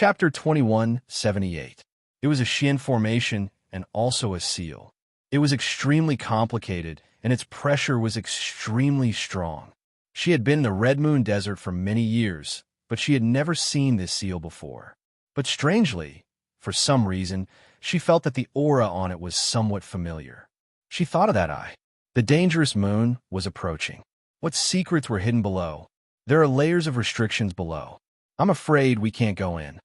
Chapter 2178. It was a Shin formation and also a seal. It was extremely complicated, and its pressure was extremely strong. She had been in the Red Moon Desert for many years, but she had never seen this seal before. But strangely, for some reason, she felt that the aura on it was somewhat familiar. She thought of that eye. The dangerous moon was approaching. What secrets were hidden below? There are layers of restrictions below. I'm afraid we can't go in.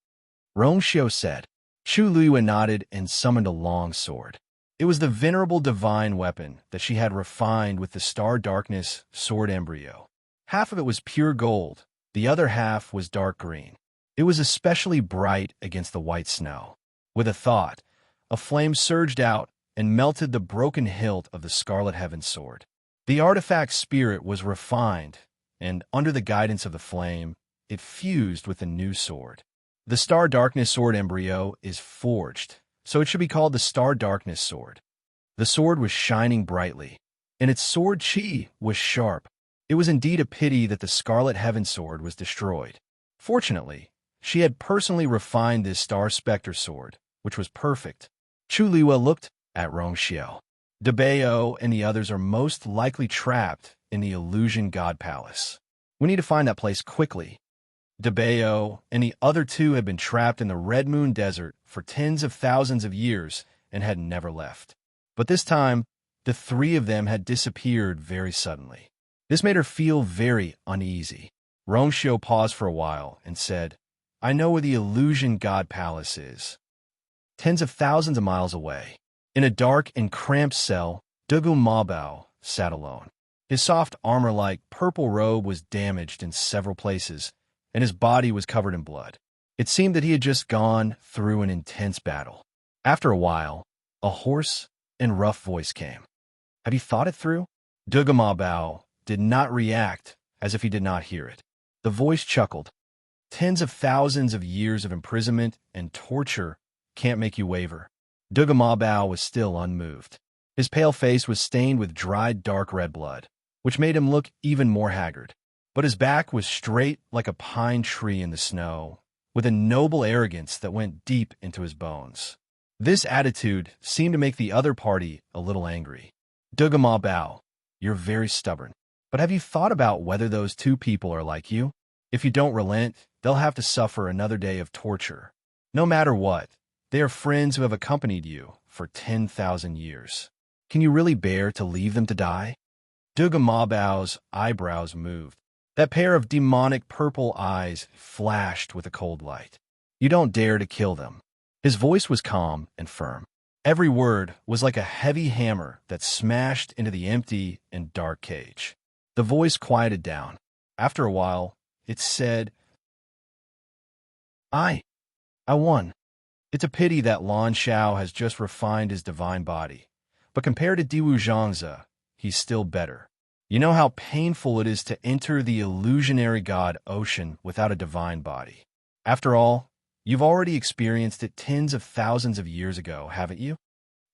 Rongxiu said. Chu Liyue nodded and summoned a long sword. It was the venerable divine weapon that she had refined with the Star Darkness sword embryo. Half of it was pure gold, the other half was dark green. It was especially bright against the white snow. With a thought, a flame surged out and melted the broken hilt of the Scarlet Heaven sword. The artifact's spirit was refined, and under the guidance of the flame, it fused with the new sword. The Star Darkness sword embryo is forged, so it should be called the Star Darkness sword. The sword was shining brightly, and its sword chi was sharp. It was indeed a pity that the Scarlet Heaven sword was destroyed. Fortunately, she had personally refined this Star Spectre sword, which was perfect. Chu Liyue looked at Rongxiu. Debao and the others are most likely trapped in the Illusion God Palace. We need to find that place quickly. Debao and the other two had been trapped in the Red Moon Desert for tens of thousands of years and had never left. But this time, the three of them had disappeared very suddenly. This made her feel very uneasy. Rongxiu paused for a while and said, I know where the Illusion God Palace is. Tens of thousands of miles away. In a dark and cramped cell, Dugu Mabao sat alone. His soft armor-like purple robe was damaged in several places, and his body was covered in blood. It seemed that he had just gone through an intense battle. After a while, a hoarse and rough voice came. Have you thought it through? Dugu Mabao did not react as if he did not hear it. The voice chuckled. Tens of thousands of years of imprisonment and torture can't make you waver. Dugu Mabao was still unmoved. His pale face was stained with dried dark red blood, which made him look even more haggard. But his back was straight like a pine tree in the snow, with a noble arrogance that went deep into his bones. This attitude seemed to make the other party a little angry. Dugu Mabao, you're very stubborn. But have you thought about whether those two people are like you? If you don't relent, they'll have to suffer another day of torture. No matter what, they are friends who have accompanied you for 10,000 years. Can you really bear to leave them to die? Dugu Mabao's eyebrows moved. That pair of demonic purple eyes flashed with a cold light. You don't dare to kill them. His voice was calm and firm. Every word was like a heavy hammer that smashed into the empty and dark cage. The voice quieted down. After a while, it said, I won. It's a pity that Lan Xiao has just refined his divine body, but compared to Diwu Zhangzi, he's still better. You know how painful it is to enter the illusionary god ocean without a divine body. After all, you've already experienced it tens of thousands of years ago, haven't you?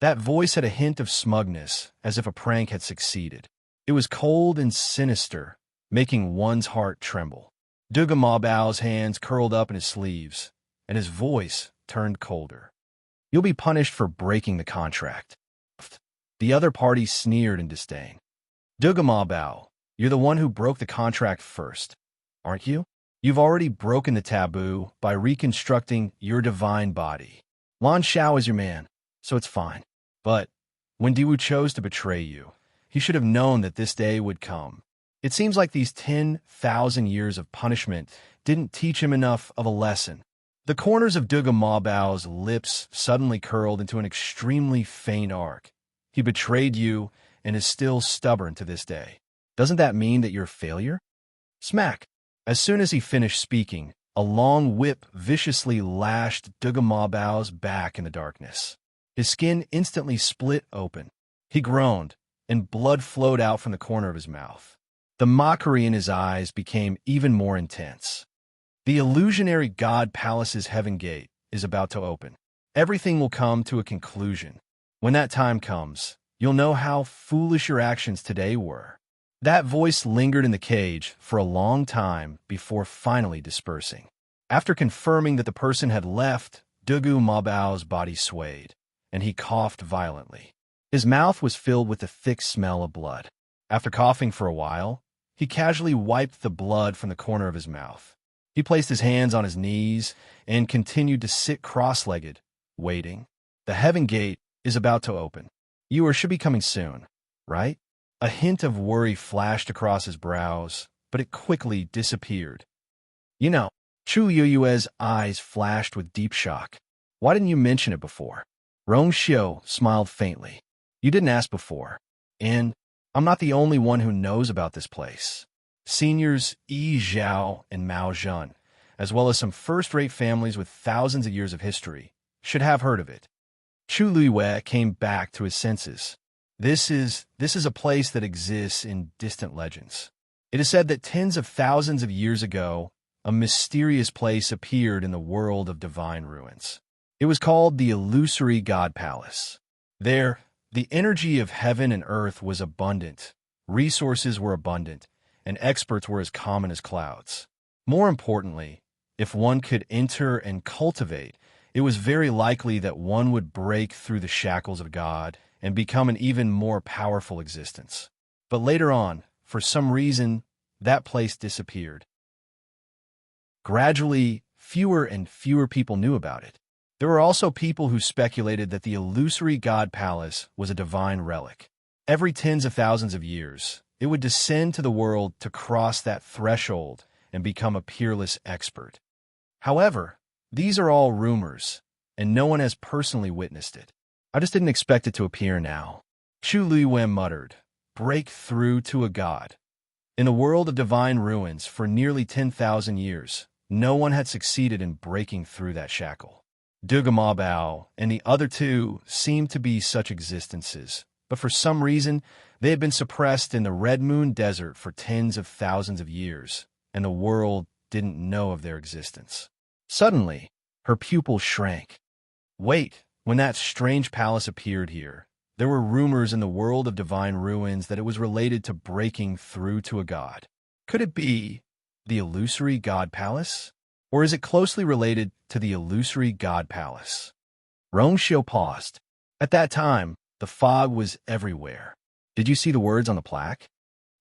That voice had a hint of smugness, as if a prank had succeeded. It was cold and sinister, making one's heart tremble. Dugu Mabao's hands curled up in his sleeves, and his voice turned colder. You'll be punished for breaking the contract. The other party sneered in disdain. Dugu Mabao, you're the one who broke the contract first, aren't you? You've already broken the taboo by reconstructing your divine body. Lan Xiao is your man, so it's fine. But when Diwu chose to betray you, he should have known that this day would come. It seems like these 10,000 years of punishment didn't teach him enough of a lesson. The corners of Dugu Mabao's lips suddenly curled into an extremely faint arc. He betrayed you and is still stubborn to this day. Doesn't that mean that you're a failure? Smack! As soon as he finished speaking, a long whip viciously lashed Dugu Mabao's back in the darkness. His skin instantly split open. He groaned, and blood flowed out from the corner of his mouth. The mockery in his eyes became even more intense. The illusionary god palace's heaven gate is about to open. Everything will come to a conclusion. When that time comes, you'll know how foolish your actions today were. That voice lingered in the cage for a long time before finally dispersing. After confirming that the person had left, Dugu Mabao's body swayed, and he coughed violently. His mouth was filled with the thick smell of blood. After coughing for a while, he casually wiped the blood from the corner of his mouth. He placed his hands on his knees and continued to sit cross-legged, waiting. The heaven gate is about to open. You should be coming soon, right? A hint of worry flashed across his brows, but it quickly disappeared. Chu Yue's eyes flashed with deep shock. Why didn't you mention it before? Rongxiu smiled faintly. You didn't ask before, and I'm not the only one who knows about this place. Seniors Yi Zhao and Mao Zhen, as well as some first-rate families with thousands of years of history, should have heard of it. Chu Luiwei came back to his senses. This is a place that exists in distant legends. It is said that tens of thousands of years ago, a mysterious place appeared in the world of divine ruins. It was called the Illusory God Palace. There, the energy of heaven and earth was abundant, resources were abundant, and experts were as common as clouds. More importantly, if one could enter and cultivate, it was very likely that one would break through the shackles of God and become an even more powerful existence. But later on, for some reason, that place disappeared. Gradually, fewer and fewer people knew about it. There were also people who speculated that the Illusory God Palace was a divine relic. Every tens of thousands of years, it would descend to the world to cross that threshold and become a peerless expert. However, these are all rumors, and no one has personally witnessed it. I just didn't expect it to appear now. Chu Luiwen muttered, break through to a god. In the world of divine ruins for nearly 10,000 years, no one had succeeded in breaking through that shackle. Dugama Bao and the other two seemed to be such existences, but for some reason, they had been suppressed in the Red Moon Desert for tens of thousands of years, and the world didn't know of their existence. Suddenly, her pupils shrank. Wait, when that strange palace appeared here, there were rumors in the world of divine ruins that it was related to breaking through to a god. Could it be the Illusory God Palace? Or is it closely related to the Illusory God Palace? Rongxiu paused. At that time, the fog was everywhere. Did you see the words on the plaque?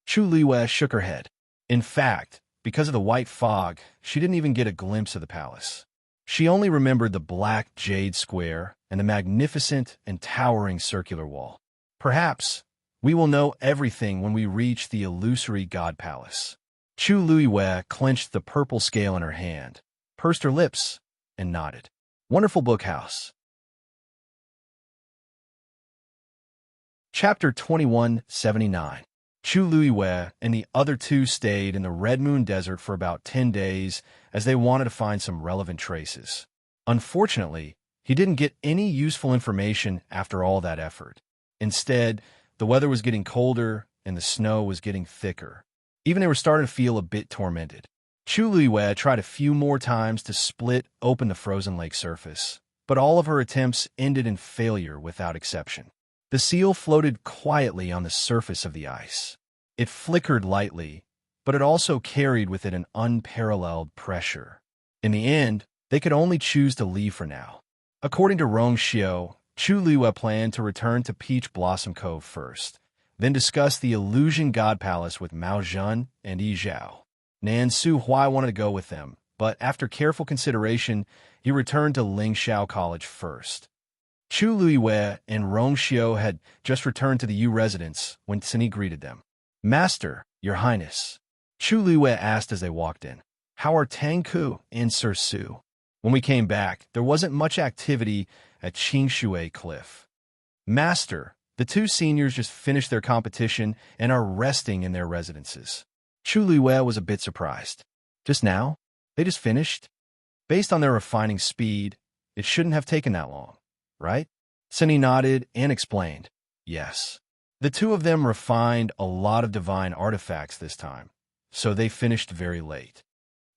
Chu Liwei shook her head. In fact, because of the white fog, she didn't even get a glimpse of the palace. She only remembered the black jade square and the magnificent and towering circular wall. Perhaps we will know everything when we reach the Illusory God Palace. Chu Luiwei clenched the purple scale in her hand, pursed her lips, and nodded. Wonderful bookhouse. Chapter 2179. Chu Luiwei and the other two stayed in the Red Moon Desert for about 10 days as they wanted to find some relevant traces. Unfortunately, he didn't get any useful information after all that effort. Instead, the weather was getting colder and the snow was getting thicker. Even they were starting to feel a bit tormented. Chu Luiwei tried a few more times to split open the frozen lake surface, but all of her attempts ended in failure without exception. The seal floated quietly on the surface of the ice. It flickered lightly, but it also carried with it an unparalleled pressure. In the end, they could only choose to leave for now. According to Rongxiu, Chu Luiwei planned to return to Peach Blossom Cove first, then discuss the Illusion God Palace with Mao Zhen and Yi Zhao. Nan Su Huai wanted to go with them, but after careful consideration, he returned to Lingxiao College first. Chu Luiwei and Rongxiu had just returned to the Yu residence when Cini greeted them. Master, Your Highness, Chu Luiwei asked as they walked in. How are Tangku and Sir Su? When we came back, there wasn't much activity at Qingshui Cliff. Master, the two seniors just finished their competition and are resting in their residences. Chu Luiwei was a bit surprised. Just now? They just finished? Based on their refining speed, it shouldn't have taken that long, right? Cini nodded and explained. Yes. The two of them refined a lot of divine artifacts this time, so they finished very late.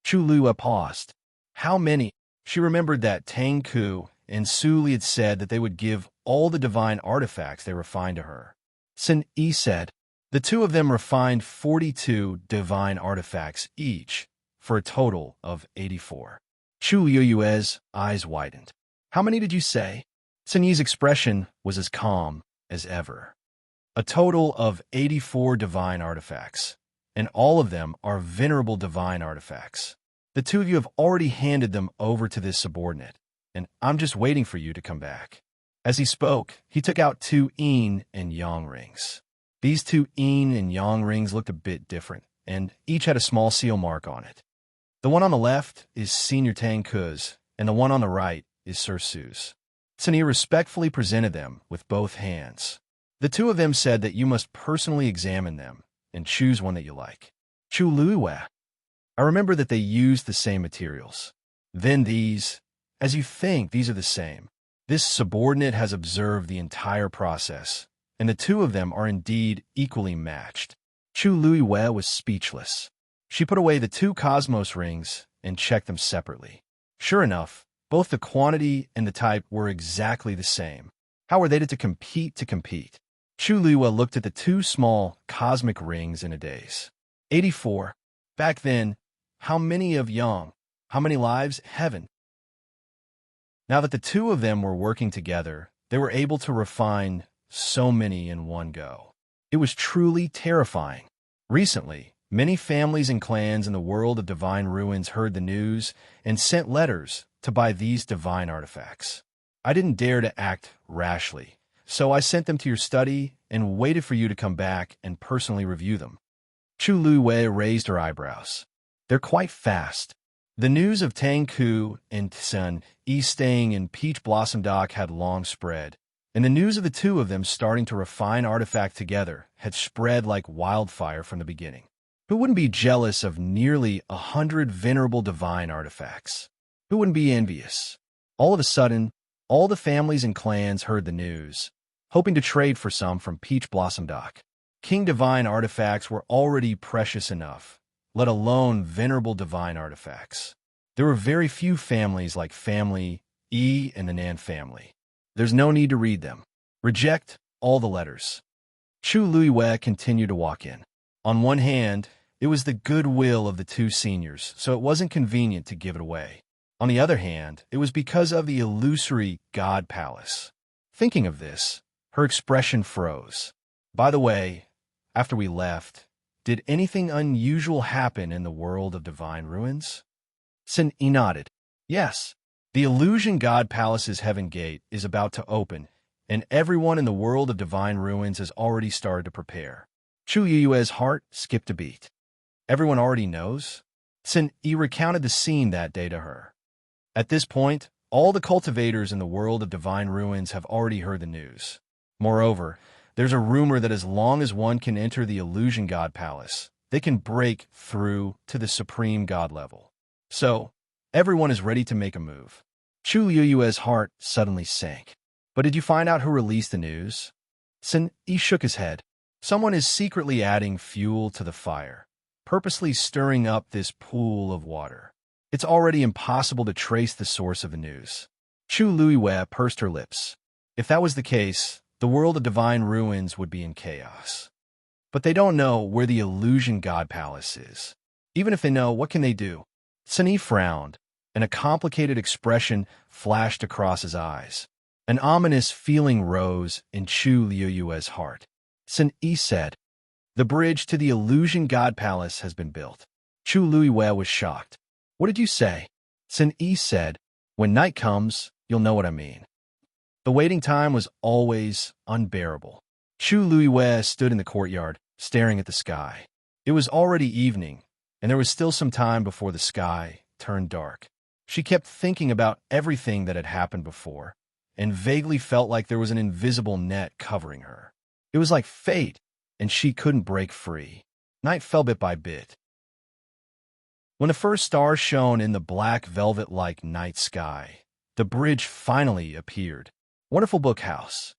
Chu Luiwei paused. How many? She remembered that Tang Ku and Su Li had said that they would give all the divine artifacts they refined to her. Sin Yi said, the two of them refined 42 divine artifacts each, for a total of 84. Chu Yue's eyes widened. How many did you say? Sun Yi's expression was as calm as ever. A total of 84 divine artifacts, and all of them are venerable divine artifacts. The two of you have already handed them over to this subordinate, and I'm just waiting for you to come back. As he spoke, he took out 2 yin and yang rings. These 2 yin and yang rings looked a bit different, and each had a small seal mark on it. The one on the left is Senior Tang Ku's, and the one on the right is Sir Su's. Sun Yi respectfully presented them with both hands. The two of them said that you must personally examine them and choose one that you like. Chu Luiwe. I remember that they used the same materials. Then these, as you think these are the same. This subordinate has observed the entire process, and the two of them are indeed equally matched. Chu Luiwe was speechless. She put away the 2 cosmos rings and checked them separately. Sure enough, both the quantity and the type were exactly the same. How were they to compete to compete? Chu Luiwe looked at the 2 small cosmic rings in a daze. 84. Back then, how many of Yang? How many lives? Heaven. Now that the two of them were working together, they were able to refine so many in one go. It was truly terrifying. Recently, many families and clans in the world of divine ruins heard the news and sent letters to buy these divine artifacts. I didn't dare to act rashly, so I sent them to your study and waited for you to come back and personally review them. Chu Luiwe raised her eyebrows. They're quite fast. The news of Tang Ku and Sun Yi staying in Peach Blossom Dock had long spread, and the news of the two of them starting to refine artifact together had spread like wildfire from the beginning. Who wouldn't be jealous of nearly 100 venerable divine artifacts? Who wouldn't be envious? All of a sudden, all the families and clans heard the news, hoping to trade for some from Peach Blossom Dock. King divine artifacts were already precious enough, let alone venerable divine artifacts. There were very few families like Family E and the Nan family. There's no need to read them. Reject all the letters. Chu Luiwe continued to walk in. On one hand, it was the goodwill of the 2 seniors, so it wasn't convenient to give it away. On the other hand, it was because of the illusory God Palace. Thinking of this, her expression froze. By the way, after we left, did anything unusual happen in the world of divine ruins? Sun Yi nodded. Yes, the illusion God Palace's heaven gate is about to open, and everyone in the world of divine ruins has already started to prepare. Chu Yue's heart skipped a beat. Everyone already knows? Sun Yi recounted the scene that day to her. At this point, all the cultivators in the world of divine ruins have already heard the news. Moreover, there's a rumor that as long as one can enter the illusion God Palace, they can break through to the supreme God level. So, everyone is ready to make a move. Chu Yue's heart suddenly sank. But did you find out who released the news? Sun Yi shook his head. Someone is secretly adding fuel to the fire, purposely stirring up this pool of water. It's already impossible to trace the source of the news. Chu Luiwe pursed her lips. If that was the case, the world of divine ruins would be in chaos. But they don't know where the illusion God Palace is. Even if they know, what can they do? Sun Yi frowned, and a complicated expression flashed across his eyes. An ominous feeling rose in Chu Yue's heart. Sun Yi said, "The bridge to the illusion God Palace has been built." Chu Luiwe was shocked. "What did you say?" Sun Yi said, "When night comes, you'll know what I mean." The waiting time was always unbearable. Chu Luiwe stood in the courtyard, staring at the sky. It was already evening, and there was still some time before the sky turned dark. She kept thinking about everything that had happened before, and vaguely felt like there was an invisible net covering her. It was like fate, and she couldn't break free. Night fell bit by bit. When the first stars shone in the black velvet-like night sky, the bridge finally appeared. Wonderful Book House.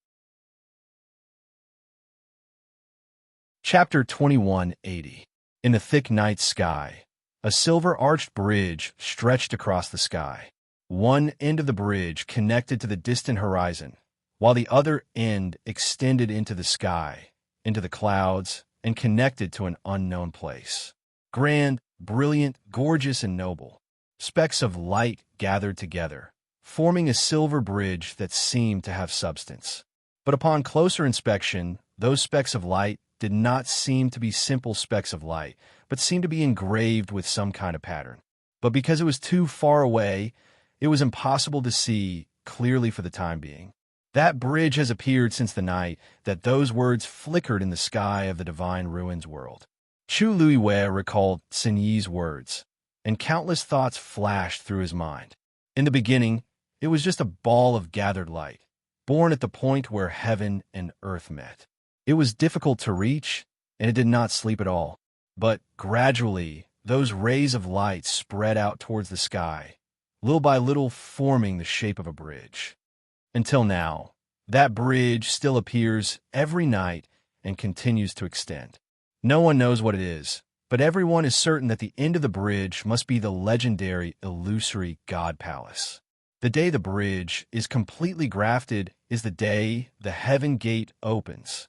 Chapter 2180. In the thick night sky, a silver-arched bridge stretched across the sky. One end of the bridge connected to the distant horizon, while the other end extended into the sky, into the clouds, and connected to an unknown place. Grand, brilliant, gorgeous, and noble. Specks of light gathered together, forming a silver bridge that seemed to have substance. But upon closer inspection, those specks of light did not seem to be simple specks of light, but seemed to be engraved with some kind of pattern. But because it was too far away, it was impossible to see clearly for the time being. That bridge has appeared since the night that those words flickered in the sky of the divine ruins world. Chu Luiwei recalled Sun Yi's words, and countless thoughts flashed through his mind. In the beginning, it was just a ball of gathered light, born at the point where heaven and earth met. It was difficult to reach, and it did not sleep at all. But gradually, those rays of light spread out towards the sky, little by little forming the shape of a bridge. Until now, that bridge still appears every night and continues to extend. No one knows what it is, but everyone is certain that the end of the bridge must be the legendary illusory God Palace. The day the bridge is completely grafted is the day the heaven gate opens.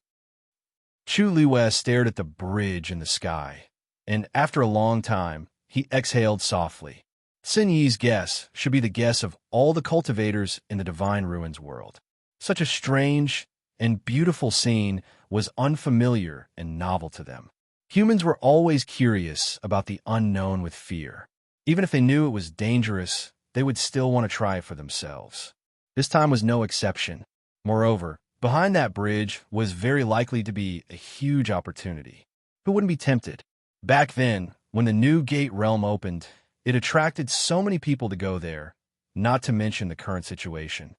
Chu Luiwei stared at the bridge in the sky, and after a long time, he exhaled softly. Sun Yi's guess should be the guess of all the cultivators in the divine ruins world. Such a strange and beautiful scene was unfamiliar and novel to them. Humans were always curious about the unknown with fear. Even if they knew it was dangerous, they would still want to try it for themselves. This time was no exception. Moreover, behind that bridge was very likely to be a huge opportunity. Who wouldn't be tempted? Back then, when the new gate realm opened, it attracted so many people to go there, not to mention the current situation.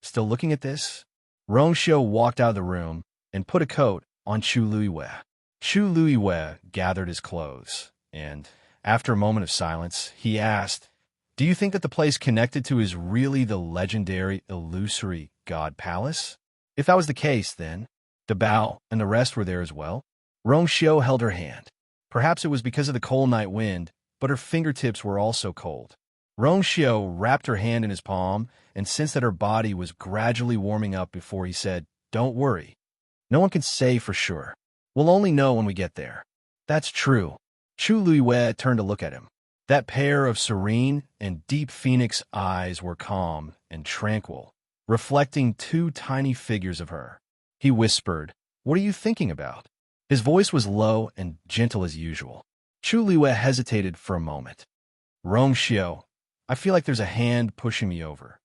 Still looking at this? Rongxiu walked out of the room and put a coat on Chu Luiwei. Chu Luiwei gathered his clothes, and, after a moment of silence, he asked, "Do you think that the place connected to is really the legendary illusory God Palace? If that was the case, then the Bao and the rest were there as well." Rongxiu held her hand. Perhaps it was because of the cold night wind, but her fingertips were also cold. Rongxiu wrapped her hand in his palm and sensed that her body was gradually warming up before he said, "Don't worry. No one can say for sure. We'll only know when we get there." "That's true." Chu Luiwei turned to look at him. That pair of serene and deep phoenix eyes were calm and tranquil, reflecting two tiny figures of her. He whispered, "What are you thinking about?" His voice was low and gentle as usual. Chu Luiwei hesitated for a moment. "Rongxiu, I feel like there's a hand pushing me over."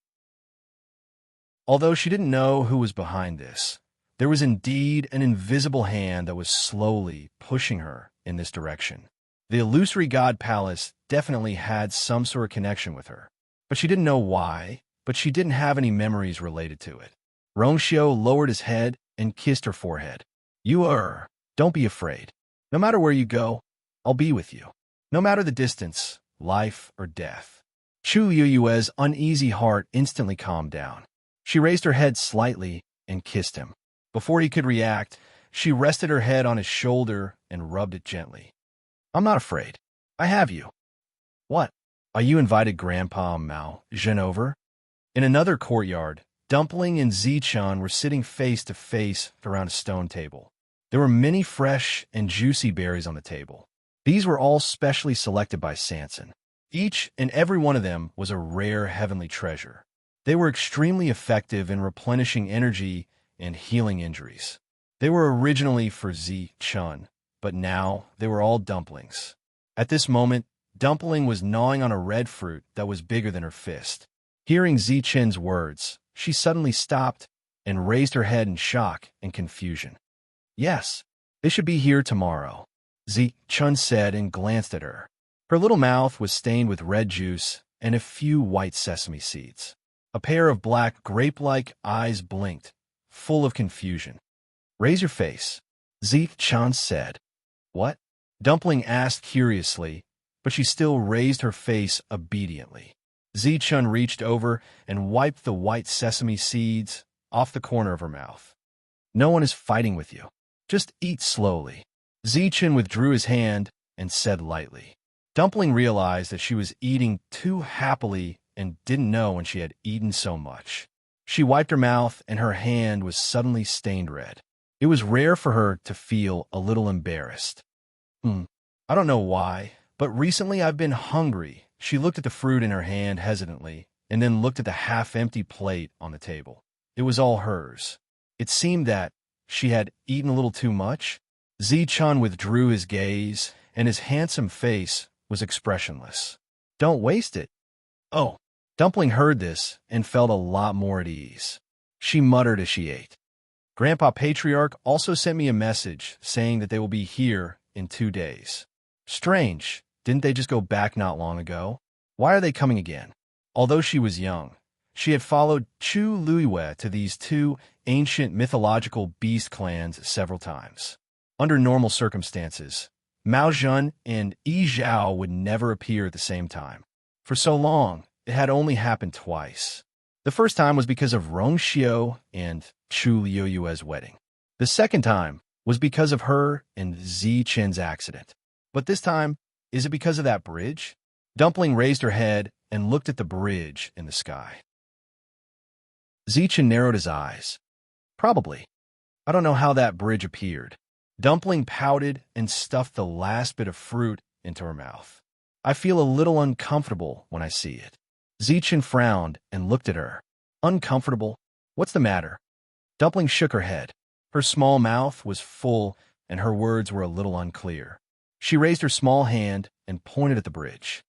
Although she didn't know who was behind this, there was indeed an invisible hand that was slowly pushing her in this direction. The illusory God Palace definitely had some sort of connection with her, but she didn't know why, but she didn't have any memories related to it. Rongxiu lowered his head and kissed her forehead. Don't be afraid. No matter where you go, I'll be with you. No matter the distance, life or death." Chu Luiwei's uneasy heart instantly calmed down. She raised her head slightly and kissed him. Before he could react, she rested her head on his shoulder and rubbed it gently. "I'm not afraid. I have you." "What? Are you invited Grandpa Mao Zhen over?" In another courtyard, Dumpling and Zichun were sitting face to face around a stone table. There were many fresh and juicy berries on the table. These were all specially selected by Sanson. Each and every one of them was a rare heavenly treasure. They were extremely effective in replenishing energy and healing injuries. They were originally for Zichun, but now they were all Dumplings. At this moment, Dumpling was gnawing on a red fruit that was bigger than her fist. Hearing Zichun's words, she suddenly stopped and raised her head in shock and confusion. "Yes, they should be here tomorrow," Zichun said and glanced at her. Her little mouth was stained with red juice and a few white sesame seeds. A pair of black grape-like eyes blinked, full of confusion. "Raise your face," Zichun said. "What?" Dumpling asked curiously, but she still raised her face obediently. Zichun reached over and wiped the white sesame seeds off the corner of her mouth. "No one is fighting with you. Just eat slowly." Zichun withdrew his hand and said lightly. Dumpling realized that she was eating too happily and didn't know when she had eaten so much. She wiped her mouth and her hand was suddenly stained red. It was rare for her to feel a little embarrassed. I don't know why, but recently I've been hungry She looked at the fruit in her hand hesitantly, and then looked at the half-empty plate on the table. It was all hers. It seemed that she had eaten a little too much. Zichun withdrew his gaze, and his handsome face was expressionless. "Don't waste it." "Oh." Dumpling heard this and felt a lot more at ease. She muttered as she ate. "Grandpa Patriarch also sent me a message saying that they will be here in 2 days. Strange, didn't they just go back not long ago? Why are they coming again?" Although she was young, she had followed Chu Luiwe to these two ancient mythological beast clans several times. Under normal circumstances, Mao Zhen and Yi Zhao would never appear at the same time. For so long, it had only happened twice. The first time was because of Rong Xiu and Chu Liuyue's wedding. The second time was because of her and Zichen's accident. But this time, is it because of that bridge? Dumpling raised her head and looked at the bridge in the sky. Zichen narrowed his eyes. "Probably. I don't know how that bridge appeared." Dumpling pouted and stuffed the last bit of fruit into her mouth. "I feel a little uncomfortable when I see it." Zichen frowned and looked at her. "Uncomfortable? What's the matter?" Dumpling shook her head. Her small mouth was full and her words were a little unclear. She raised her small hand and pointed at the bridge.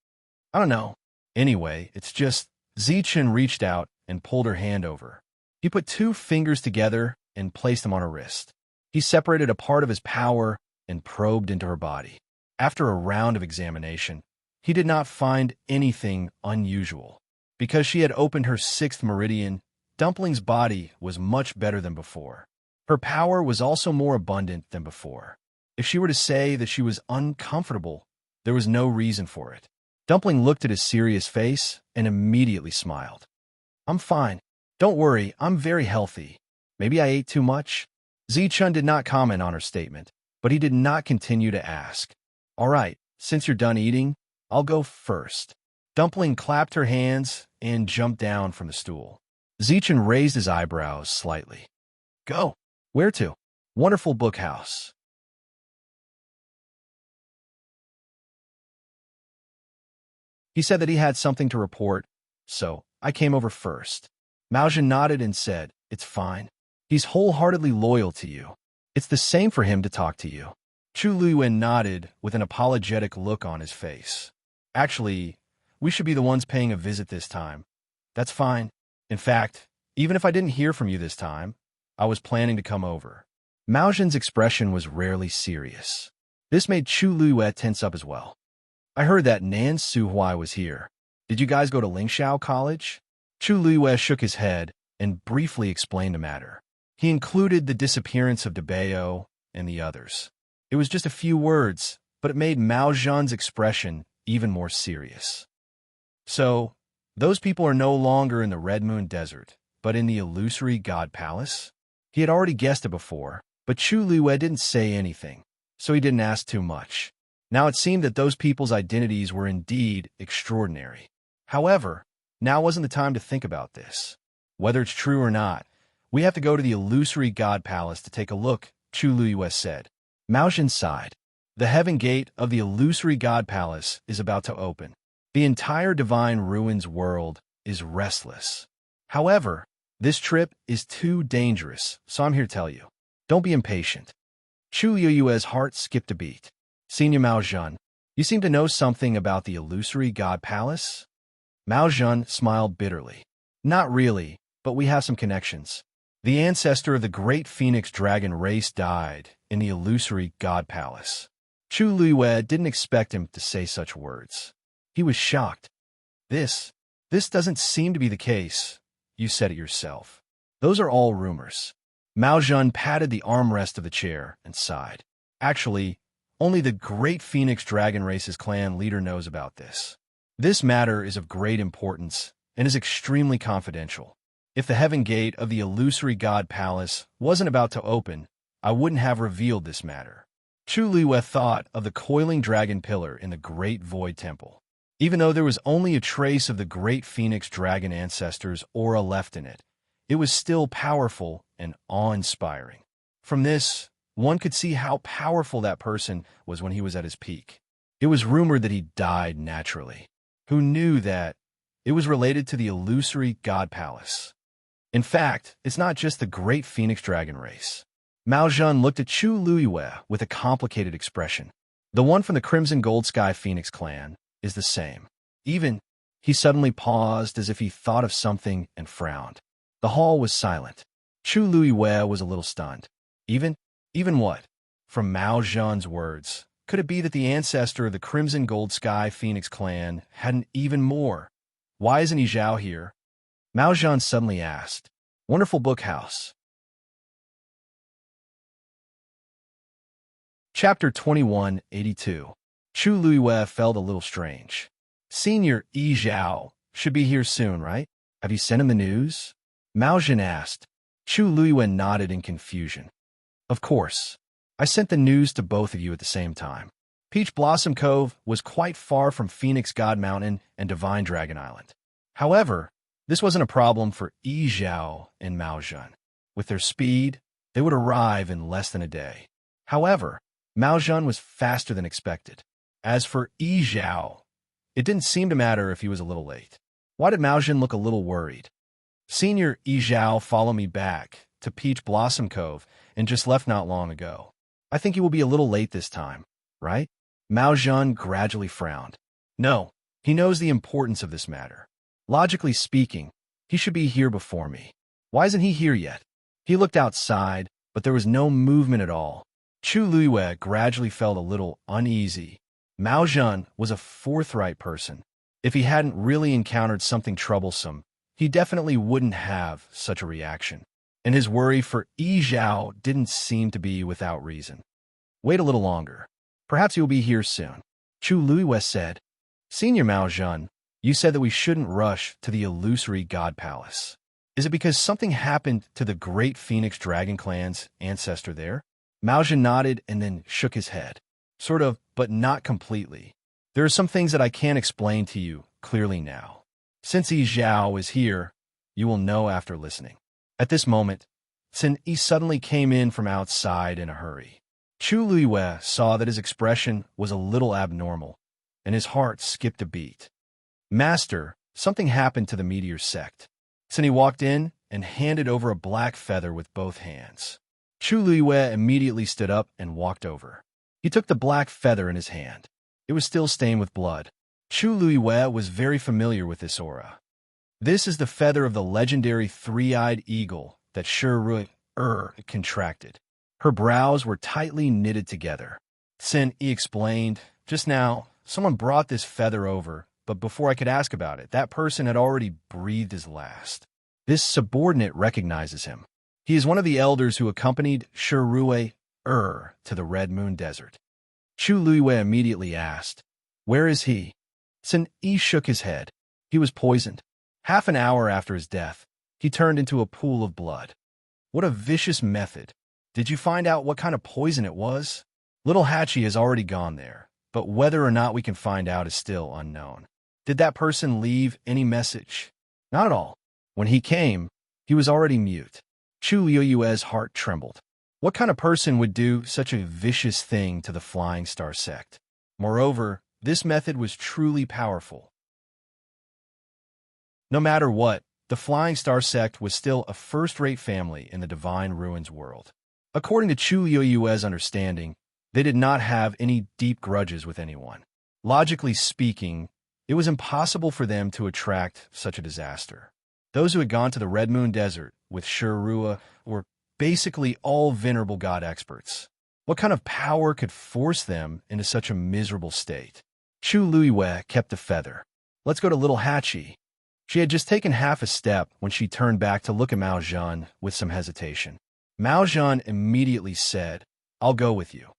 "I don't know. Anyway, it's just..." Zichen reached out and pulled her hand over. He put 2 fingers together and placed them on her wrist. He separated a part of his power and probed into her body. After a round of examination, he did not find anything unusual. Because she had opened her 6th meridian, Dumpling's body was much better than before. Her power was also more abundant than before. If she were to say that she was uncomfortable, there was no reason for it. Dumpling looked at his serious face and immediately smiled. "I'm fine. Don't worry, I'm very healthy. Maybe I ate too much?" Zichun did not comment on her statement, but he did not continue to ask. "All right, since you're done eating, I'll go first." Dumpling clapped her hands and jumped down from the stool. Zichun raised his eyebrows slightly. "Go. Where to?" "Wonderful book house." He said that he had something to report, so I came over first. Maozhen nodded and said, "It's fine. He's wholeheartedly loyal to you. It's the same for him to talk to you." Chu Luiyuan nodded with an apologetic look on his face. "Actually, we should be the ones paying a visit this time. That's fine. In fact, even if I didn't hear from you this time, I was planning to come over." Maozhen's expression was rarely serious. This made Chu Luiyue tense up as well. "I heard that Nan Suhui was here. Did you guys go to Lingxiao College?" Chu Luiyue shook his head and briefly explained the matter. He included the disappearance of DeBeo and the others. It was just a few words, but it made Mao Zhan's expression even more serious. "So, those people are no longer in the Red Moon Desert, but in the illusory God Palace?" He had already guessed it before, but Chu Luiyue didn't say anything, so he didn't ask too much. Now it seemed that those people's identities were indeed extraordinary. However, now wasn't the time to think about this. "Whether it's true or not, we have to go to the illusory God Palace to take a look," Chu Luiyue said. Mao Zhen sighed. "The heaven gate of the illusory God Palace is about to open. The entire divine ruins world is restless. However, this trip is too dangerous, so I'm here to tell you. Don't be impatient." Chu Yueyue's heart skipped a beat. "Senior Mao Zhen, you seem to know something about the illusory God Palace?" Mao Zhen smiled bitterly. "Not really, but we have some connections. The ancestor of the great phoenix dragon race died in the illusory God Palace." Chu Luiyue didn't expect him to say such words. He was shocked. This doesn't seem to be the case. You said it yourself. Those are all rumors." Mao Zhen patted the armrest of the chair and sighed. "Actually, only the great phoenix dragon race's clan leader knows about this. This matter is of great importance and is extremely confidential. If the heaven gate of the illusory God Palace wasn't about to open, I wouldn't have revealed this matter." Chu Luiyue thought of the coiling dragon pillar in the Great Void Temple. Even though there was only a trace of the great phoenix dragon ancestor's aura left in it, it was still powerful and awe-inspiring. From this, one could see how powerful that person was when he was at his peak. It was rumored that he died naturally. who knew that it was related to the illusory god palace. In fact, it's not just the great phoenix dragon race. Mao Zhan looked at Chu Luiyue with a complicated expression. The one from the Crimson Gold Sky Phoenix clan is the same. Even, he suddenly paused as if he thought of something and frowned. The hall was silent. Chu Luiyue was a little stunned. Even what? From Mao Zhan's words, could it be that the ancestor of the Crimson Gold Sky Phoenix clan had an even more? Why isn't Yi Zhao here? Mao Zhan suddenly asked. Wonderful book house. Chapter 2182. Chu Luiyue felt a little strange. Senior Yi Zhao should be here soon, right? Have you sent him the news? Mao Zhan asked. Chu Luiyue nodded in confusion. Of course. I sent the news to both of you at the same time. Peach Blossom Cove was quite far from Phoenix God Mountain and Divine Dragon Island. However, this wasn't a problem for Yi Zhao and Mao Zhan. With their speed, they would arrive in less than a day. However, Mao Zhan was faster than expected. As for Yi Zhao, it didn't seem to matter if he was a little late. Why did Mao Zhan look a little worried? Senior Yi Zhao followed me back to Peach Blossom Cove and just left not long ago. I think he will be a little late this time, right? Mao Zhan gradually frowned. No, he knows the importance of this matter. Logically speaking, he should be here before me. Why isn't he here yet? He looked outside, but there was no movement at all. Chu Luiyue gradually felt a little uneasy. Mao Zhan was a forthright person. If he hadn't really encountered something troublesome, he definitely wouldn't have such a reaction. And his worry for Yi Zhao didn't seem to be without reason. Wait a little longer. Perhaps he will be here soon. Chu Luiyue said. Senior Mao Zhan, you said that we shouldn't rush to the illusory god palace. Is it because something happened to the great Phoenix Dragon clan's ancestor there? Mao Zhan nodded and then shook his head. Sort of, but not completely. There are some things that I can't explain to you clearly now. Since Yi Zhao is here, you will know after listening. At this moment, Xin Yi suddenly came in from outside in a hurry. Chu Luiyue saw that his expression was a little abnormal, and his heart skipped a beat. Master, something happened to the meteor sect. Xin Yi walked in and handed over a black feather with both hands. Chu Luiyue immediately stood up and walked over. He took the black feather in his hand. It was still stained with blood. Chu Luiyue was very familiar with this aura. This is the feather of the legendary three-eyed eagle that Shi contracted. Her brows were tightly knitted together. Xin Yi explained, just now, someone brought this feather over, but before I could ask about it, that person had already breathed his last. This subordinate recognizes him. He is one of the elders who accompanied Shi to the Red Moon Desert. Chu Luiyue immediately asked, where is he? Xin Yi shook his head. He was poisoned. Half an hour after his death, he turned into a pool of blood. What a vicious method. Did you find out what kind of poison it was? Little Hachi has already gone there, but whether or not we can find out is still unknown. Did that person leave any message? Not at all. When he came, he was already mute. Chu Luiyue's heart trembled. What kind of person would do such a vicious thing to the Flying Star sect? Moreover, this method was truly powerful. No matter what, the Flying Star sect was still a first-rate family in the Divine Ruins world. According to Chu Luiyue's understanding, they did not have any deep grudges with anyone. Logically speaking, it was impossible for them to attract such a disaster. Those who had gone to the Red Moon Desert with Shi were basically all venerable god experts. What kind of power could force them into such a miserable state? Chu Luiyue kept the feather. Let's go to Little Hachi. She had just taken half a step when she turned back to look at Mao Zhan with some hesitation. Mao Zhan immediately said, I'll go with you.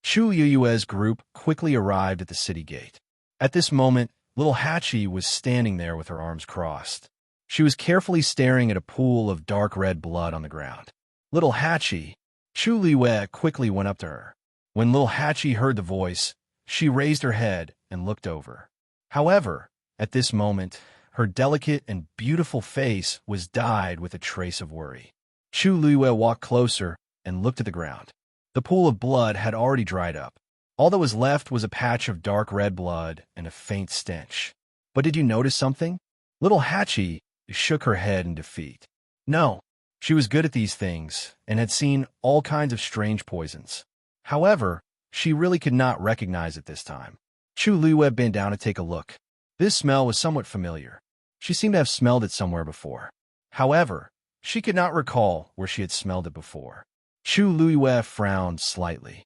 Chu Luiyue's group quickly arrived at the city gate. At this moment, Little Hachi was standing there with her arms crossed. She was carefully staring at a pool of dark red blood on the ground. Little Hachi, Chu Luiyue quickly went up to her. When Little Hachi heard the voice, she raised her head and looked over. However, at this moment, her delicate and beautiful face was dyed with a trace of worry. Chu Luiyue walked closer and looked at the ground. The pool of blood had already dried up. All that was left was a patch of dark red blood and a faint stench. But did you notice something? Little Hachi shook her head in defeat. No, she was good at these things and had seen all kinds of strange poisons. However, she really could not recognize it this time. Chu Liyue bent down to take a look. This smell was somewhat familiar. She seemed to have smelled it somewhere before. However, she could not recall where she had smelled it before. Chu Liyue frowned slightly.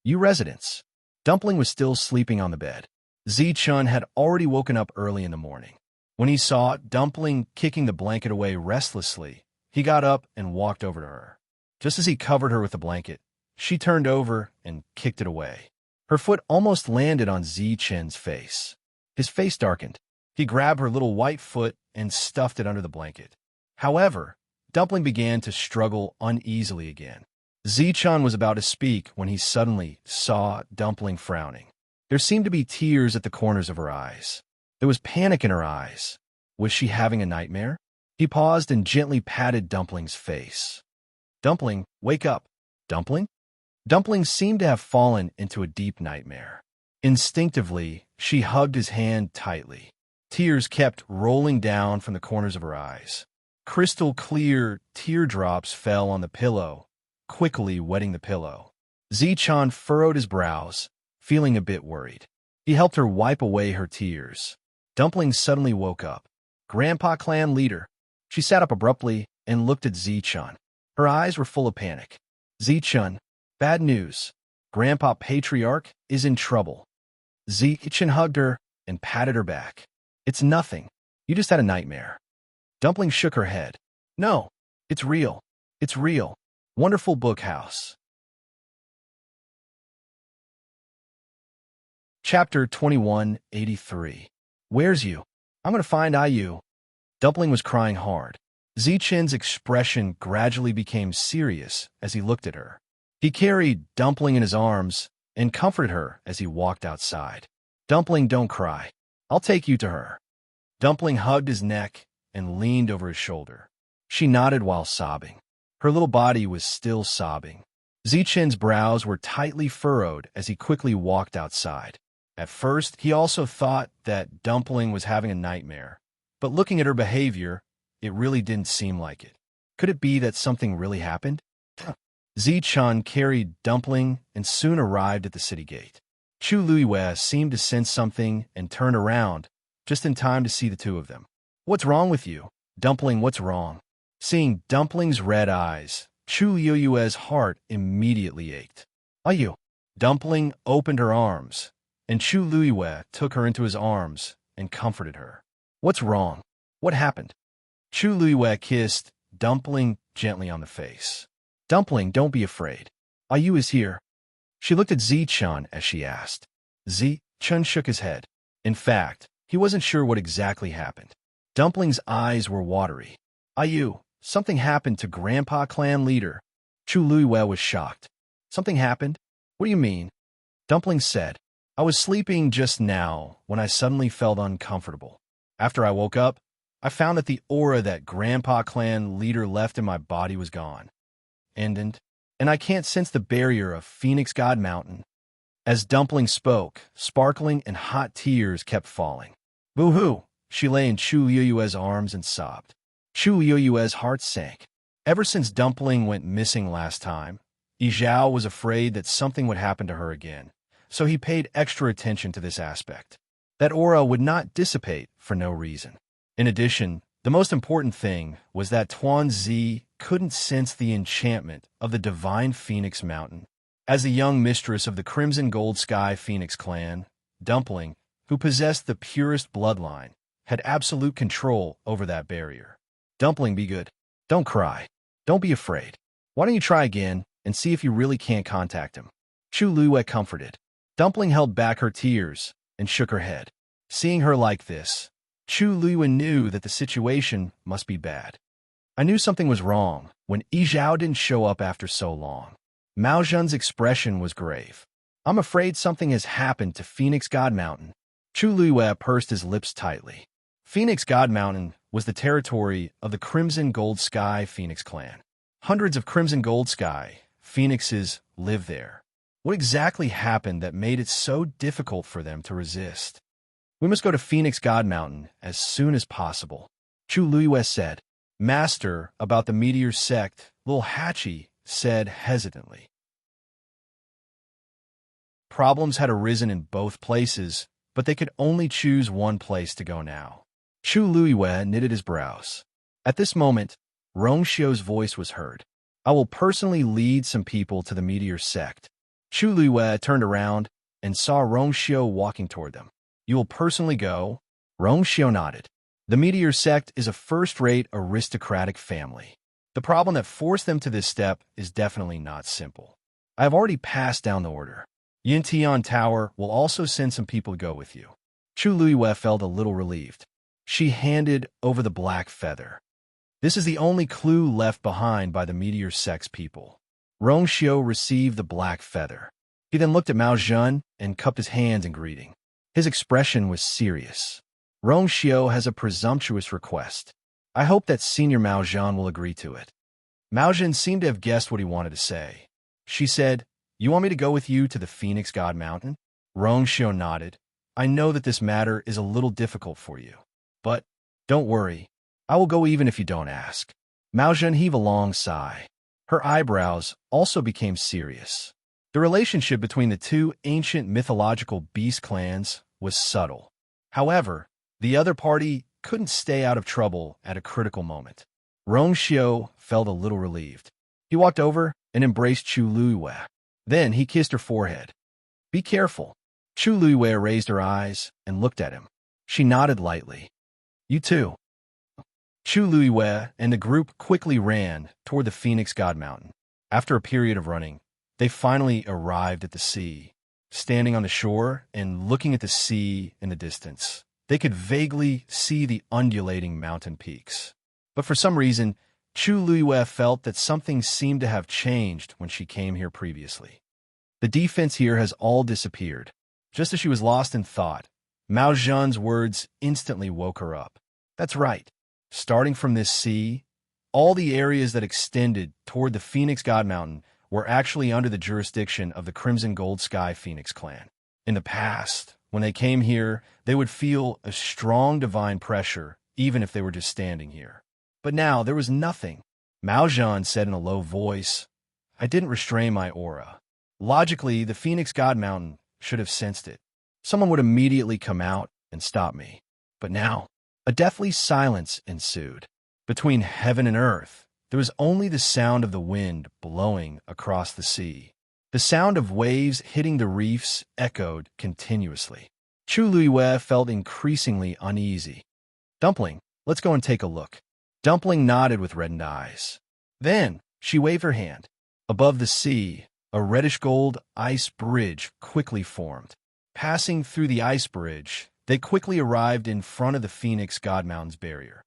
You residents. Dumpling was still sleeping on the bed. Zi-chun had already woken up early in the morning. When he saw Dumpling kicking the blanket away restlessly, he got up and walked over to her. Just as he covered her with the blanket, she turned over and kicked it away. Her foot almost landed on Zi-chun's face. His face darkened. He grabbed her little white foot and stuffed it under the blanket. However, Dumpling began to struggle uneasily again. Zi-chun was about to speak when he suddenly saw Dumpling frowning. There seemed to be tears at the corners of her eyes. There was panic in her eyes. Was she having a nightmare? He paused and gently patted Dumpling's face. Dumpling, wake up. Dumpling? Dumpling seemed to have fallen into a deep nightmare. Instinctively, she hugged his hand tightly. Tears kept rolling down from the corners of her eyes. Crystal clear teardrops fell on the pillow, quickly wetting the pillow. Zi-chun furrowed his brows, feeling a bit worried. He helped her wipe away her tears. Dumpling suddenly woke up. Grandpa clan leader. She sat up abruptly and looked at Zi-chun. Her eyes were full of panic. Zi-chun, bad news. Grandpa Patriarch is in trouble. Zi-chun hugged her and patted her back. It's nothing. You just had a nightmare. Dumpling shook her head. No, it's real. It's real. Wonderful book house. Chapter 2183. Where's you? I'm going to find IU. Dumpling was crying hard. Zi-chun's expression gradually became serious as he looked at her. He carried Dumpling in his arms and comforted her as he walked outside. Dumpling, don't cry. I'll take you to her. Dumpling hugged his neck and leaned over his shoulder. She nodded while sobbing. Her little body was still sobbing. Zi-chun's brows were tightly furrowed as he quickly walked outside. At first, he also thought that Dumpling was having a nightmare, but looking at her behavior, it really didn't seem like it. Could it be that something really happened? Zi-chun carried Dumpling and soon arrived at the city gate. Chu Liyue seemed to sense something and turned around, just in time to see the two of them. What's wrong with you? Dumpling, what's wrong? Seeing Dumpling's red eyes, Chu Liyue's heart immediately ached. Are you? Dumpling opened her arms, and Chu Liyue took her into his arms and comforted her. What's wrong? What happened? Chu Liyue kissed Dumpling gently on the face. Dumpling, don't be afraid. IU is here. She looked at Zi-chun as she asked. Zi-chun shook his head. In fact, he wasn't sure what exactly happened. Dumpling's eyes were watery. IU, something happened to Grandpa clan leader. Chu Liyue was shocked. Something happened? What do you mean? Dumpling said, I was sleeping just now when I suddenly felt uncomfortable. After I woke up, I found that the aura that Grandpa clan leader left in my body was gone. And I can't sense the barrier of Phoenix God Mountain. As Dumpling spoke, sparkling and hot tears kept falling. Boo-hoo! She lay in Chu Liyue's arms and sobbed. Chu Liyue's heart sank. Ever since Dumpling went missing last time, Yizhao was afraid that something would happen to her again, so he paid extra attention to this aspect. That aura would not dissipate for no reason. In addition, the most important thing was that Tuan Zi couldn't sense the enchantment of the divine Phoenix Mountain. As the young mistress of the Crimson Gold Sky Phoenix clan, Dumpling, who possessed the purest bloodline, had absolute control over that barrier. Dumpling, be good. Don't cry. Don't be afraid. Why don't you try again and see if you really can't contact him? Chu Liyue comforted. Dumpling held back her tears and shook her head. Seeing her like this, Chu Liyue knew that the situation must be bad. I knew something was wrong when Yizhao didn't show up after so long. Mao Zhen's expression was grave. I'm afraid something has happened to Phoenix God Mountain. Chu Liyue pursed his lips tightly. Phoenix God Mountain was the territory of the Crimson Gold Sky Phoenix clan. Hundreds of Crimson Gold Sky Phoenixes live there. What exactly happened that made it so difficult for them to resist? We must go to Phoenix God Mountain as soon as possible. Chu Luiyue said. Master, about the meteor sect, Lil Hachi said hesitantly. Problems had arisen in both places, but they could only choose one place to go now. Chu Luiyue knitted his brows. At this moment, Rongxiu's voice was heard. I will personally lead some people to the meteor sect. Chu Luiyue turned around and saw Rongxiu walking toward them. You will personally go? Rongxiu nodded. The meteor sect is a first-rate aristocratic family. The problem that forced them to this step is definitely not simple. I have already passed down the order. Yin Tian Tower will also send some people to go with you. Chu Luiyue felt a little relieved. She handed over the black feather. This is the only clue left behind by the meteor sect's people. Rongxiu received the black feather. He then looked at Mao Zhan and cupped his hands in greeting. His expression was serious. Rongxiu has a presumptuous request. I hope that Senior Mao Zhan will agree to it. Mao Zhan seemed to have guessed what he wanted to say. She said, You want me to go with you to the Phoenix God Mountain? Rongxiu nodded. I know that this matter is a little difficult for you. But don't worry. I will go even if you don't ask. Mao Zhan heaved a long sigh. Her eyebrows also became serious. The relationship between the two ancient mythological beast clans was subtle. However, the other party couldn't stay out of trouble at a critical moment. Rongxiu felt a little relieved. He walked over and embraced Chu Luiyue. Then he kissed her forehead. Be careful. Chu Luiyue raised her eyes and looked at him. She nodded lightly. You too. Chu Luiyue and the group quickly ran toward the Phoenix God Mountain. After a period of running, they finally arrived at the sea. Standing on the shore and looking at the sea in the distance, they could vaguely see the undulating mountain peaks. But for some reason, Chu Luiyue felt that something seemed to have changed when she came here previously. The defense here has all disappeared. Just as she was lost in thought, Mao Zhan's words instantly woke her up. That's right. Starting from this sea, all the areas that extended toward the Phoenix God Mountain were actually under the jurisdiction of the Crimson Gold Sky Phoenix clan. In the past, when they came here, they would feel a strong divine pressure, even if they were just standing here. But now there was nothing. Mao Zhan said in a low voice, I didn't restrain my aura. Logically, the Phoenix God Mountain should have sensed it. Someone would immediately come out and stop me. But now, a deathly silence ensued. Between heaven and earth, there was only the sound of the wind blowing across the sea. The sound of waves hitting the reefs echoed continuously. Chu Luiyue felt increasingly uneasy. Dumpling, let's go and take a look. Dumpling nodded with reddened eyes. Then she waved her hand. Above the sea, a reddish-gold ice bridge quickly formed. Passing through the ice bridge, they quickly arrived in front of the Phoenix God Mountain's barrier.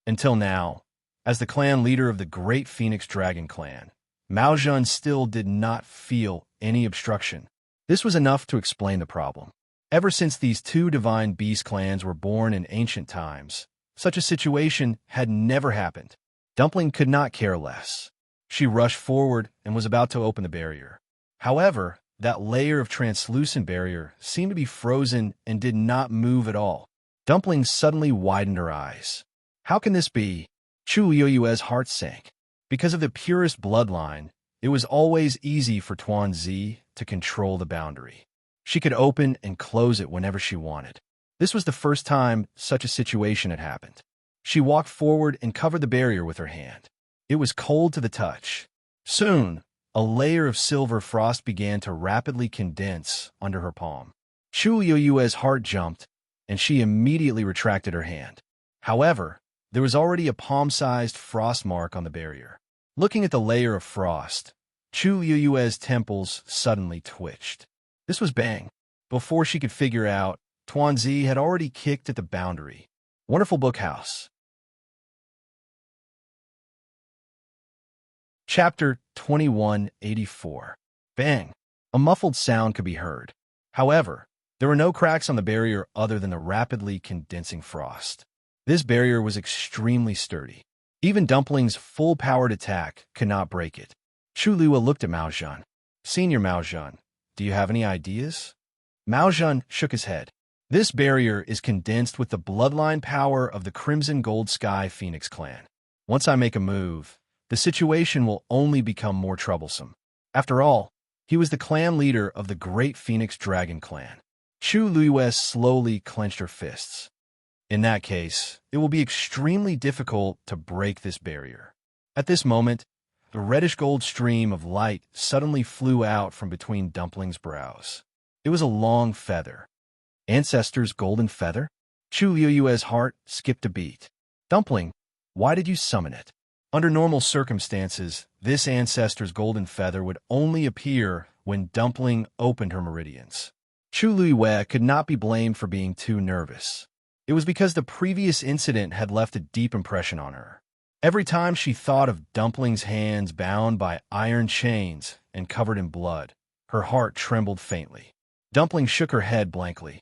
Until now, as the clan leader of the Great Phoenix Dragon Clan, Mao Zhan still did not feel any obstruction. This was enough to explain the problem. Ever since these two divine beast clans were born in ancient times, such a situation had never happened. Dumpling could not care less. She rushed forward and was about to open the barrier. However, that layer of translucent barrier seemed to be frozen and did not move at all. Dumpling suddenly widened her eyes. How can this be? Chu Luiyue's heart sank. Because of the purest bloodline, it was always easy for Tuanzi to control the boundary. She could open and close it whenever she wanted. This was the first time such a situation had happened. She walked forward and covered the barrier with her hand. It was cold to the touch. Soon, a layer of silver frost began to rapidly condense under her palm. Chu Luiyue's heart jumped, and she immediately retracted her hand. However, there was already a palm-sized frost mark on the barrier. Looking at the layer of frost, Chu Luiyue's temples suddenly twitched. This was bang. Before she could figure out, Tuanzi had already kicked at the boundary. Wonderful Bookhouse. Chapter 2184. Bang. A muffled sound could be heard. However, there were no cracks on the barrier other than the rapidly condensing frost. This barrier was extremely sturdy. Even Dumpling's full-powered attack could not break it. Chu Luiyue looked at Mao Zhan. Senior Mao Zhan, do you have any ideas? Mao Zhan shook his head. This barrier is condensed with the bloodline power of the Crimson Gold Sky Phoenix clan. Once I make a move, the situation will only become more troublesome. After all, he was the clan leader of the Great Phoenix Dragon clan. Chu Luiyue slowly clenched her fists. In that case, it will be extremely difficult to break this barrier. At this moment, a reddish-gold stream of light suddenly flew out from between Dumpling's brows. It was a long feather. Ancestor's golden feather? Chu Luiyue's heart skipped a beat. Dumpling, why did you summon it? Under normal circumstances, this ancestor's golden feather would only appear when Dumpling opened her meridians. Chu Luiyue could not be blamed for being too nervous. It was because the previous incident had left a deep impression on her. Every time she thought of Dumpling's hands bound by iron chains and covered in blood, her heart trembled faintly. Dumpling shook her head blankly.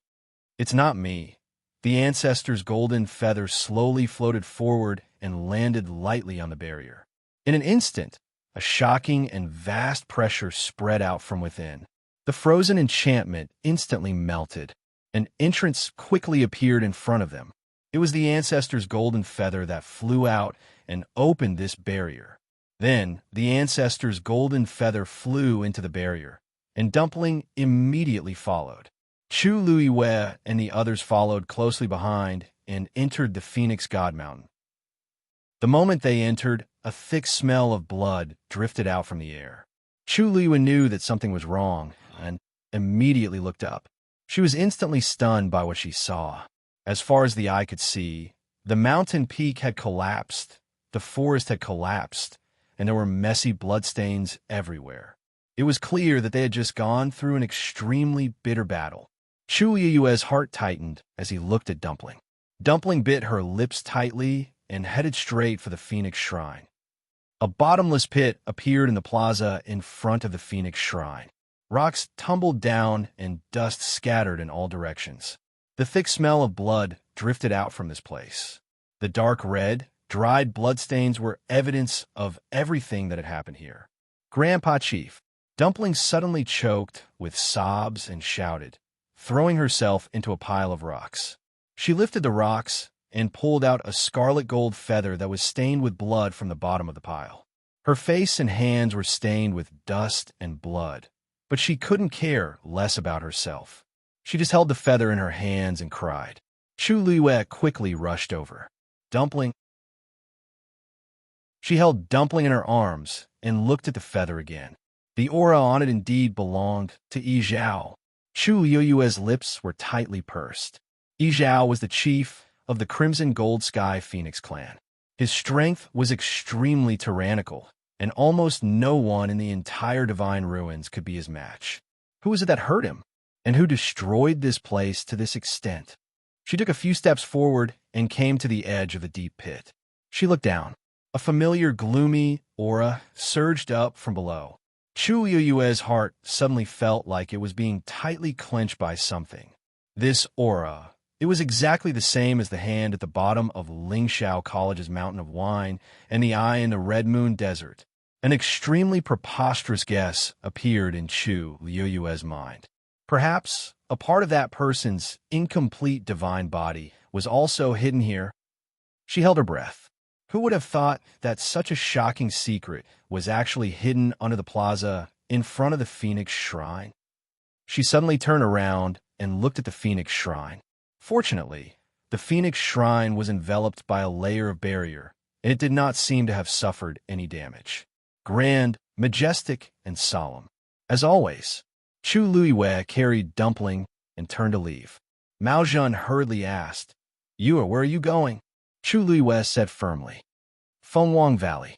It's not me. The ancestor's golden feather slowly floated forward and landed lightly on the barrier. In an instant, a shocking and vast pressure spread out from within. The frozen enchantment instantly melted. An entrance quickly appeared in front of them. It was the ancestor's golden feather that flew out and opened this barrier. Then, the ancestor's golden feather flew into the barrier, and Dumpling immediately followed. Chu Luiyue and the others followed closely behind and entered the Phoenix God Mountain. The moment they entered, a thick smell of blood drifted out from the air. Chu Luiyue knew that something was wrong and immediately looked up. She was instantly stunned by what she saw. As far as the eye could see, the mountain peak had collapsed, the forest had collapsed, and there were messy bloodstains everywhere. It was clear that they had just gone through an extremely bitter battle. Chu Luiyue's heart tightened as he looked at Dumpling. Dumpling bit her lips tightly and headed straight for the Phoenix Shrine. A bottomless pit appeared in the plaza in front of the Phoenix Shrine. Rocks tumbled down and dust scattered in all directions. The thick smell of blood drifted out from this place. The dark red, dried bloodstains were evidence of everything that had happened here. Grandpa Chief. Dumpling suddenly choked with sobs and shouted, throwing herself into a pile of rocks. She lifted the rocks and pulled out a scarlet gold feather that was stained with blood from the bottom of the pile. Her face and hands were stained with dust and blood, but she couldn't care less about herself. She just held the feather in her hands and cried. Chu Luiyue quickly rushed over. Dumpling. She held Dumpling in her arms and looked at the feather again. The aura on it indeed belonged to Yi Zhao. Chu Luiyue's lips were tightly pursed. Yi Zhao was the chief of the Crimson Gold Sky Phoenix clan. His strength was extremely tyrannical, and almost no one in the entire Divine Ruins could be his match. Who was it that hurt him? And who destroyed this place to this extent? She took a few steps forward and came to the edge of the deep pit. She looked down. A familiar gloomy aura surged up from below. Chu Luiyue's heart suddenly felt like it was being tightly clenched by something. This aura, it was exactly the same as the hand at the bottom of Lingxiao College's Mountain of Wine and the eye in the Red Moon Desert. An extremely preposterous guess appeared in Chu Luiyue's mind. Perhaps a part of that person's incomplete divine body was also hidden here. She held her breath. Who would have thought that such a shocking secret was actually hidden under the plaza in front of the Phoenix Shrine? She suddenly turned around and looked at the Phoenix Shrine. Fortunately, the Phoenix Shrine was enveloped by a layer of barrier, and it did not seem to have suffered any damage. Grand, majestic, and solemn. As always, Chu Luiyue carried Dumpling and turned to leave. Mao Zhan hurriedly asked, Where are you going? Chu Luiyue said firmly, Fengwang Valley.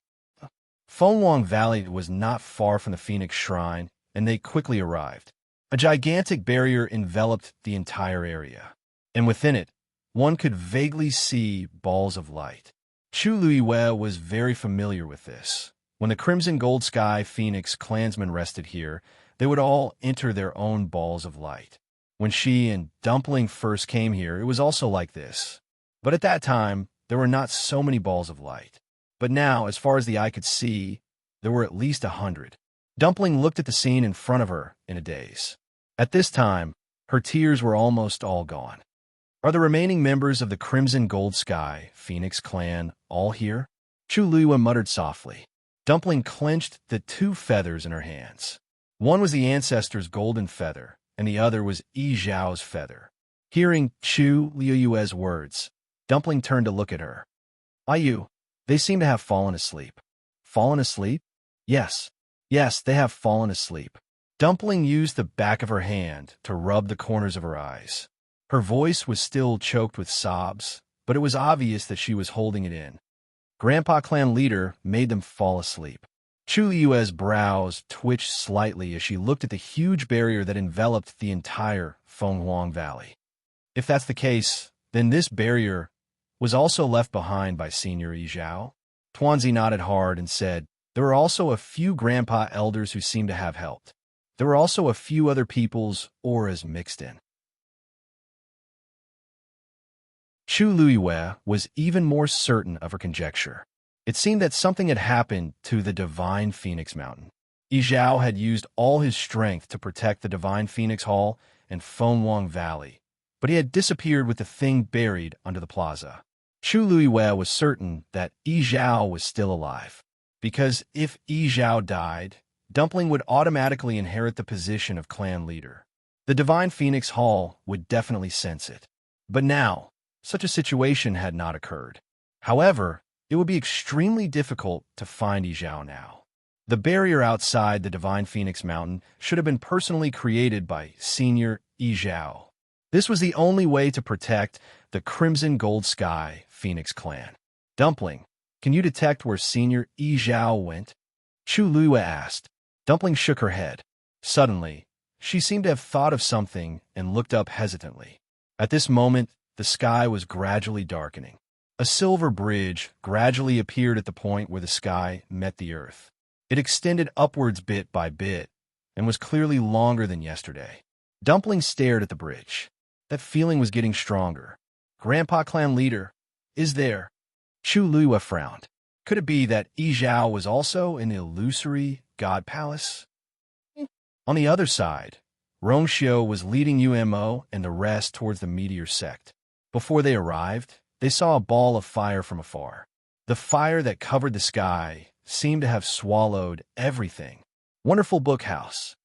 Fengwang Valley was not far from the Phoenix Shrine, and they quickly arrived. A gigantic barrier enveloped the entire area, and within it, one could vaguely see balls of light. Chu Luiyue was very familiar with this. When the Crimson Gold Sky Phoenix clansmen rested here, they would all enter their own balls of light. When she and Dumpling first came here, it was also like this. But at that time, there were not so many balls of light. But now, as far as the eye could see, there were at least 100. Dumpling looked at the scene in front of her in a daze. At this time, Her tears were almost all gone. Are the remaining members of the Crimson Gold Sky Phoenix clan all here? Chu Luiwa muttered softly. Dumpling clenched the 2 feathers in her hands. One was the ancestor's golden feather, and the other was Yi Zhao's feather. Hearing Chu Luiwa's words, Dumpling turned to look at her. Ayu, they seem to have fallen asleep. Fallen asleep? Yes. Yes, they have fallen asleep. Dumpling used the back of her hand to rub the corners of her eyes. Her voice was still choked with sobs, but it was obvious that she was holding it in. Grandpa Clan Leader made them fall asleep. Chu Yue's brows twitched slightly as she looked at the huge barrier that enveloped the entire Fenghuang Valley. If that's the case, then this barrier was also left behind by Senior Yi Zhao? Tuanzi nodded hard and said, there were also a few grandpa elders who seemed to have helped. There were also a few other people's auras mixed in. Chu Luiwa was even more certain of her conjecture. It seemed that something had happened to the Divine Phoenix Mountain. Yi Zhao had used all his strength to protect the Divine Phoenix Hall and Fenghuang Valley, but he had disappeared with the thing buried under the plaza. Chu Luiwa was certain that Yi Zhao was still alive, because if Yi Zhao died, Dumpling would automatically inherit the position of clan leader. The Divine Phoenix Hall would definitely sense it. But now, such a situation had not occurred. However, it would be extremely difficult to find Yi Zhao now. The barrier outside the Divine Phoenix Mountain should have been personally created by Senior Yi Zhao. This was the only way to protect the Crimson Gold Sky Phoenix clan. Dumpling, can you detect where Senior Yi Zhao went? Chu Luiwa asked. Dumpling shook her head. Suddenly, she seemed to have thought of something and looked up hesitantly. At this moment, the sky was gradually darkening. A silver bridge gradually appeared at the point where the sky met the earth. It extended upwards bit by bit and was clearly longer than yesterday. Dumpling stared at the bridge. That feeling was getting stronger. Grandpa Clan Leader, is there? Chu Luiwa frowned. Could it be that Yi Zhao was also in the illusory God Palace? On the other side, Rongxiu was leading UMO and the rest towards the meteor sect. Before they arrived, they saw a ball of fire from afar. The fire that covered the sky seemed to have swallowed everything. Wonderful Bookhouse.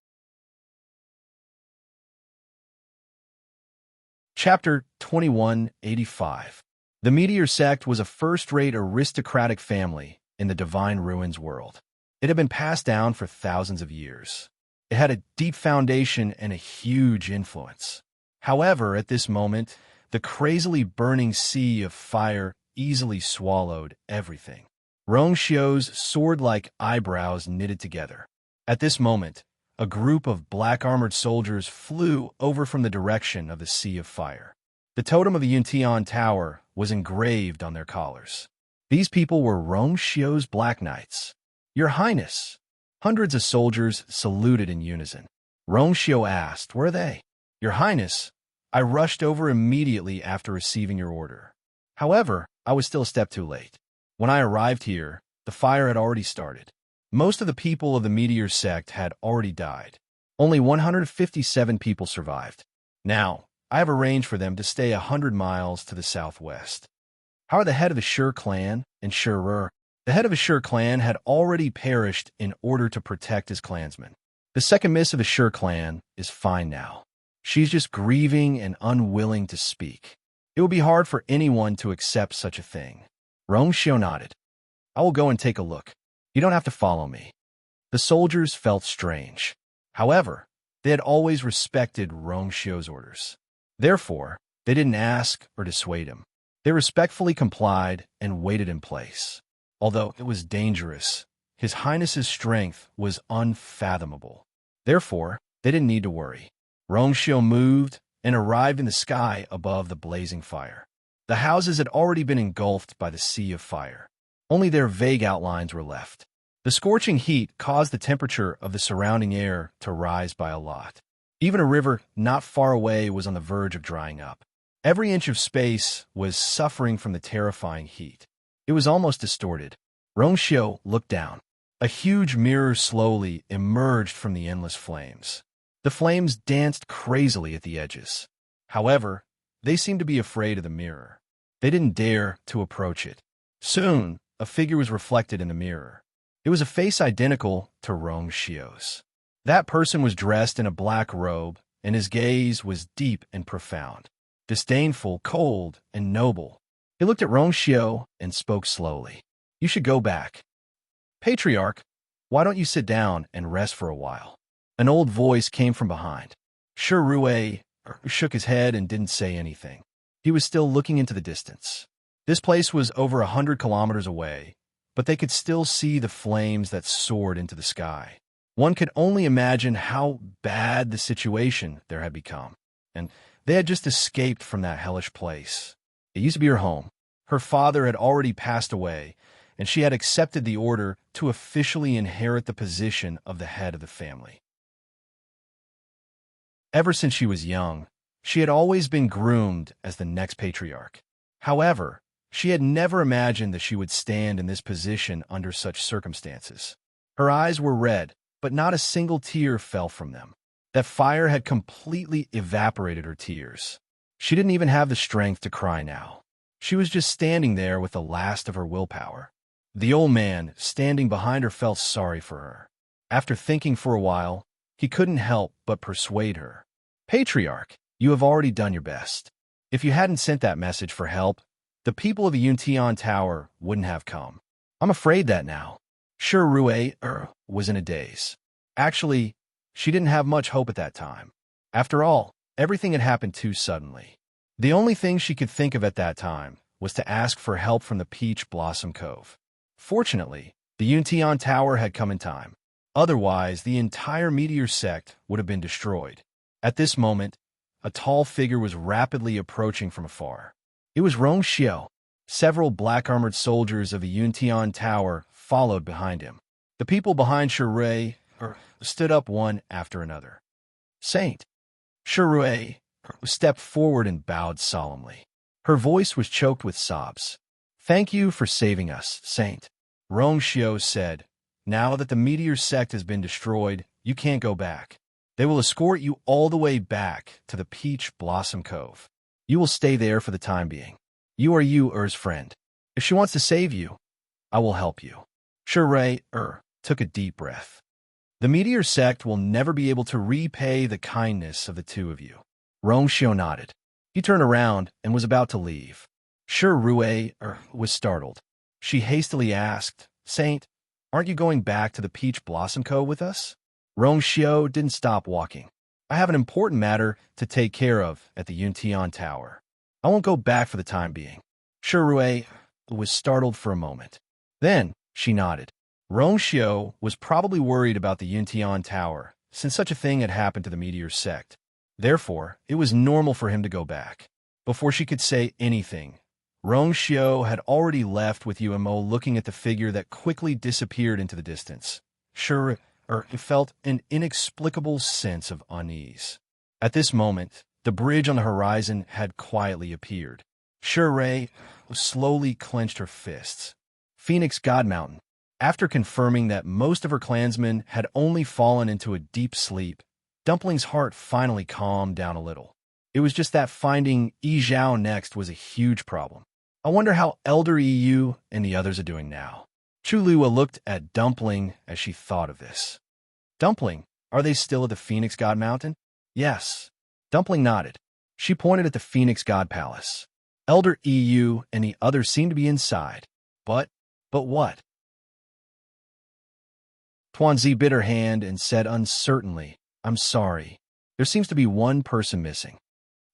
Chapter 2185. The Meteor Sect was a first-rate aristocratic family in the Divine Ruins world. It had been passed down for thousands of years. It had a deep foundation and a huge influence. However, at this moment, the crazily burning sea of fire easily swallowed everything. Rongxiu's sword-like eyebrows knitted together. At this moment, a group of black-armored soldiers flew over from the direction of the sea of fire. The totem of the Yuntian Tower was engraved on their collars. These people were Rongxiu's Black Knights. Your Highness! Hundreds of soldiers saluted in unison. Rongxiu asked, where are they? Your Highness, I rushed over immediately after receiving your order. However, I was still a step too late. When I arrived here, the fire had already started. Most of the people of the Meteor Sect had already died. Only 157 people survived. Now, I have arranged for them to stay 100 miles to the southwest. How are the head of the Shur clan and Shur? The head of the Shur clan had already perished in order to protect his clansmen. The second miss of the Shur clan is fine now. She's just grieving and unwilling to speak. It would be hard for anyone to accept such a thing. Rongxiu nodded. I will go and take a look. You don't have to follow me. The soldiers felt strange. However, they had always respected Rongxiu's orders. Therefore, they didn't ask or dissuade him. They respectfully complied and waited in place. Although it was dangerous, His Highness's strength was unfathomable. Therefore, they didn't need to worry. Rongxiu moved and arrived in the sky above the blazing fire. The houses had already been engulfed by the sea of fire. Only their vague outlines were left. The scorching heat caused the temperature of the surrounding air to rise by a lot. Even a river not far away was on the verge of drying up. Every inch of space was suffering from the terrifying heat. It was almost distorted. Rongxiu looked down. A huge mirror slowly emerged from the endless flames. The flames danced crazily at the edges. However, they seemed to be afraid of the mirror. They didn't dare to approach it. Soon, a figure was reflected in the mirror. It was a face identical to Rong Xiu's. That person was dressed in a black robe, and his gaze was deep and profound, disdainful, cold, and noble. He looked at Rong Xiu and spoke slowly. "You should go back. Patriarch, why don't you sit down and rest for a while?" An old voice came from behind. Shi Rui shook his head and didn't say anything. He was still looking into the distance. This place was over 100 kilometers away, but they could still see the flames that soared into the sky. One could only imagine how bad the situation there had become, and they had just escaped from that hellish place. It used to be her home. Her father had already passed away, and she had accepted the order to officially inherit the position of the head of the family. Ever since she was young, she had always been groomed as the next patriarch. However, she had never imagined that she would stand in this position under such circumstances. Her eyes were red, but not a single tear fell from them. That fire had completely evaporated her tears. She didn't even have the strength to cry now. She was just standing there with the last of her willpower. The old man, standing behind her, felt sorry for her. After thinking for a while, he couldn't help but persuade her. "Patriarch, you have already done your best. If you hadn't sent that message for help, the people of the Yuntian Tower wouldn't have come. I'm afraid that now." Shi Rui was in a daze. Actually, she didn't have much hope at that time. After all, everything had happened too suddenly. The only thing she could think of at that time was to ask for help from the Peach Blossom Cove. Fortunately, the Yuntian Tower had come in time. Otherwise, the entire meteor sect would have been destroyed. At this moment, a tall figure was rapidly approaching from afar. It was Rong Xiu. Several black-armored soldiers of the Yuntian Tower followed behind him. The people behind Shi Rui stood up one after another. "Saint." Shi Rui stepped forward and bowed solemnly. Her voice was choked with sobs. "Thank you for saving us, Saint." Rong Xiu said, "Now that the meteor sect has been destroyed, you can't go back. They will escort you all the way back to the Peach Blossom Cove. You will stay there for the time being. You are Er's friend. If she wants to save you, I will help you." Shi Rui took a deep breath. "The meteor sect will never be able to repay the kindness of the two of you." Rong Xiu nodded. He turned around and was about to leave. Shi Rui was startled. She hastily asked, "Saint, aren't you going back to the Peach Blossom Cove with us?" Rong Xiu didn't stop walking. "I have an important matter to take care of at the Yuntian Tower. I won't go back for the time being." Shi Rui was startled for a moment. Then she nodded. Rong Xiu was probably worried about the Yuntian Tower, since such a thing had happened to the meteor sect. Therefore, it was normal for him to go back. Before she could say anything, Rong Xiu had already left with Yuemo looking at the figure that quickly disappeared into the distance. Shi felt an inexplicable sense of unease. At this moment, the bridge on the horizon had quietly appeared. Shi Rui slowly clenched her fists. Phoenix God Mountain. After confirming that most of her clansmen had only fallen into a deep sleep, Dumpling's heart finally calmed down a little. It was just that finding Yi Zhao next was a huge problem. I wonder how Elder EU and the others are doing now. Chu Lua looked at Dumpling as she thought of this. "Dumpling, are they still at the Phoenix God Mountain?" "Yes." Dumpling nodded. She pointed at the Phoenix God Palace. Elder EU and the others seemed to be inside. But what? Tuanzi bit her hand and said uncertainly, "I'm sorry. There seems to be one person missing."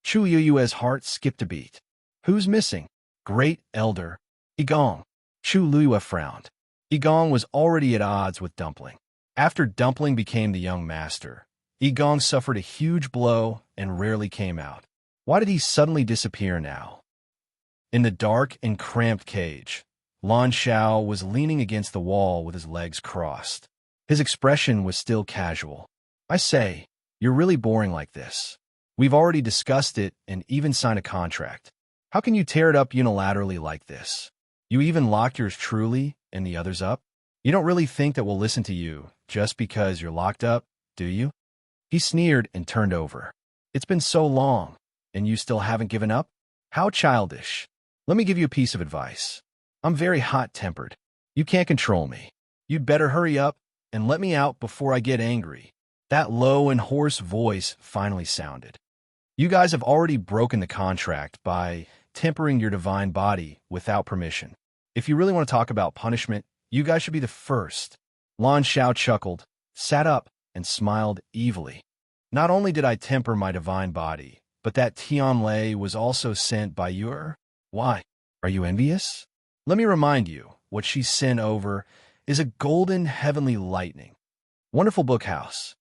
Chu Yu's heart skipped a beat. "Who's missing?" "Great Elder Igong." Chu Lua frowned. Igong was already at odds with Dumpling. After Dumpling became the young master, Igong suffered a huge blow and rarely came out. Why did he suddenly disappear now? In the dark and cramped cage, Lan Xiao was leaning against the wall with his legs crossed. His expression was still casual. "I say, you're really boring like this. We've already discussed it and even signed a contract. How can you tear it up unilaterally like this? You even locked yours truly and the others up? You don't really think that we'll listen to you just because you're locked up, do you?" He sneered and turned over. It's been so long, and you still haven't given up? How childish. Let me give you a piece of advice. I'm very hot-tempered. You can't control me. You'd better hurry up and let me out before I get angry. That low and hoarse voice finally sounded. You guys have already broken the contract by tempering your divine body without permission. If you really want to talk about punishment, you guys should be the first. Lan Xiao chuckled, sat up, and smiled evilly. Not only did I temper my divine body, but that Tian Lei was also sent by your... Why? Are you envious? Let me remind you, what she sent over is a golden heavenly lightning. Wonderful book house.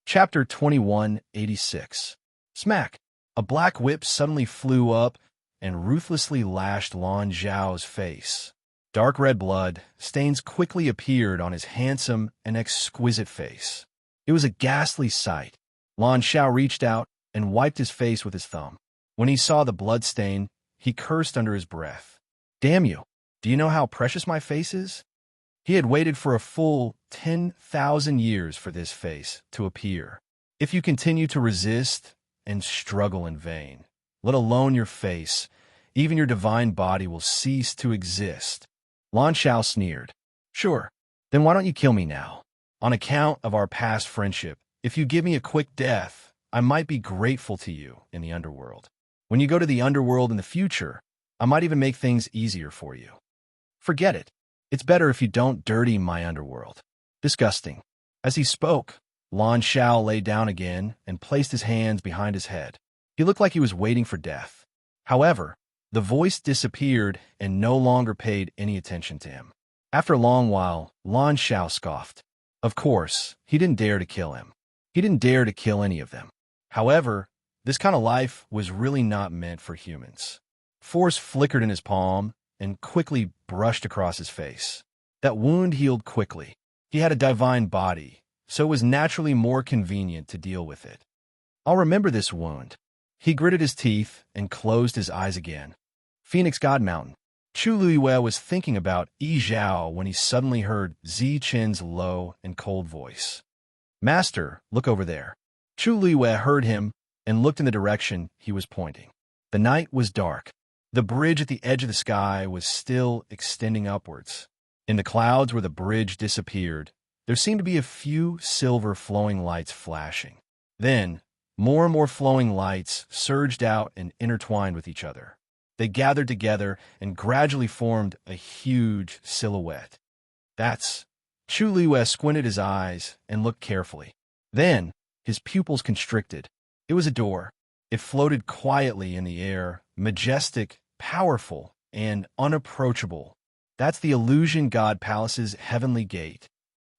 Chapter 2186. Smack! A black whip suddenly flew up and ruthlessly lashed Lan Zhao's face. Dark red blood stains quickly appeared on his handsome and exquisite face. It was a ghastly sight. Lan Xiao reached out and wiped his face with his thumb. When he saw the blood stain, he cursed under his breath. Damn you! Do you know how precious my face is? He had waited for a full 10,000 years for this face to appear. If you continue to resist and struggle in vain, let alone your face, even your divine body will cease to exist. Lan Xiao sneered. Sure, then why don't you kill me now? On account of our past friendship, if you give me a quick death, I might be grateful to you in the underworld. When you go to the underworld in the future, I might even make things easier for you. Forget it. It's better if you don't dirty my underworld. Disgusting. As he spoke, Lan Xiao lay down again and placed his hands behind his head. He looked like he was waiting for death. However, the voice disappeared and no longer paid any attention to him. After a long while, Lan Xiao scoffed. Of course, he didn't dare to kill him. He didn't dare to kill any of them. However, this kind of life was really not meant for humans. Force flickered in his palm and quickly brushed across his face. That wound healed quickly. He had a divine body, so it was naturally more convenient to deal with it. I'll remember this wound. He gritted his teeth and closed his eyes again. Phoenix God Mountain. Chu Luiyue was thinking about Yi Zhao when he suddenly heard Zi Qin's low and cold voice. Master, look over there. Chu Luiyue heard him and looked in the direction he was pointing. The night was dark. The bridge at the edge of the sky was still extending upwards. In the clouds where the bridge disappeared, there seemed to be a few silver flowing lights flashing. Then, more and more flowing lights surged out and intertwined with each other. They gathered together and gradually formed a huge silhouette. That's... Chu Luiyue squinted his eyes and looked carefully. Then, his pupils constricted. It was a door. It floated quietly in the air, majestic, powerful, and unapproachable. That's the Illusion God Palace's heavenly gate.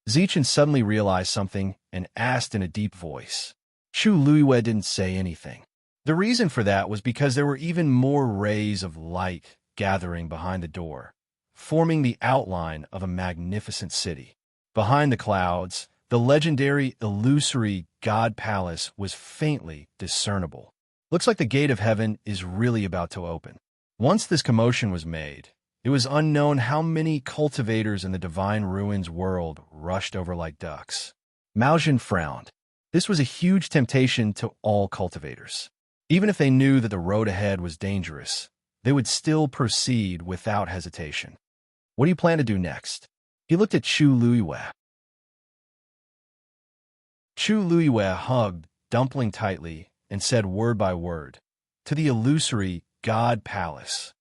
Zichen suddenly realized something and asked in a deep voice. Chu Luiyue didn't say anything. The reason for that was because there were even more rays of light gathering behind the door, forming the outline of a magnificent city. Behind the clouds, the legendary illusory God Palace was faintly discernible. Looks like the gate of heaven is really about to open. Once this commotion was made, it was unknown how many cultivators in the Divine Ruins world rushed over like ducks. Mao Jin frowned. This was a huge temptation to all cultivators. Even if they knew that the road ahead was dangerous, they would still proceed without hesitation. What do you plan to do next? He looked at Chu Luiyue. Chu Luiyue hugged Dumpling tightly and said word by word, to the illusory God Palace.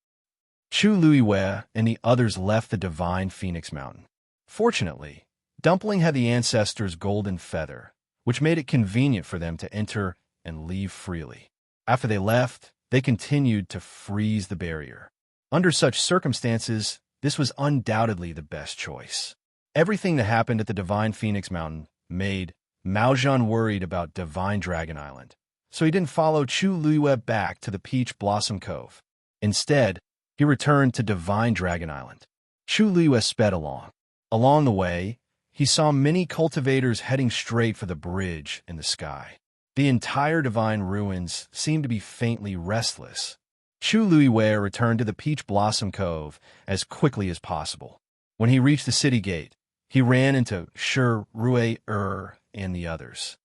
Chu Luiyue and the others left the divine Phoenix Mountain. Fortunately, Dumpling had the ancestor's golden feather, which made it convenient for them to enter and leave freely. After they left, they continued to freeze the barrier. Under such circumstances, this was undoubtedly the best choice. Everything that happened at the Divine Phoenix Mountain made Mao Zhan worried about Divine Dragon Island, so he didn't follow Chu Luiyue back to the Peach Blossom Cove. Instead, he returned to Divine Dragon Island. Chu Luiyue sped along. Along the way, he saw many cultivators heading straight for the bridge in the sky. The entire Divine Ruins seemed to be faintly restless. Chu Luiyue returned to the Peach Blossom Cove as quickly as possible. When he reached the city gate, he ran into Shi Rui and the others.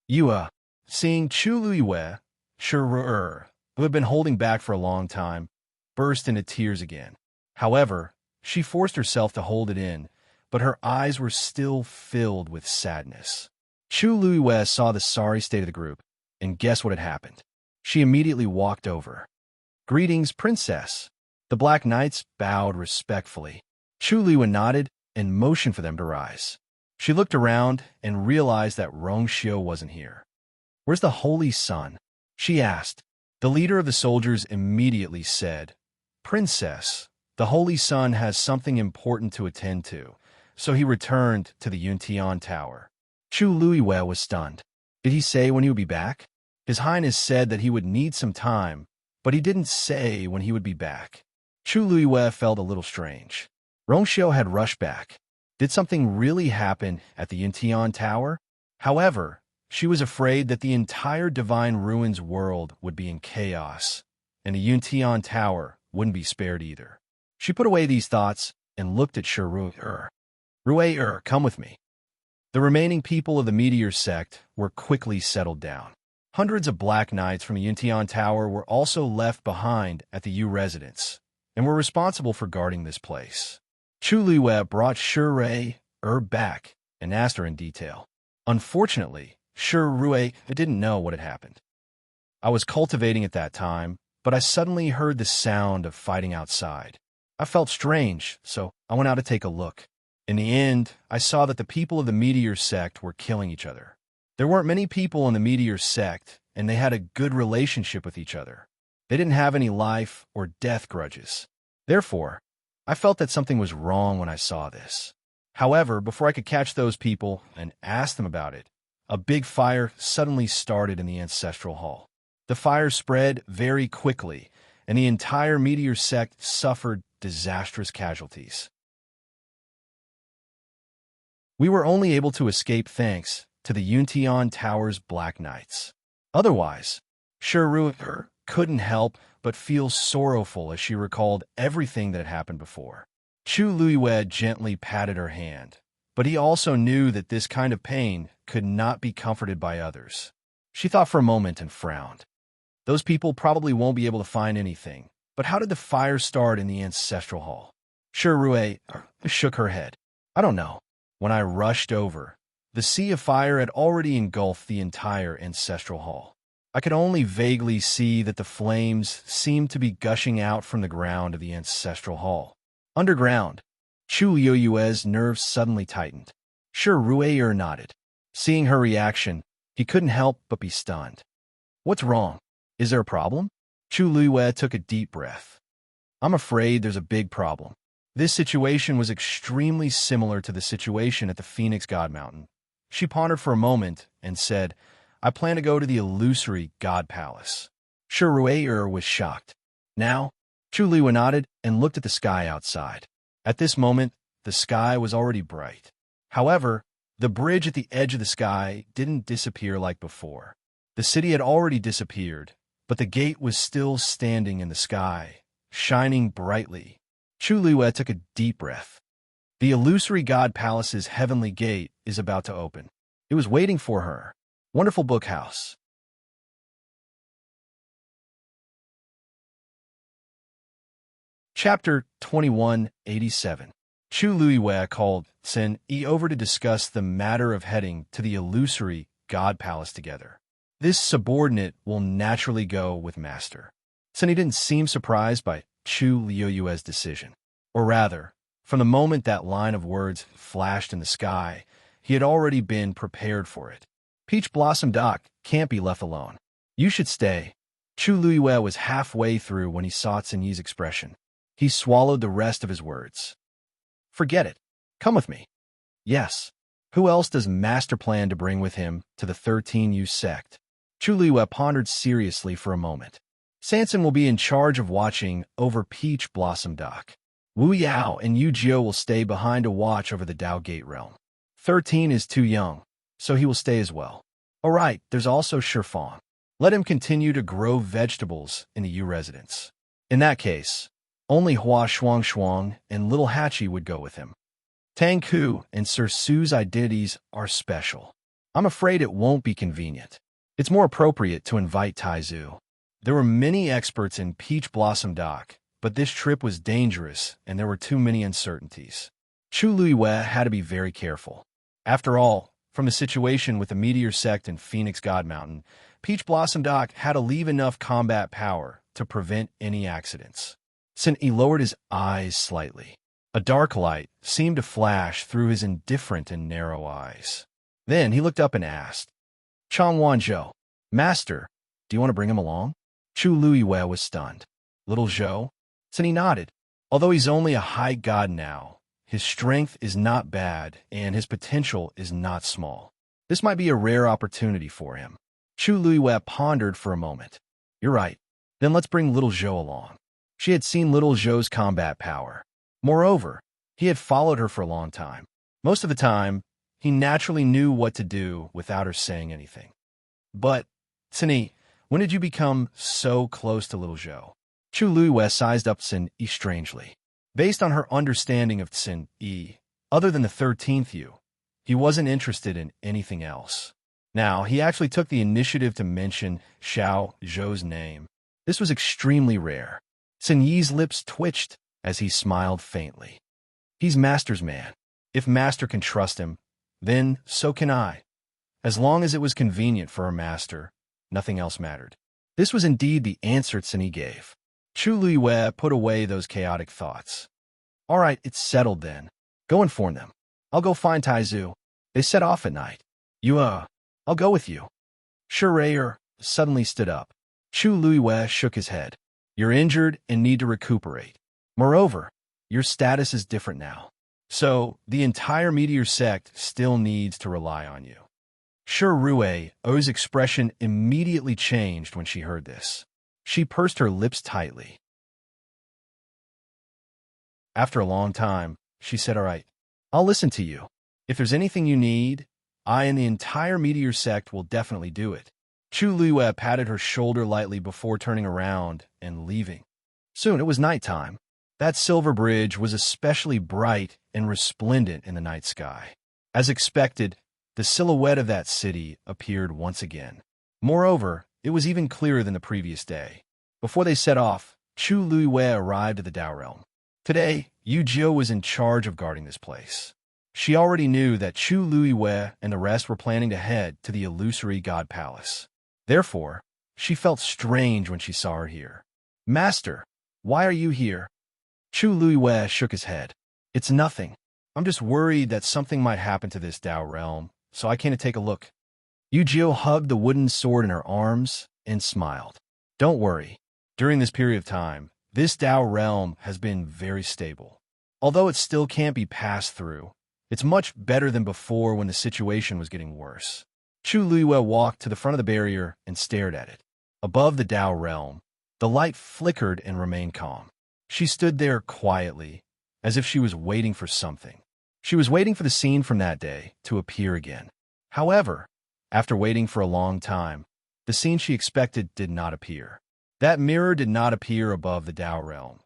Yue, seeing Chu Luiyue, Shi Rui, who had been holding back for a long time, burst into tears again. However, she forced herself to hold it in, but her eyes were still filled with sadness. Chu Luiyue saw the sorry state of the group, and guess what had happened? She immediately walked over. "Greetings, princess." The Black Knights bowed respectfully. Chu Luiyue nodded and motioned for them to rise. She looked around and realized that Rongxiu wasn't here. "Where's the Holy Sun?" she asked. The leader of the soldiers immediately said, "Princess, the Holy Sun has something important to attend to," so he returned to the Yuntian Tower. Chu Luiyue was stunned. Did he say when he would be back? His Highness said that he would need some time, but he didn't say when he would be back. Chu Luiyue felt a little strange. Rongxiu had rushed back. Did something really happen at the Yuntian Tower? However, she was afraid that the entire Divine Ruins world would be in chaos, and the Yuntian Tower wouldn't be spared either. She put away these thoughts and looked at Shi Rui. "Rui, come with me." The remaining people of the Meteor sect were quickly settled down. Hundreds of Black Knights from the Yuntian Tower were also left behind at the Yu residence, and were responsible for guarding this place. Chu Luiyue brought Shi Rui back and asked her in detail. Unfortunately, Shi Rui didn't know what had happened. "I was cultivating at that time, but I suddenly heard the sound of fighting outside. I felt strange, so I went out to take a look. In the end, I saw that the people of the Meteor sect were killing each other. There weren't many people in the Meteor sect, and they had a good relationship with each other. They didn't have any life or death grudges. Therefore, I felt that something was wrong when I saw this. However, before I could catch those people and ask them about it, a big fire suddenly started in the Ancestral Hall. The fire spread very quickly, and the entire Meteor sect suffered disastrous casualties. We were only able to escape thanks to the Yuntian Tower's Black Knights. Otherwise, Shi Rui couldn't help but feel sorrowful as she recalled everything that had happened before. Chu Luiyue gently patted her hand, but he also knew that this kind of pain could not be comforted by others. She thought for a moment and frowned. Those people probably won't be able to find anything, but how did the fire start in the Ancestral Hall? Shi Rui shook her head. "I don't know. When I rushed over, the sea of fire had already engulfed the entire Ancestral Hall. I could only vaguely see that the flames seemed to be gushing out from the ground of the Ancestral Hall. Underground." Chu Luiyue's nerves suddenly tightened. Shi Rui nodded. Seeing her reaction, he couldn't help but be stunned. "What's wrong? Is there a problem?" Chu Luiyue took a deep breath. "I'm afraid there's a big problem." This situation was extremely similar to the situation at the Phoenix God Mountain. She pondered for a moment and said, "I plan to go to the illusory God Palace." Shi Rui was shocked. "Now?" Chu Luiyue nodded and looked at the sky outside. At this moment, the sky was already bright. However, the bridge at the edge of the sky didn't disappear like before. The city had already disappeared, but the gate was still standing in the sky, shining brightly. Chu Luiyue took a deep breath. The illusory God Palace's heavenly gate is about to open. It was waiting for her. Wonderful book house. Chapter 2187. Chu Luiyue called Sen Yi over to discuss the matter of heading to the illusory God Palace together. This subordinate will naturally go with Master. Sen Yi didn't seem surprised by Chu Luiyue's decision. Or rather, from the moment that line of words flashed in the sky, he had already been prepared for it. Peach Blossom Dock can't be left alone. You should stay. Chu Luiyue was halfway through when he saw Sen Yi's expression. He swallowed the rest of his words. "Forget it. Come with me." "Yes. Who else does Master plan to bring with him to the 13U sect?" Chu Luiyue pondered seriously for a moment. "Sanson will be in charge of watching over Peach Blossom Dock. Wu Yao and Yu Jiu will stay behind to watch over the Dao Gate realm. 13 is too young, so he will stay as well. All right, there's also Shifang. Let him continue to grow vegetables in the Yu residence. In that case, only Hua Shuang and Little Hachi would go with him. Tang Ku and Sir Su's identities are special. I'm afraid it won't be convenient. It's more appropriate to invite Taizu. There were many experts in Peach Blossom Dock, but this trip was dangerous and there were too many uncertainties. Chu Luiwe had to be very careful. After all, from the situation with the Meteor Sect and Phoenix God Mountain, Peach Blossom Dock had to leave enough combat power to prevent any accidents. He lowered his eyes slightly. A dark light seemed to flash through his indifferent and narrow eyes. Then he looked up and asked, Chang Wanzhou, Master, do you want to bring him along? Chu Luiwe was stunned. Little Zhou? He nodded. Although he's only a high god now, his strength is not bad and his potential is not small. This might be a rare opportunity for him. Chu Luiwe pondered for a moment. You're right. Then let's bring little Zhou along. She had seen little Zhou's combat power. Moreover, he had followed her for a long time. Most of the time, he naturally knew what to do without her saying anything. But, Cini, when did you become so close to little Zhou? Chu Luiwe sized up Cin Yi strangely. Based on her understanding of Cin Yi, other than the 13th Yu, he wasn't interested in anything else. Now, he actually took the initiative to mention Xiao Zhou's name. This was extremely rare. Cin Yi's lips twitched as he smiled faintly. He's Master's man. If Master can trust him, then so can I. As long as it was convenient for her Master, nothing else mattered. This was indeed the answer Cin Yi gave. Chu Luiwe put away those chaotic thoughts. All right, it's settled then. Go inform them. I'll go find Taizu. They set off at night. I'll go with you. Shirayer suddenly stood up. Chu Luiwe shook his head. You're injured and need to recuperate. Moreover, your status is different now. So, the entire Meteor Sect still needs to rely on you. Shirue's expression immediately changed when she heard this. She pursed her lips tightly. After a long time, she said, all right, I'll listen to you. If there's anything you need, I and the entire Meteor Sect will definitely do it. Chu Luiwe patted her shoulder lightly before turning around and leaving. Soon it was nighttime. That silver bridge was especially bright and resplendent in the night sky. As expected, the silhouette of that city appeared once again. Moreover, it was even clearer than the previous day. Before they set off, Chu Luiwe arrived at the Dao Realm. Today, Yu Jiu was in charge of guarding this place. She already knew that Chu Luiwe and the rest were planning to head to the illusory God Palace. Therefore, she felt strange when she saw her here. Master, why are you here? Chu Luiwe shook his head. It's nothing. I'm just worried that something might happen to this Dao Realm, so I came to take a look. Yu Jiu hugged the wooden sword in her arms and smiled. Don't worry. During this period of time, this Dao Realm has been very stable. Although it still can't be passed through, it's much better than before when the situation was getting worse. Chu Luiwe walked to the front of the barrier and stared at it. Above the Dao Realm, the light flickered and remained calm. She stood there quietly, as if she was waiting for something. She was waiting for the scene from that day to appear again. However, after waiting for a long time, the scene she expected did not appear. That mirror did not appear above the Dao Realm,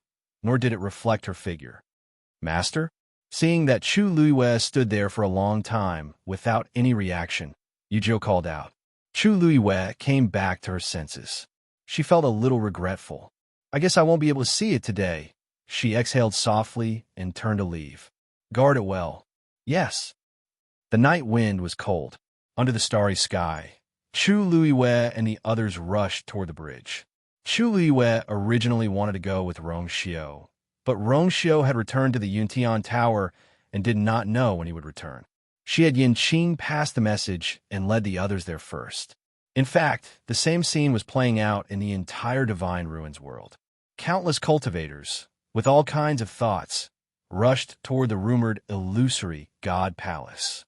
nor did it reflect her figure. Master? Seeing that Chu Luiwe stood there for a long time without any reaction, Yu Jiu called out. Chu Luiwe came back to her senses. She felt a little regretful. I guess I won't be able to see it today. She exhaled softly and turned to leave. Guard it well. Yes. The night wind was cold. Under the starry sky, Chu Luiwe and the others rushed toward the bridge. Chu Luiwe originally wanted to go with Rong Xiu, but Rong Xiu had returned to the Yuntian Tower and did not know when he would return. She had Yin Qing pass the message and led the others there first. In fact, the same scene was playing out in the entire Divine Ruins world. Countless cultivators, with all kinds of thoughts, rushed toward the rumored illusory God Palace.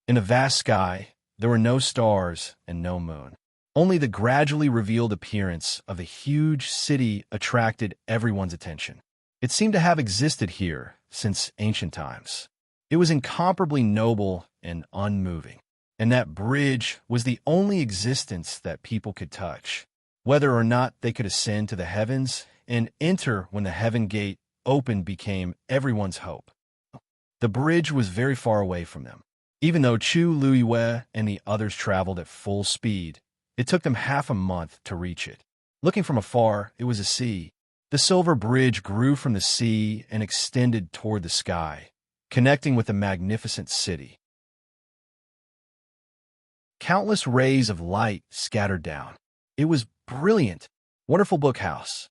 In the vast sky, there were no stars and no moon. Only the gradually revealed appearance of the huge city attracted everyone's attention. It seemed to have existed here since ancient times. It was incomparably noble and unmoving, and that bridge was the only existence that people could touch. Whether or not they could ascend to the heavens and enter when the heaven gate opened became everyone's hope. The bridge was very far away from them. Even though Chu Luiwei and the others traveled at full speed, it took them half a month to reach it. Looking from afar, it was a sea. The silver bridge grew from the sea and extended toward the sky, connecting with the magnificent city. Countless rays of light scattered down. It was brilliant. Wonderful book house.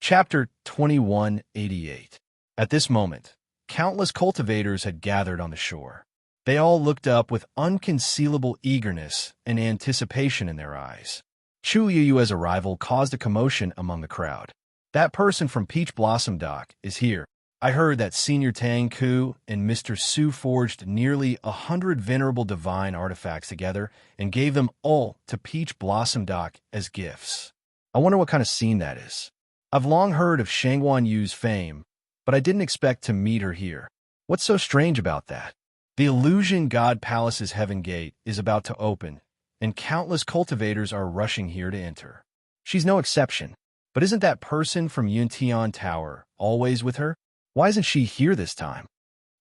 Chapter 2188. At this moment, countless cultivators had gathered on the shore. They all looked up with unconcealable eagerness and anticipation in their eyes. Chu Yuyue's arrival caused a commotion among the crowd. That person from Peach Blossom Dock is here. I heard that Senior Tang Ku and Mr. Su forged nearly 100 venerable divine artifacts together and gave them all to Peach Blossom Dock as gifts. I wonder what kind of scene that is. I've long heard of Shangguan Yu's fame, but I didn't expect to meet her here. What's so strange about that? The Illusion God Palace's Heaven Gate is about to open, and countless cultivators are rushing here to enter. She's no exception. But isn't that person from Yuntian Tower always with her? Why isn't she here this time?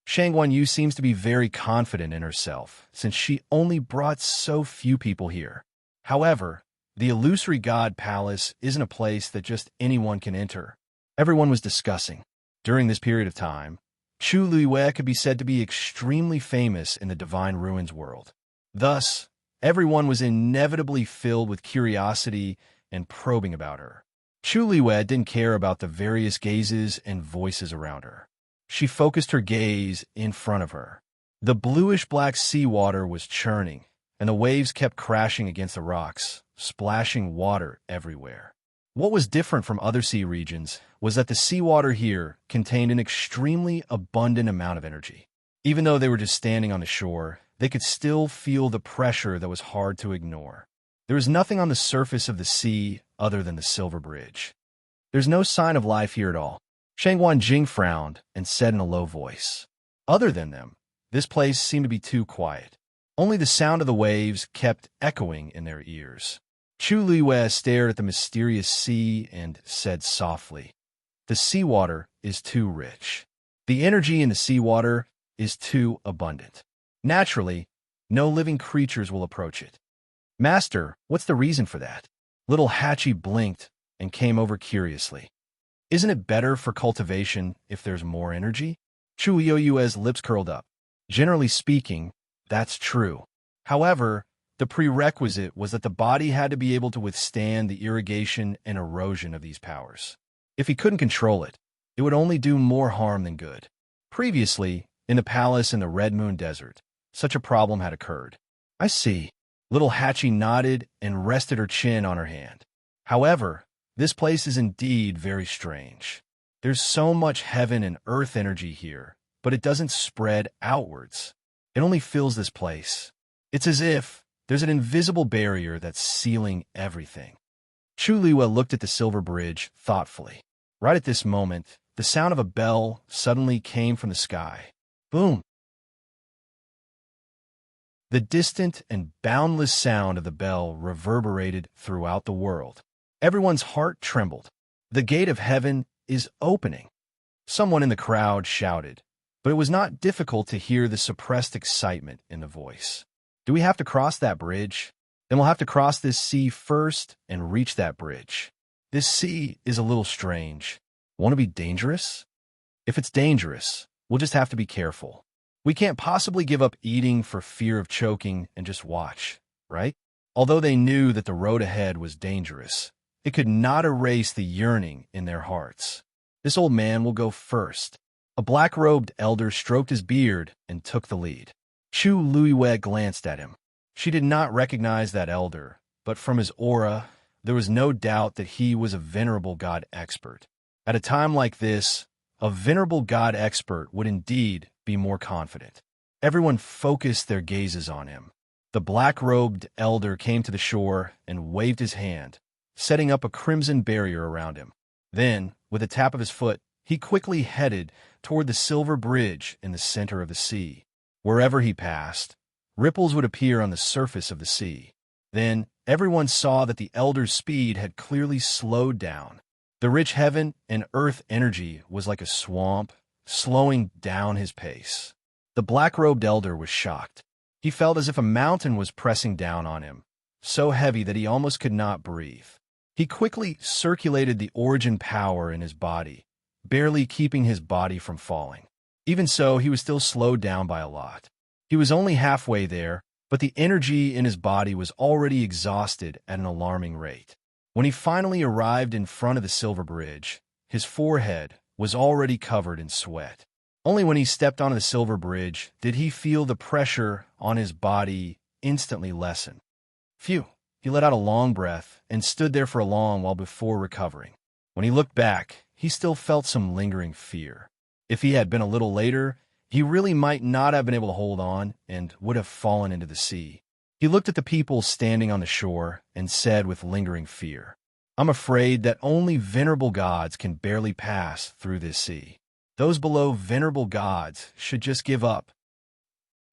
Shangguan Yu seems to be very confident in herself, since she only brought so few people here. However, the Illusory God Palace isn't a place that just anyone can enter. Everyone was discussing. During this period of time, Chu Luiwei could be said to be extremely famous in the Divine Ruins world. Thus, everyone was inevitably filled with curiosity and probing about her. Chu Luiwei didn't care about the various gazes and voices around her. She focused her gaze in front of her. The bluish-black seawater was churning, and the waves kept crashing against the rocks, splashing water everywhere. What was different from other sea regions was that the seawater here contained an extremely abundant amount of energy. Even though they were just standing on the shore, they could still feel the pressure that was hard to ignore. There was nothing on the surface of the sea other than the silver bridge. There's no sign of life here at all. Shangguan Jing frowned and said in a low voice. Other than them, this place seemed to be too quiet. Only the sound of the waves kept echoing in their ears. Chu Luiwei stared at the mysterious sea and said softly, "The seawater is too rich. The energy in the seawater is too abundant. Naturally, no living creatures will approach it." "Master, what's the reason for that?" Little Hatchie blinked and came over curiously. "Isn't it better for cultivation if there's more energy?" Chu Yueyue's lips curled up. "Generally speaking, that's true. However, the prerequisite was that the body had to be able to withstand the irrigation and erosion of these powers. If he couldn't control it, it would only do more harm than good. Previously, in the palace in the Red Moon Desert, such a problem had occurred." "I see." Little Hatchie nodded and rested her chin on her hand. "However, this place is indeed very strange. There's so much heaven and earth energy here, but it doesn't spread outwards. It only fills this place. It's as if there's an invisible barrier that's sealing everything." Chu Luiwei looked at the silver bridge thoughtfully. Right at this moment, the sound of a bell suddenly came from the sky. Boom! The distant and boundless sound of the bell reverberated throughout the world. Everyone's heart trembled. The gate of heaven is opening. Someone in the crowd shouted, but it was not difficult to hear the suppressed excitement in the voice. "Do we have to cross that bridge? Then we'll have to cross this sea first and reach that bridge. This sea is a little strange. Won't it be dangerous? If it's dangerous, we'll just have to be careful. We can't possibly give up eating for fear of choking and just watch, right?" Although they knew that the road ahead was dangerous, it could not erase the yearning in their hearts. "This old man will go first." A black-robed elder stroked his beard and took the lead. Chu Luiwei glanced at him. She did not recognize that elder, but from his aura, there was no doubt that he was a venerable god expert. At a time like this, a venerable god expert would indeed be more confident. Everyone focused their gazes on him. The black-robed elder came to the shore and waved his hand, setting up a crimson barrier around him. Then, with a tap of his foot, he quickly headed toward the silver bridge in the center of the sea. Wherever he passed, ripples would appear on the surface of the sea. Then, everyone saw that the elder's speed had clearly slowed down. The rich heaven and earth energy was like a swamp, slowing down his pace. The black-robed elder was shocked. He felt as if a mountain was pressing down on him, so heavy that he almost could not breathe. He quickly circulated the origin power in his body, barely keeping his body from falling. Even so, he was still slowed down by a lot. He was only halfway there, but the energy in his body was already exhausted at an alarming rate. When he finally arrived in front of the silver bridge, his forehead was already covered in sweat. Only when he stepped onto the silver bridge did he feel the pressure on his body instantly lessen. Phew! He let out a long breath and stood there for a long while before recovering. When he looked back, he still felt some lingering fear. If he had been a little later, he really might not have been able to hold on and would have fallen into the sea. He looked at the people standing on the shore and said with lingering fear, "I'm afraid that only venerable gods can barely pass through this sea. Those below venerable gods should just give up."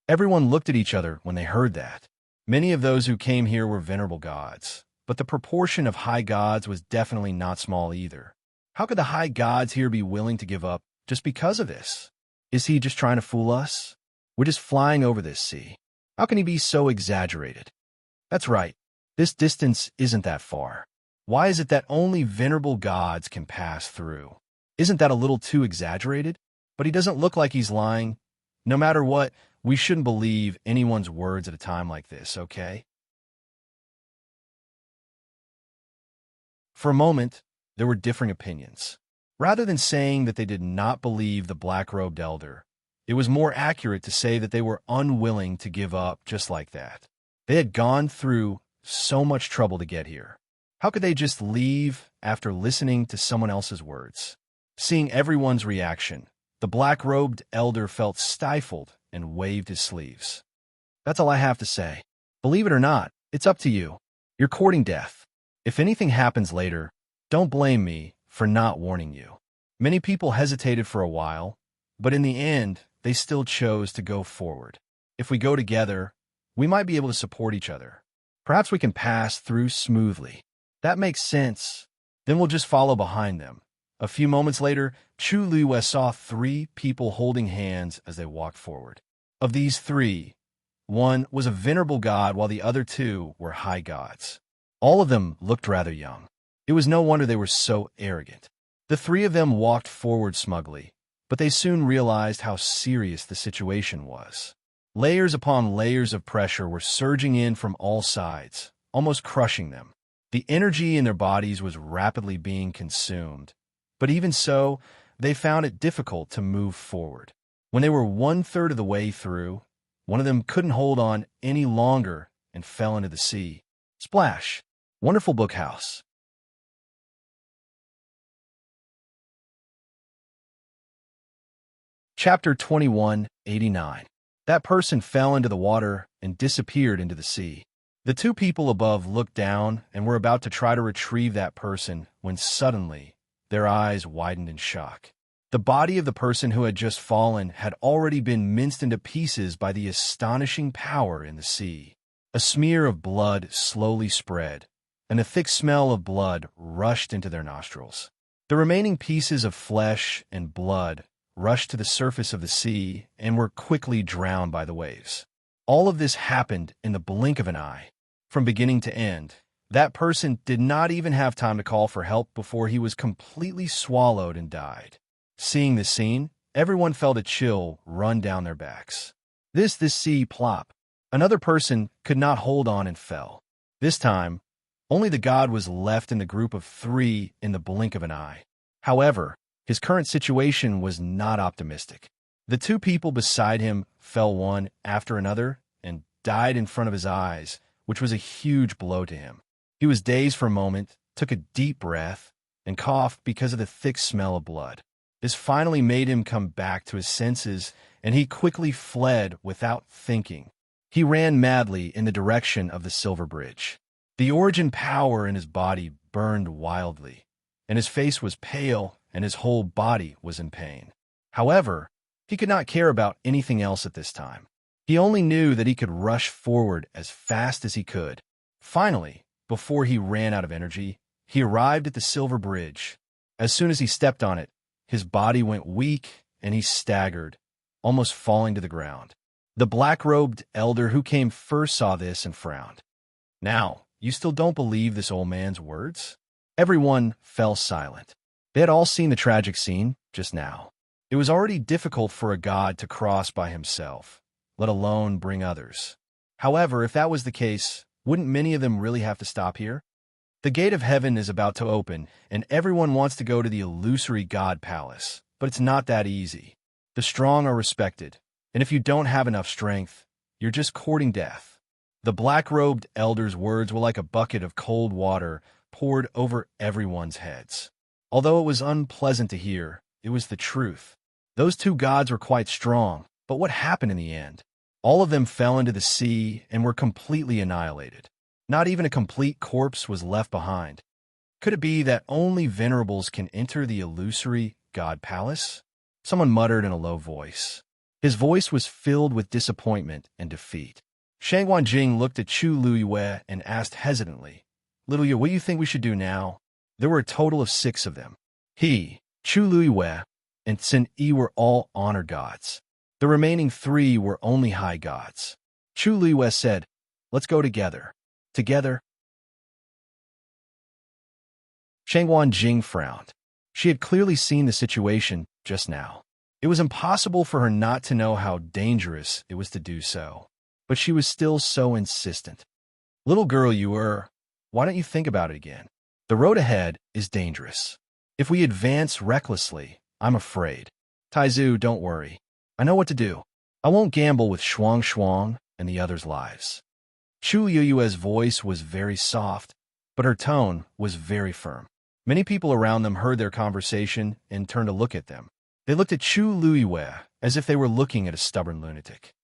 Everyone looked at each other when they heard that. Many of those who came here were venerable gods, but the proportion of high gods was definitely not small either. How could the high gods here be willing to give up just because of this? Is he just trying to fool us? We're just flying over this sea. How can he be so exaggerated? That's right. This distance isn't that far. Why is it that only venerable gods can pass through? Isn't that a little too exaggerated? But he doesn't look like he's lying. No matter what, we shouldn't believe anyone's words at a time like this, okay? For a moment, there were differing opinions. Rather than saying that they did not believe the black-robed elder, it was more accurate to say that they were unwilling to give up just like that. They had gone through so much trouble to get here. How could they just leave after listening to someone else's words? Seeing everyone's reaction, the black-robed elder felt stifled and waved his sleeves. "That's all I have to say. Believe it or not, it's up to you. You're courting death. If anything happens later, don't blame me for not warning you." Many people hesitated for a while, but in the end, they still chose to go forward. If we go together, we might be able to support each other. Perhaps we can pass through smoothly. That makes sense. Then we'll just follow behind them. A few moments later, Chu Liu saw 3 people holding hands as they walked forward. Of these 3, one was a venerable god while the other 2 were high gods. All of them looked rather young. It was no wonder they were so arrogant. The 3 of them walked forward smugly, but they soon realized how serious the situation was. Layers upon layers of pressure were surging in from all sides, almost crushing them. The energy in their bodies was rapidly being consumed, but even so, they found it difficult to move forward. When they were 1/3 of the way through, one of them couldn't hold on any longer and fell into the sea. Splash! Wonderful book house. Chapter 2189. That person fell into the water and disappeared into the sea. The 2 people above looked down and were about to try to retrieve that person when suddenly their eyes widened in shock. The body of the person who had just fallen had already been minced into pieces by the astonishing power in the sea. A smear of blood slowly spread, and a thick smell of blood rushed into their nostrils. The remaining pieces of flesh and blood rushed to the surface of the sea and were quickly drowned by the waves. All of this happened in the blink of an eye. From beginning to end, that person did not even have time to call for help before he was completely swallowed and died. Seeing this scene, everyone felt a chill run down their backs. This sea plop. Another person could not hold on and fell. This time, only the god was left in the group of 3 in the blink of an eye. However, his current situation was not optimistic. The 2 people beside him fell one after another and died in front of his eyes, which was a huge blow to him. He was dazed for a moment, took a deep breath, and coughed because of the thick smell of blood. This finally made him come back to his senses, and he quickly fled without thinking. He ran madly in the direction of the silver bridge. The origin power in his body burned wildly, and his face was pale and his whole body was in pain. However, he could not care about anything else at this time. He only knew that he could rush forward as fast as he could. Finally, before he ran out of energy, he arrived at the silver bridge. As soon as he stepped on it, his body went weak and he staggered, almost falling to the ground. The black-robed elder who came first saw this and frowned. "Now, you still don't believe this old man's words?" Everyone fell silent. They had all seen the tragic scene just now. It was already difficult for a god to cross by himself, let alone bring others. However, if that was the case, wouldn't many of them really have to stop here? The gate of heaven is about to open, and everyone wants to go to the illusory god palace, but it's not that easy. The strong are respected, and if you don't have enough strength, you're just courting death. The black-robed elder's words were like a bucket of cold water poured over everyone's heads. Although it was unpleasant to hear, it was the truth. Those two gods were quite strong, but what happened in the end? All of them fell into the sea and were completely annihilated. Not even a complete corpse was left behind. Could it be that only venerables can enter the illusory god palace? Someone muttered in a low voice. His voice was filled with disappointment and defeat. Shang Wanjing looked at Chu Luyue and asked hesitantly, "Little Yu, what do you think we should do now?" There were a total of 6 of them. He, Chu Luyue, and Tsin Yi were all honor gods. The remaining 3 were only high gods. Chu Luyue said, "Let's go together." Together? Shang Wanjing frowned. She had clearly seen the situation just now. It was impossible for her not to know how dangerous it was to do so. But she was still so insistent. "Little girl, why don't you think about it again? The road ahead is dangerous. If we advance recklessly, I'm afraid. Taizu, don't worry. I know what to do. I won't gamble with Shuang and the others' lives." Chu Yuyue's voice was very soft, but her tone was very firm. Many people around them heard their conversation and turned to look at them. They looked at Chu Luyue as if they were looking at a stubborn lunatic.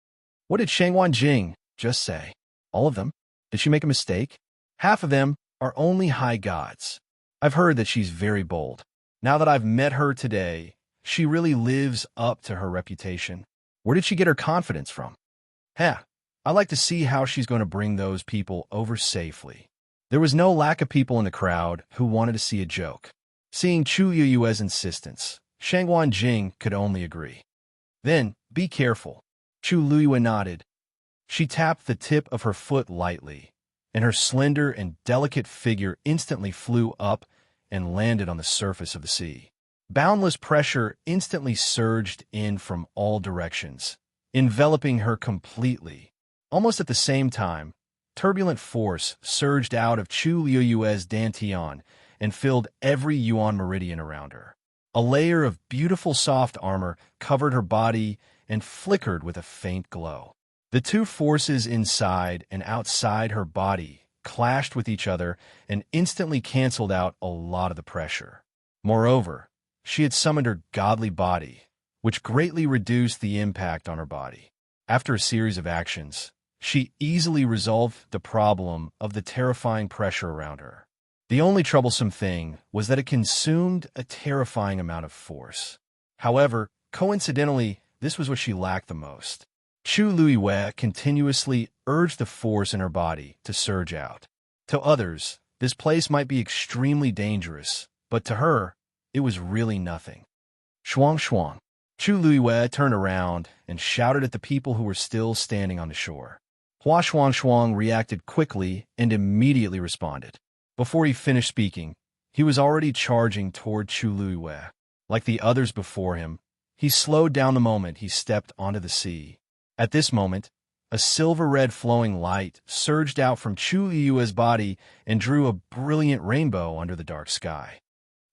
What did Shang Wanjing just say? All of them? Did she make a mistake? Half of them are only high gods. I've heard that she's very bold. Now that I've met her today, she really lives up to her reputation. Where did she get her confidence from? I'd like to see how she's going to bring those people over safely. There was no lack of people in the crowd who wanted to see a joke. Seeing Chu Yuyue's insistence, Shang Wanjing could only agree. Then, be careful. Chu Luyue nodded. She tapped the tip of her foot lightly, and her slender and delicate figure instantly flew up and landed on the surface of the sea. Boundless pressure instantly surged in from all directions, enveloping her completely. Almost at the same time, turbulent force surged out of Chu Liyue's dantian and filled every yuan meridian around her. A layer of beautiful soft armor covered her body and flickered with a faint glow. The two forces inside and outside her body clashed with each other and instantly canceled out a lot of the pressure. Moreover, she had summoned her godly body, which greatly reduced the impact on her body. After a series of actions, she easily resolved the problem of the terrifying pressure around her. The only troublesome thing was that it consumed a terrifying amount of force. However, coincidentally, this was what she lacked the most. Chu Luyue continuously urged the force in her body to surge out. To others, this place might be extremely dangerous, but to her, it was really nothing. Shuang. Chu Luyue turned around and shouted at the people who were still standing on the shore. Hua Shuang reacted quickly and immediately responded. Before he finished speaking, he was already charging toward Chu Luyue. Like the others before him, he slowed down the moment he stepped onto the sea. At this moment, a silver-red flowing light surged out from Chu Luyue's body and drew a brilliant rainbow under the dark sky.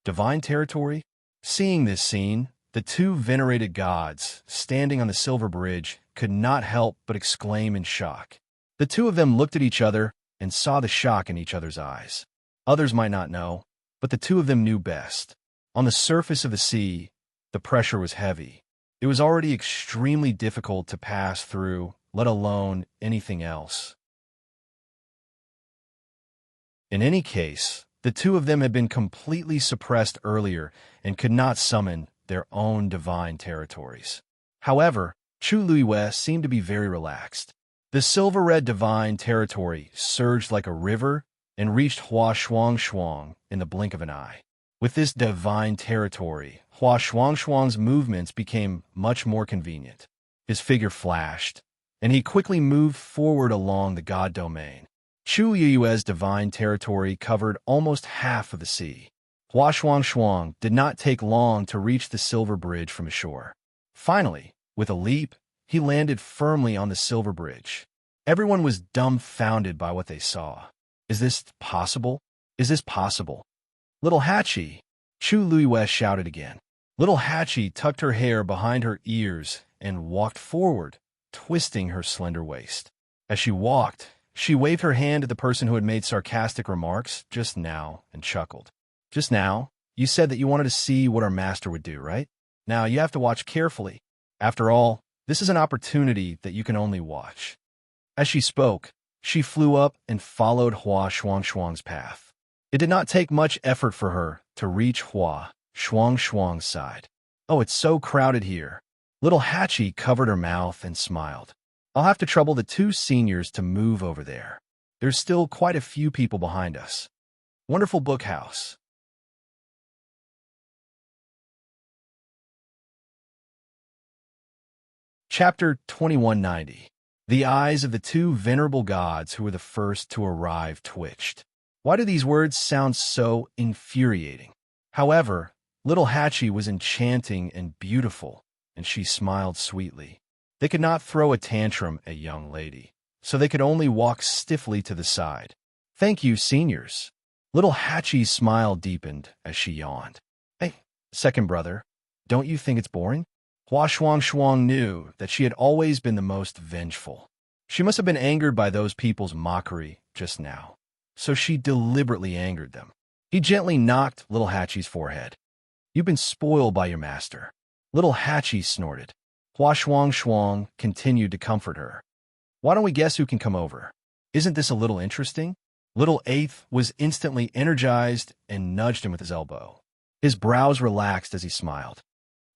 Divine territory? Seeing this scene, the two venerated gods, standing on the silver bridge, could not help but exclaim in shock. The two of them looked at each other and saw the shock in each other's eyes. Others might not know, but the two of them knew best. On the surface of the sea, the pressure was heavy. It was already extremely difficult to pass through, let alone anything else. In any case, the two of them had been completely suppressed earlier and could not summon their own divine territories. However, Chu Luyue seemed to be very relaxed. The silver-red divine territory surged like a river and reached Hua Shuang in the blink of an eye. With this divine territory, Hua Shuangshuang's movements became much more convenient. His figure flashed, and he quickly moved forward along the god domain. Chu Yue's divine territory covered almost half of the sea. Hua Shuangshuang did not take long to reach the silver bridge from ashore. Finally, with a leap, he landed firmly on the silver bridge. Everyone was dumbfounded by what they saw. Is this possible? Is this possible? Little Hachi, Chu Luiyue shouted again. Little Hachi tucked her hair behind her ears and walked forward, twisting her slender waist. As she walked, she waved her hand at the person who had made sarcastic remarks just now and chuckled. Just now, you said that you wanted to see what our master would do, right? Now you have to watch carefully. After all, this is an opportunity that you can only watch. As she spoke, she flew up and followed Hua Shuangshuang's path. It did not take much effort for her to reach Hua Shuangshuang's side. Oh, it's so crowded here. Little Hachi covered her mouth and smiled. I'll have to trouble the two seniors to move over there. There's still quite a few people behind us. Wonderful book house. Chapter 2190. The eyes of the two venerable gods who were the first to arrive twitched. Why do these words sound so infuriating? However, little Hachi was enchanting and beautiful, and she smiled sweetly. They could not throw a tantrum, a young lady, so they could only walk stiffly to the side. Thank you, seniors. Little Hachi's smile deepened as she yawned. Hey, second brother, don't you think it's boring? Hua Shuangshuang knew that she had always been the most vengeful. She must have been angered by those people's mockery just now, so she deliberately angered them. He gently knocked little Hachi's forehead. You've been spoiled by your master. Little Hachi snorted. Hua Shuangshuang continued to comfort her. Why don't we guess who can come over? Isn't this a little interesting? Little Eighth was instantly energized and nudged him with his elbow. His brows relaxed as he smiled.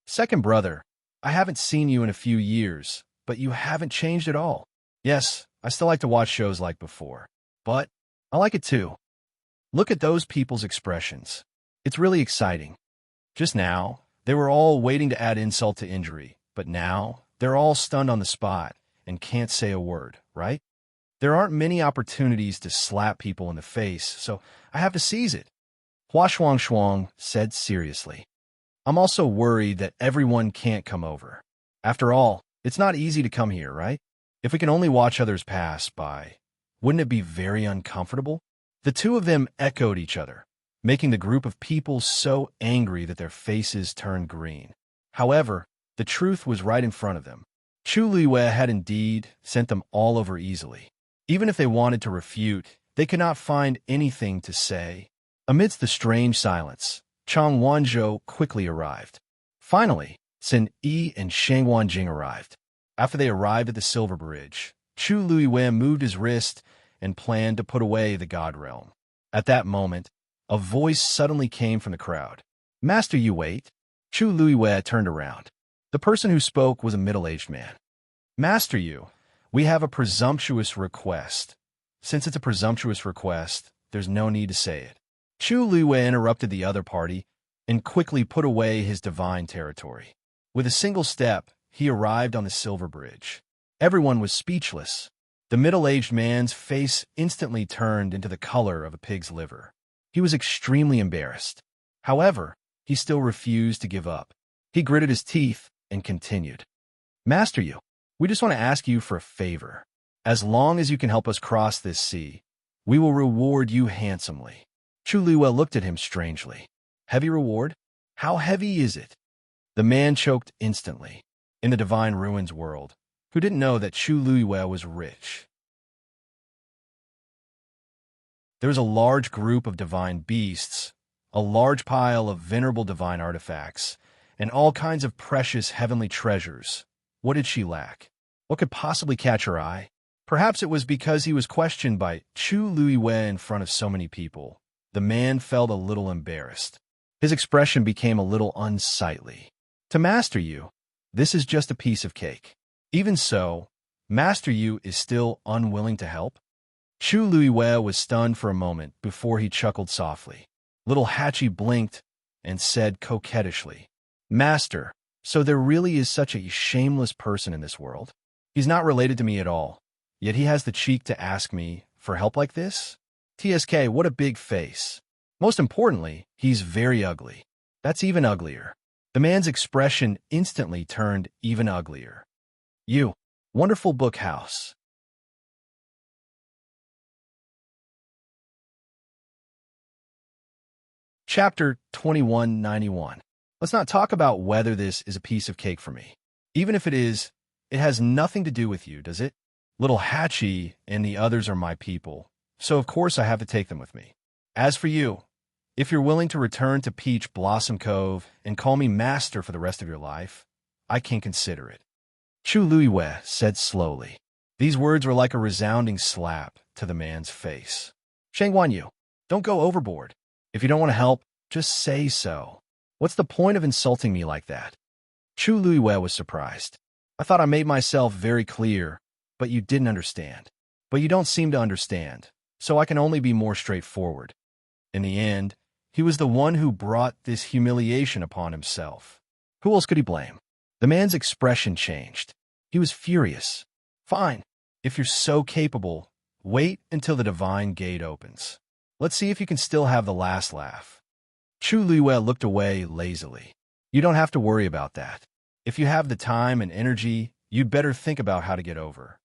Second brother, I haven't seen you in a few years, but you haven't changed at all. Yes, I still like to watch shows like before, but I like it too. Look at those people's expressions. It's really exciting. Just now, they were all waiting to add insult to injury, but now they're all stunned on the spot and can't say a word, right? There aren't many opportunities to slap people in the face, so I have to seize it. Hua Shuangshuang said seriously. I'm also worried that everyone can't come over. After all, it's not easy to come here, right? If we can only watch others pass by, wouldn't it be very uncomfortable? The two of them echoed each other, making the group of people so angry that their faces turned green. However, the truth was right in front of them. Chu Luiyue had indeed sent them all over easily. Even if they wanted to refute, they could not find anything to say. Amidst the strange silence, Chang Wanzhou quickly arrived. Finally, Sin Yi and Shang Wanjing arrived. After they arrived at the Silver Bridge, Chu Luiyue moved his wrist and planned to put away the God Realm. At that moment, a voice suddenly came from the crowd. Master, you wait. Chu Luiyue turned around. The person who spoke was a middle-aged man. Master Yu, we have a presumptuous request. Since it's a presumptuous request, there's no need to say it. Chu Luiyue interrupted the other party and quickly put away his divine territory. With a single step, he arrived on the Silver Bridge. Everyone was speechless. The middle-aged man's face instantly turned into the color of a pig's liver. He was extremely embarrassed. However, he still refused to give up. He gritted his teeth and continued. Master Yu, we just want to ask you for a favor. As long as you can help us cross this sea, we will reward you handsomely. Chu Luiyue looked at him strangely. Heavy reward? How heavy is it? The man choked instantly. In the Divine Ruins world, who didn't know that Chu Luiyue was rich? There was a large group of divine beasts, a large pile of venerable divine artifacts, and all kinds of precious heavenly treasures. What did she lack? What could possibly catch her eye? Perhaps it was because he was questioned by Chu Luiyue in front of so many people. The man felt a little embarrassed. His expression became a little unsightly. To Master Yu, this is just a piece of cake. Even so, Master Yu is still unwilling to help? Chu Luiyue was stunned for a moment before he chuckled softly. Little Hachi blinked and said coquettishly, "Master, so there really is such a shameless person in this world? He's not related to me at all, yet he has the cheek to ask me for help like this? TSK, what a big face. Most importantly, he's very ugly. That's even uglier." The man's expression instantly turned even uglier. "You, wonderful book house." Chapter 2191. Let's not talk about whether this is a piece of cake for me. Even if it is, it has nothing to do with you, does it? Little Hatchie and the others are my people, so of course I have to take them with me. As for you, if you're willing to return to Peach Blossom Cove and call me master for the rest of your life, I can consider it. Chu Luiwe said slowly. These words were like a resounding slap to the man's face. Shang Wanyu, don't go overboard. If you don't want to help, just say so. What's the point of insulting me like that? Chu Luiwe was surprised. I thought I made myself very clear, but you didn't understand. But you don't seem to understand, so I can only be more straightforward. In the end, he was the one who brought this humiliation upon himself. Who else could he blame? The man's expression changed. He was furious. Fine. If you're so capable, wait until the divine gate opens. Let's see if you can still have the last laugh. Chu Luiwe looked away lazily. You don't have to worry about that. If you have the time and energy, you'd better think about how to get over.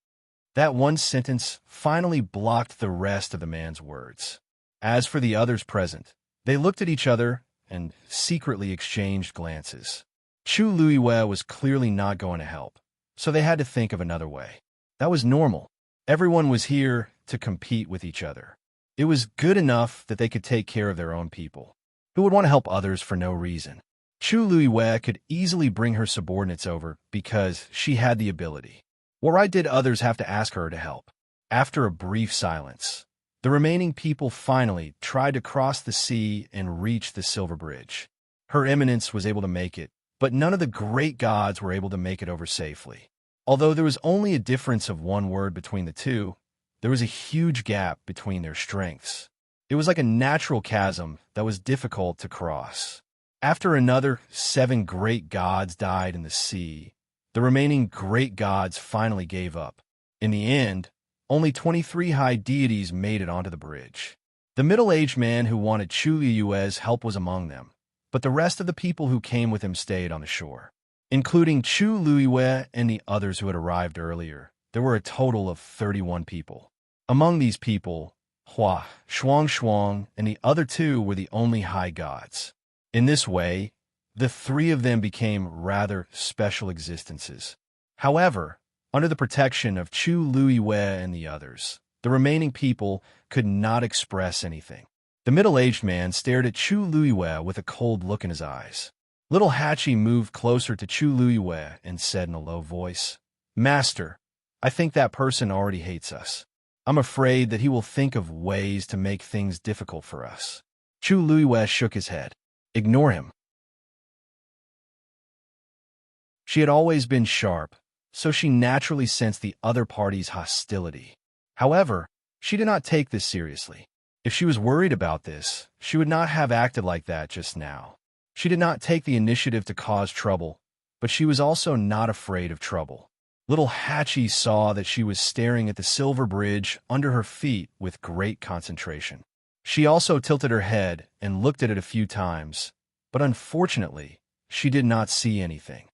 That one sentence finally blocked the rest of the man's words. As for the others present, they looked at each other and secretly exchanged glances. Chu Luiwe was clearly not going to help, so they had to think of another way. That was normal. Everyone was here to compete with each other. It was good enough that they could take care of their own people. Who would want to help others for no reason? Chu Luiwe could easily bring her subordinates over because she had the ability. Why did others have to ask her to help? After a brief silence, the remaining people finally tried to cross the sea and reach the Silver Bridge. Her Eminence was able to make it, but none of the great gods were able to make it over safely. Although there was only a difference of one word between the two, there was a huge gap between their strengths. It was like a natural chasm that was difficult to cross. After another 7 great gods died in the sea, the remaining great gods finally gave up. In the end, only 23 high deities made it onto the bridge. The middle-aged man who wanted Chu Luiwe's help was among them, but the rest of the people who came with him stayed on the shore. Including Chu Luiwe and the others who had arrived earlier, there were a total of 31 people. Among these people, Hua, Shuang, and the other 2 were the only high gods. In this way, the 3 of them became rather special existences. However, under the protection of Chu Luiwe and the others, the remaining people could not express anything. The middle-aged man stared at Chu Luiwe with a cold look in his eyes. Little Hatchie moved closer to Chu Luiwe and said in a low voice, "Master, I think that person already hates us. I'm afraid that he will think of ways to make things difficult for us." Chu Luiwe shook his head. "Ignore him." She had always been sharp, so she naturally sensed the other party's hostility. However, she did not take this seriously. If she was worried about this, she would not have acted like that just now. She did not take the initiative to cause trouble, but she was also not afraid of trouble. Little Hatchie saw that she was staring at the silver bridge under her feet with great concentration. She also tilted her head and looked at it a few times, but unfortunately, she did not see anything.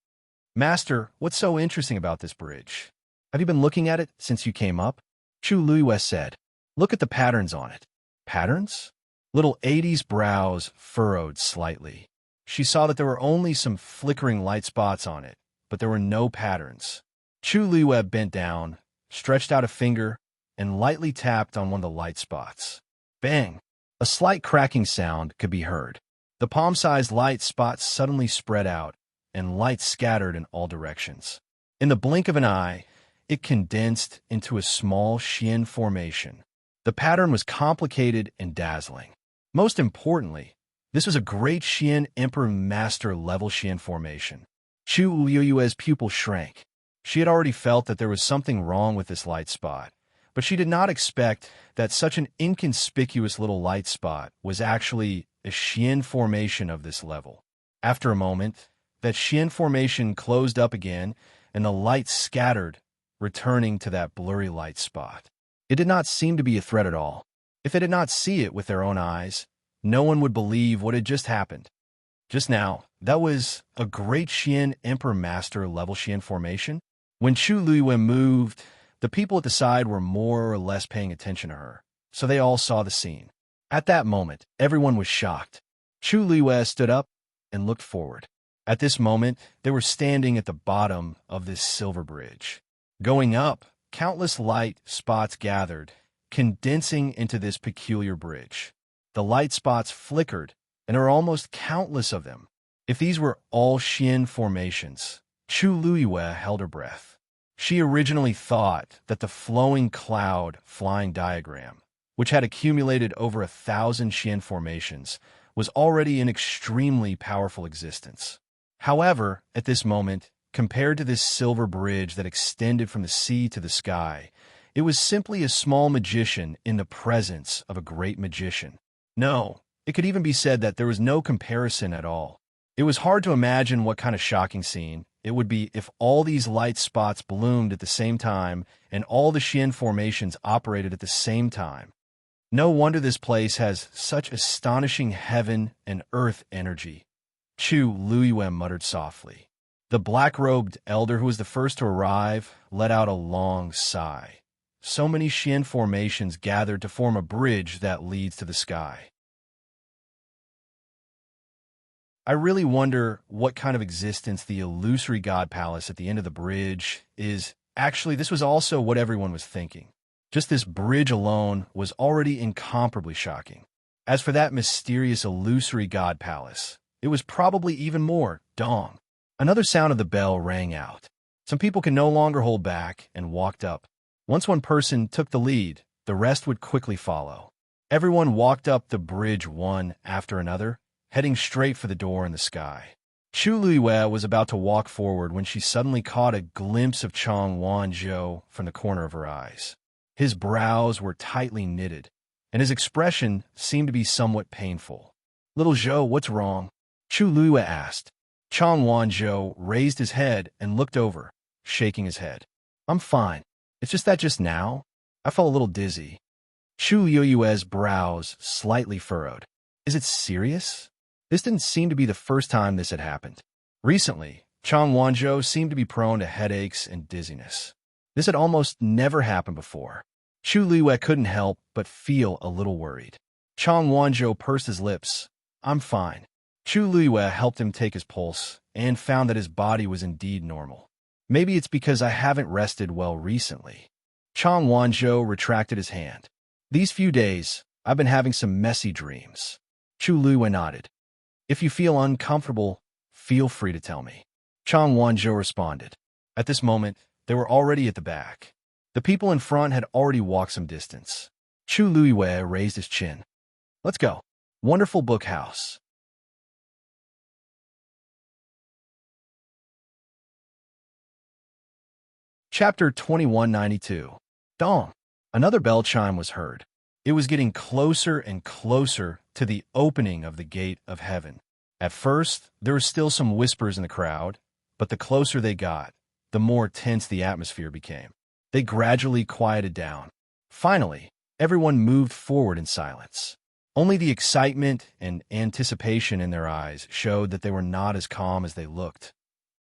"Master, what's so interesting about this bridge? Have you been looking at it since you came up?" Chu Luiwe said. "Look at the patterns on it." "Patterns?" Little Adie's brows furrowed slightly. She saw that there were only some flickering light spots on it, but there were no patterns. Chu Luiwe bent down, stretched out a finger, and lightly tapped on one of the light spots. Bang! A slight cracking sound could be heard. The palm-sized light spots suddenly spread out, and light scattered in all directions. In the blink of an eye, it condensed into a small Xian formation. The pattern was complicated and dazzling. Most importantly, this was a great Xian Emperor Master level Xian formation. Chu Luiwe's pupil shrank. She had already felt that there was something wrong with this light spot, but she did not expect that such an inconspicuous little light spot was actually a Xian formation of this level. After a moment, that Xian formation closed up again, and the light scattered, returning to that blurry light spot. It did not seem to be a threat at all. If they did not see it with their own eyes, no one would believe what had just happened. Just now, that was a great Xian Emperor Master level Xian formation. When Chu Luiyue moved, the people at the side were more or less paying attention to her, so they all saw the scene. At that moment, everyone was shocked. Chu Luiyue stood up and looked forward. At this moment, they were standing at the bottom of this silver bridge. Going up, countless light spots gathered, condensing into this peculiar bridge. The light spots flickered, and there were almost countless of them. If these were all Xian formations, Chu Luiyue held her breath. She originally thought that the flowing cloud flying diagram, which had accumulated over 1,000 Xian formations, was already an extremely powerful existence. However, at this moment, compared to this silver bridge that extended from the sea to the sky, it was simply a small magician in the presence of a great magician. No, it could even be said that there was no comparison at all. It was hard to imagine what kind of shocking scene it would be if all these light spots bloomed at the same time and all the Xian formations operated at the same time. No wonder this place has such astonishing heaven and earth energy, Chu Luiyue muttered softly. The black-robed elder who was the first to arrive let out a long sigh. So many Xian formations gathered to form a bridge that leads to the sky. I really wonder what kind of existence the illusory god palace at the end of the bridge is. Actually, this was also what everyone was thinking. Just this bridge alone was already incomparably shocking. As for that mysterious illusory god palace, it was probably even more. Dong. Another sound of the bell rang out. Some people could no longer hold back and walked up. Once one person took the lead, the rest would quickly follow. Everyone walked up the bridge one after another, heading straight for the door in the sky. Chu Luiyue was about to walk forward when she suddenly caught a glimpse of Chang Wanzhou from the corner of her eyes. His brows were tightly knitted, and his expression seemed to be somewhat painful. "Little Zhou, what's wrong?" Chu Luiyue asked. Chang Wanzhou raised his head and looked over, shaking his head. "I'm fine. It's just that just now, I felt a little dizzy." Chu Luiyue's brows slightly furrowed. "Is it serious?" This didn't seem to be the first time this had happened. Recently, Chang Wanzhou seemed to be prone to headaches and dizziness. This had almost never happened before. Chu Luiyue couldn't help but feel a little worried. Chang Wanzhou pursed his lips. "I'm fine." Chu Luiyue helped him take his pulse and found that his body was indeed normal. "Maybe it's because I haven't rested well recently." Chang Wanzhou retracted his hand. "These few days, I've been having some messy dreams." Chu Luiyue nodded. "If you feel uncomfortable, feel free to tell me." Chang Wanzhou responded. At this moment, they were already at the back. The people in front had already walked some distance. Chu Luiyue raised his chin. "Let's go. Wonderful book house." Chapter 2192. Dong. Another bell chime was heard. It was getting closer and closer to the opening of the gate of heaven. At first, there were still some whispers in the crowd, but the closer they got, the more tense the atmosphere became. They gradually quieted down. Finally, everyone moved forward in silence. Only the excitement and anticipation in their eyes showed that they were not as calm as they looked.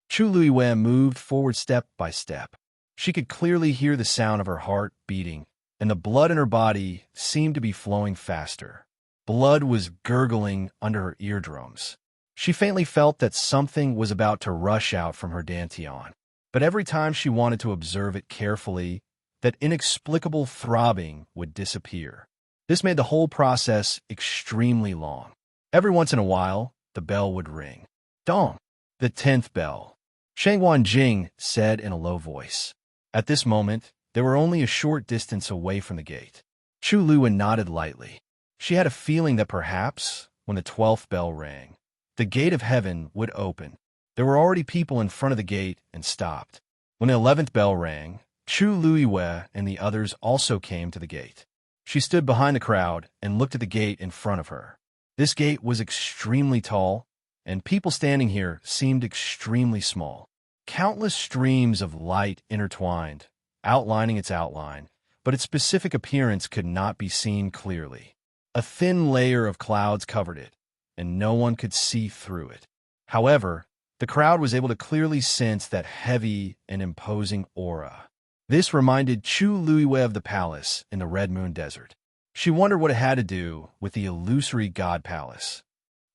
Chu Luiyue moved forward step by step. She could clearly hear the sound of her heart beating, and the blood in her body seemed to be flowing faster. Blood was gurgling under her eardrums. She faintly felt that something was about to rush out from her dantian, but every time she wanted to observe it carefully, that inexplicable throbbing would disappear. This made the whole process extremely long. Every once in a while, the bell would ring. Dong! The 10th bell. Shang Wanjing said in a low voice. At this moment, they were only a short distance away from the gate. Chu Luiyue nodded lightly. She had a feeling that perhaps, when the 12th bell rang, the gate of heaven would open. There were already people in front of the gate and stopped. When the 11th bell rang, Chu Luiyue and the others also came to the gate. She stood behind the crowd and looked at the gate in front of her. This gate was extremely tall, and people standing here seemed extremely small. Countless streams of light intertwined, outlining its outline, but its specific appearance could not be seen clearly. A thin layer of clouds covered it, and no one could see through it. However, the crowd was able to clearly sense that heavy and imposing aura. This reminded Chu Luiwe of the palace in the Red Moon Desert. She wondered what it had to do with the illusory god palace.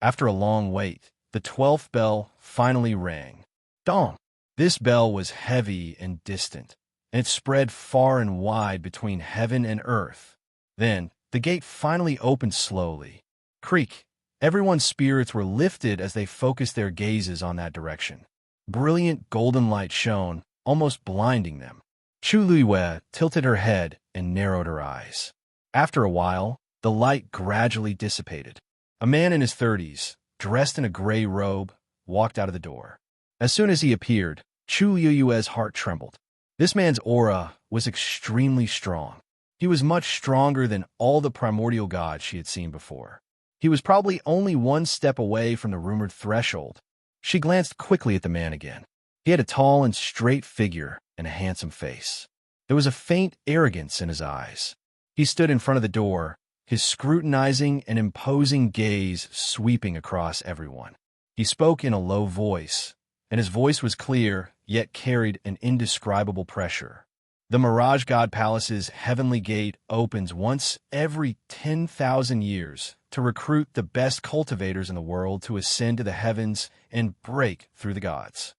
After a long wait, the 12th bell finally rang. Dong! This bell was heavy and distant, and it spread far and wide between heaven and earth. Then, the gate finally opened slowly. Creak! Everyone's spirits were lifted as they focused their gazes on that direction. Brilliant golden light shone, almost blinding them. Chu Luiwe tilted her head and narrowed her eyes. After a while, the light gradually dissipated. A man in his 30s, dressed in a gray robe, walked out of the door. As soon as he appeared, Chu Luiwe's heart trembled. This man's aura was extremely strong. He was much stronger than all the primordial gods she had seen before. He was probably only one step away from the rumored threshold. She glanced quickly at the man again. He had a tall and straight figure and a handsome face. There was a faint arrogance in his eyes. He stood in front of the door, his scrutinizing and imposing gaze sweeping across everyone. He spoke in a low voice, and his voice was clear, yet carried an indescribable pressure. The Mirage God Palace's heavenly gate opens once every 10,000 years to recruit the best cultivators in the world to ascend to the heavens and break through the gods.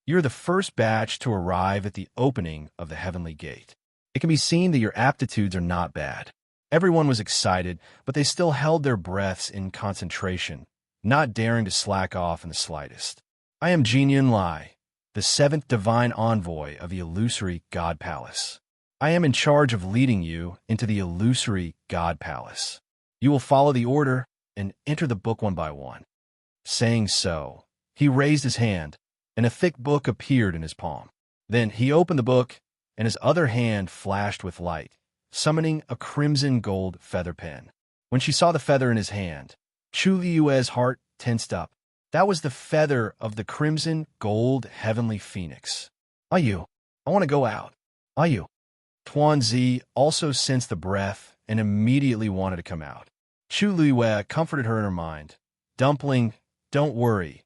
You're the first batch to arrive at the opening of the heavenly gate. It can be seen that your aptitudes are not bad. Everyone was excited, but they still held their breaths in concentration, not daring to slack off in the slightest. I am Jinyan Lai, the 7th divine envoy of the illusory God Palace. I am in charge of leading you into the illusory God Palace. You will follow the order and enter the book one by one. Saying so, he raised his hand, and a thick book appeared in his palm. Then he opened the book, and his other hand flashed with light, summoning a crimson gold feather pen. When she saw the feather in his hand, Chu Liue's heart tensed up. That was the feather of the crimson gold heavenly phoenix. Ayu, I want to go out. Ayu. Tuanzi also sensed the breath and immediately wanted to come out. Chu Liue comforted her in her mind. Dumpling, don't worry.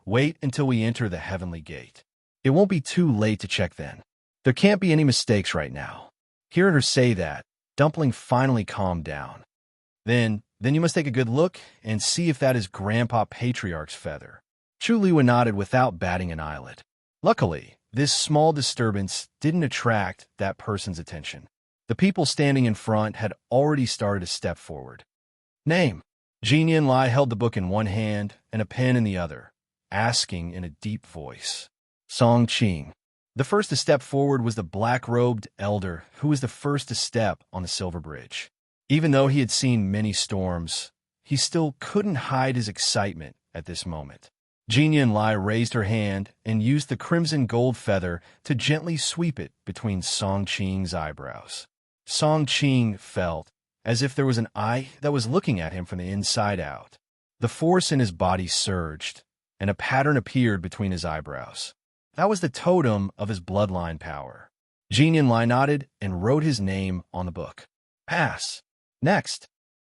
Wait until we enter the heavenly gate. It won't be too late to check then. There can't be any mistakes right now. Hearing her say that, Dumpling finally calmed down. Then you must take a good look and see if that is Grandpa Patriarch's feather. Chu Liu nodded without batting an eyelid. Luckily, this small disturbance didn't attract that person's attention. The people standing in front had already started to step forward. Name. Jinyan Lai held the book in one hand and a pen in the other, asking in a deep voice. Song Qing. The first to step forward was the black-robed elder who was the first to step on the silver bridge. Even though he had seen many storms, he still couldn't hide his excitement at this moment. Jinyan Lai raised her hand and used the crimson gold feather to gently sweep it between Song Qing's eyebrows. Song Qing felt as if there was an eye that was looking at him from the inside out. The force in his body surged, and a pattern appeared between his eyebrows. That was the totem of his bloodline power. Jinyan Lai nodded and wrote his name on the book. Pass. Next.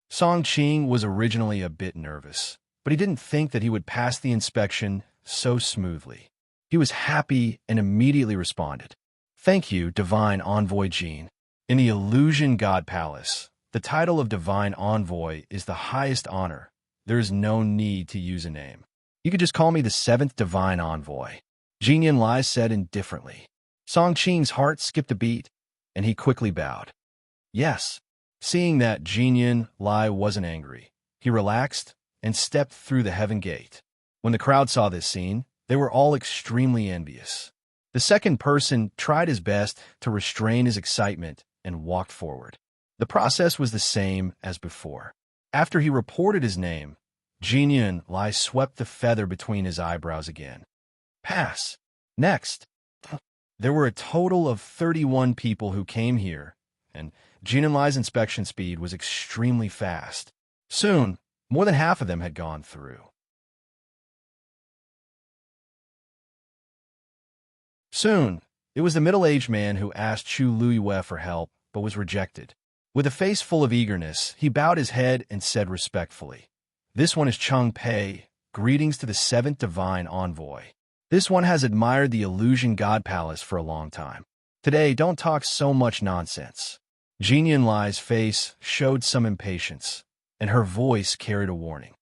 Song Qing was originally a bit nervous, but he didn't think that he would pass the inspection so smoothly. He was happy and immediately responded. Thank you, Divine Envoy Jin. In the Illusion God Palace, the title of Divine Envoy is the highest honor. There is no need to use a name. You could just call me the 7th Divine Envoy. Jinyan Lai said indifferently. Song Qing's heart skipped a beat, and he quickly bowed. Yes. Seeing that Jinyan Lai wasn't angry, he relaxed and stepped through the heaven gate. When the crowd saw this scene, they were all extremely envious. The second person tried his best to restrain his excitement and walked forward. The process was the same as before. After he reported his name, Jinyan Lai swept the feather between his eyebrows again. Pass. Next. There were a total of 31 people who came here, and Jin and Lai's inspection speed was extremely fast. Soon, more than half of them had gone through. Soon, it was the middle-aged man who asked Chu Luiyue for help, but was rejected. With a face full of eagerness, he bowed his head and said respectfully, "This one is Cheng Pei. Greetings to the seventh divine envoy. This one has admired the illusion god palace for a long time. Today, don't talk so much nonsense." Jin Yunlai's face showed some impatience, and her voice carried a warning.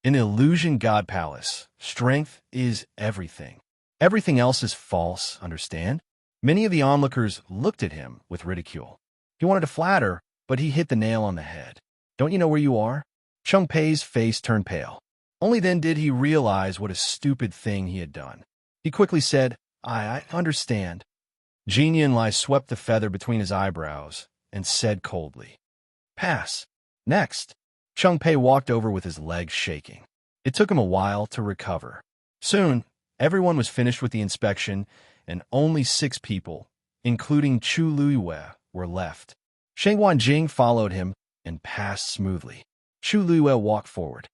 In the illusion god palace, strength is everything. Everything else is false, understand? Many of the onlookers looked at him with ridicule. He wanted to flatter, but he hit the nail on the head. "Don't you know where you are?" Cheng Pei's face turned pale. Only then did he realize what a stupid thing he had done. He quickly said, I understand." Jin Yunlai swept the feather between his eyebrows and said coldly, "Pass. Next." Cheng Pei walked over with his legs shaking. It took him a while to recover. Soon, everyone was finished with the inspection, and only 6 people, including Chu Luiyue, were left. Sheng Wanjing followed him and passed smoothly. Chu Luiyue walked forward.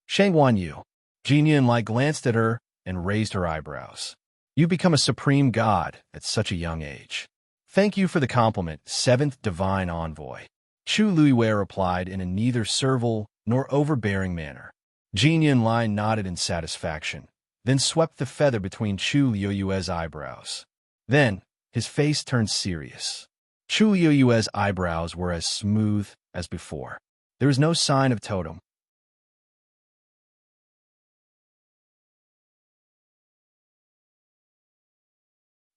"Sheng Wanyu." Jin Yunlai glanced at her and raised her eyebrows. "You become a supreme god at such a young age. Thank you for the compliment, seventh divine envoy." Chu Luiyue replied in a neither servile nor overbearing manner. Jin Yunlai nodded in satisfaction, then swept the feather between Chu Luiyue's eyebrows. Then, his face turned serious. Chu Luiyue's eyebrows were as smooth as before. There was no sign of totem.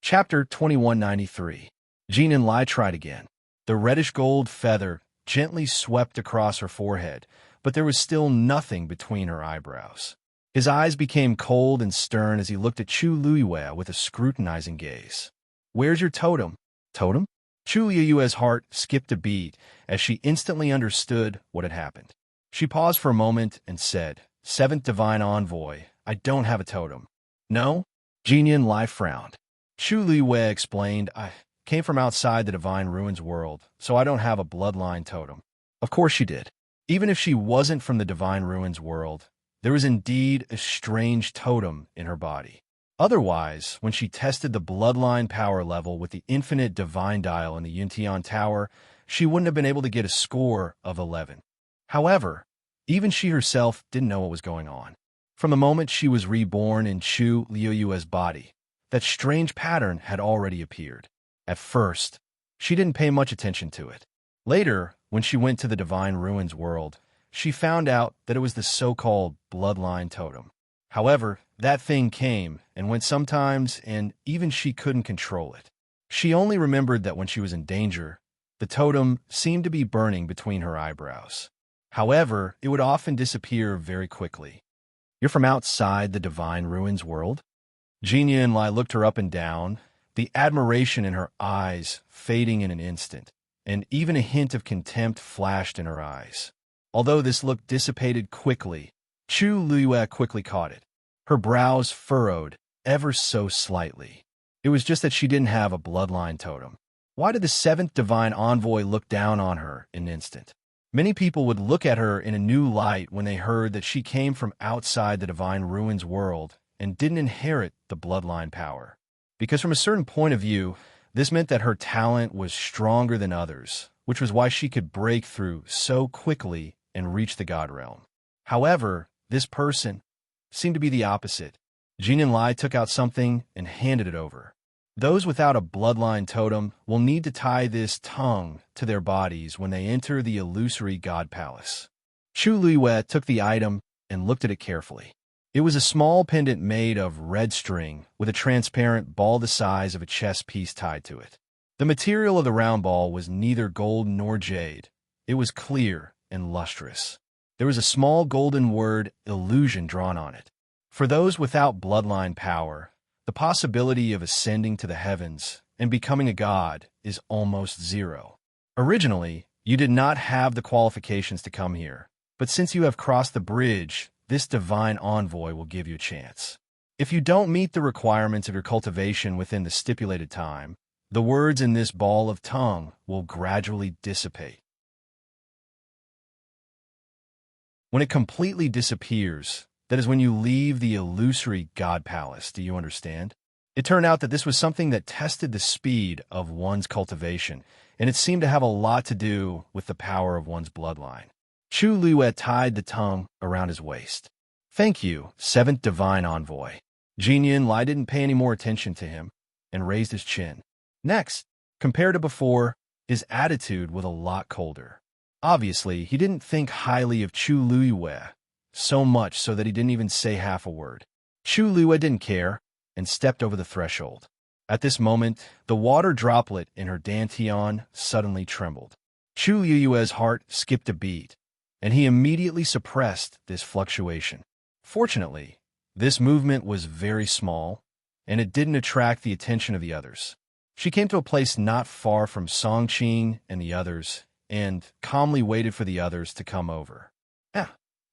Chapter 2193. Jin Yunlai tried again. The reddish-gold feather gently swept across her forehead, but there was still nothing between her eyebrows. His eyes became cold and stern as he looked at Chu Luiyue with a scrutinizing gaze. "Where's your totem?" "Totem?" Chu Luiyue's heart skipped a beat as she instantly understood what had happened. She paused for a moment and said, "Seventh divine envoy, I don't have a totem." "No?" Jin Yunlai frowned. Chu Luiyue explained, "I came from outside the Divine Ruins world, so I don't have a bloodline totem." Of course she did. Even if she wasn't from the Divine Ruins world, there was indeed a strange totem in her body. Otherwise, when she tested the bloodline power level with the infinite divine dial in the Yuntian Tower, she wouldn't have been able to get a score of 11. However, even she herself didn't know what was going on. From the moment she was reborn in Chu Luiyue's body, that strange pattern had already appeared. At first, she didn't pay much attention to it. Later, when she went to the Divine Ruins world, she found out that it was the so-called bloodline totem. However, that thing came and went sometimes, and even she couldn't control it. She only remembered that when she was in danger, the totem seemed to be burning between her eyebrows. However, it would often disappear very quickly. "You're from outside the Divine Ruins world?" Jin Yunlai looked her up and down, the admiration in her eyes fading in an instant, and even a hint of contempt flashed in her eyes. Although this look dissipated quickly, Chu Luiyue quickly caught it. Her brows furrowed ever so slightly. It was just that she didn't have a bloodline totem. Why did the seventh divine envoy look down on her in an instant? Many people would look at her in a new light when they heard that she came from outside the Divine Ruins world and didn't inherit the bloodline power. Because from a certain point of view, this meant that her talent was stronger than others, which was why she could break through so quickly and reach the god realm. However, this person seemed to be the opposite. Jin Yunlai took out something and handed it over. Those without a bloodline totem will need to tie this tongue to their bodies when they enter the illusory god palace. Chu Luiyue took the item and looked at it carefully. It was a small pendant made of red string with a transparent ball the size of a chess piece tied to it. The material of the round ball was neither gold nor jade. It was clear and lustrous. There was a small golden word illusion drawn on it. For those without bloodline power, the possibility of ascending to the heavens and becoming a god is almost zero. Originally, you did not have the qualifications to come here, but since you have crossed the bridge, this divine envoy will give you a chance. If you don't meet the requirements of your cultivation within the stipulated time, The words in this ball of tongue will gradually dissipate. When it completely disappears, that is when you leave the illusory God Palace. Do you understand? It turned out that this was something that tested the speed of one's cultivation, and it seemed to have a lot to do with the power of one's bloodline. Chu Liyue tied the tongue around his waist. Thank you, seventh divine envoy. Jin Yunlai didn't pay any more attention to him and raised his chin. Next, compared to before, his attitude was a lot colder. Obviously, he didn't think highly of Chu Liyue, so much so that he didn't even say half a word. Chu Liyue didn't care and stepped over the threshold. At this moment, the water droplet in her dantian suddenly trembled. Chu Liyue's heart skipped a beat, and he immediately suppressed this fluctuation. Fortunately, this movement was very small, and it didn't attract the attention of the others. She came to a place not far from Songqing and the others, and calmly waited for the others to come over.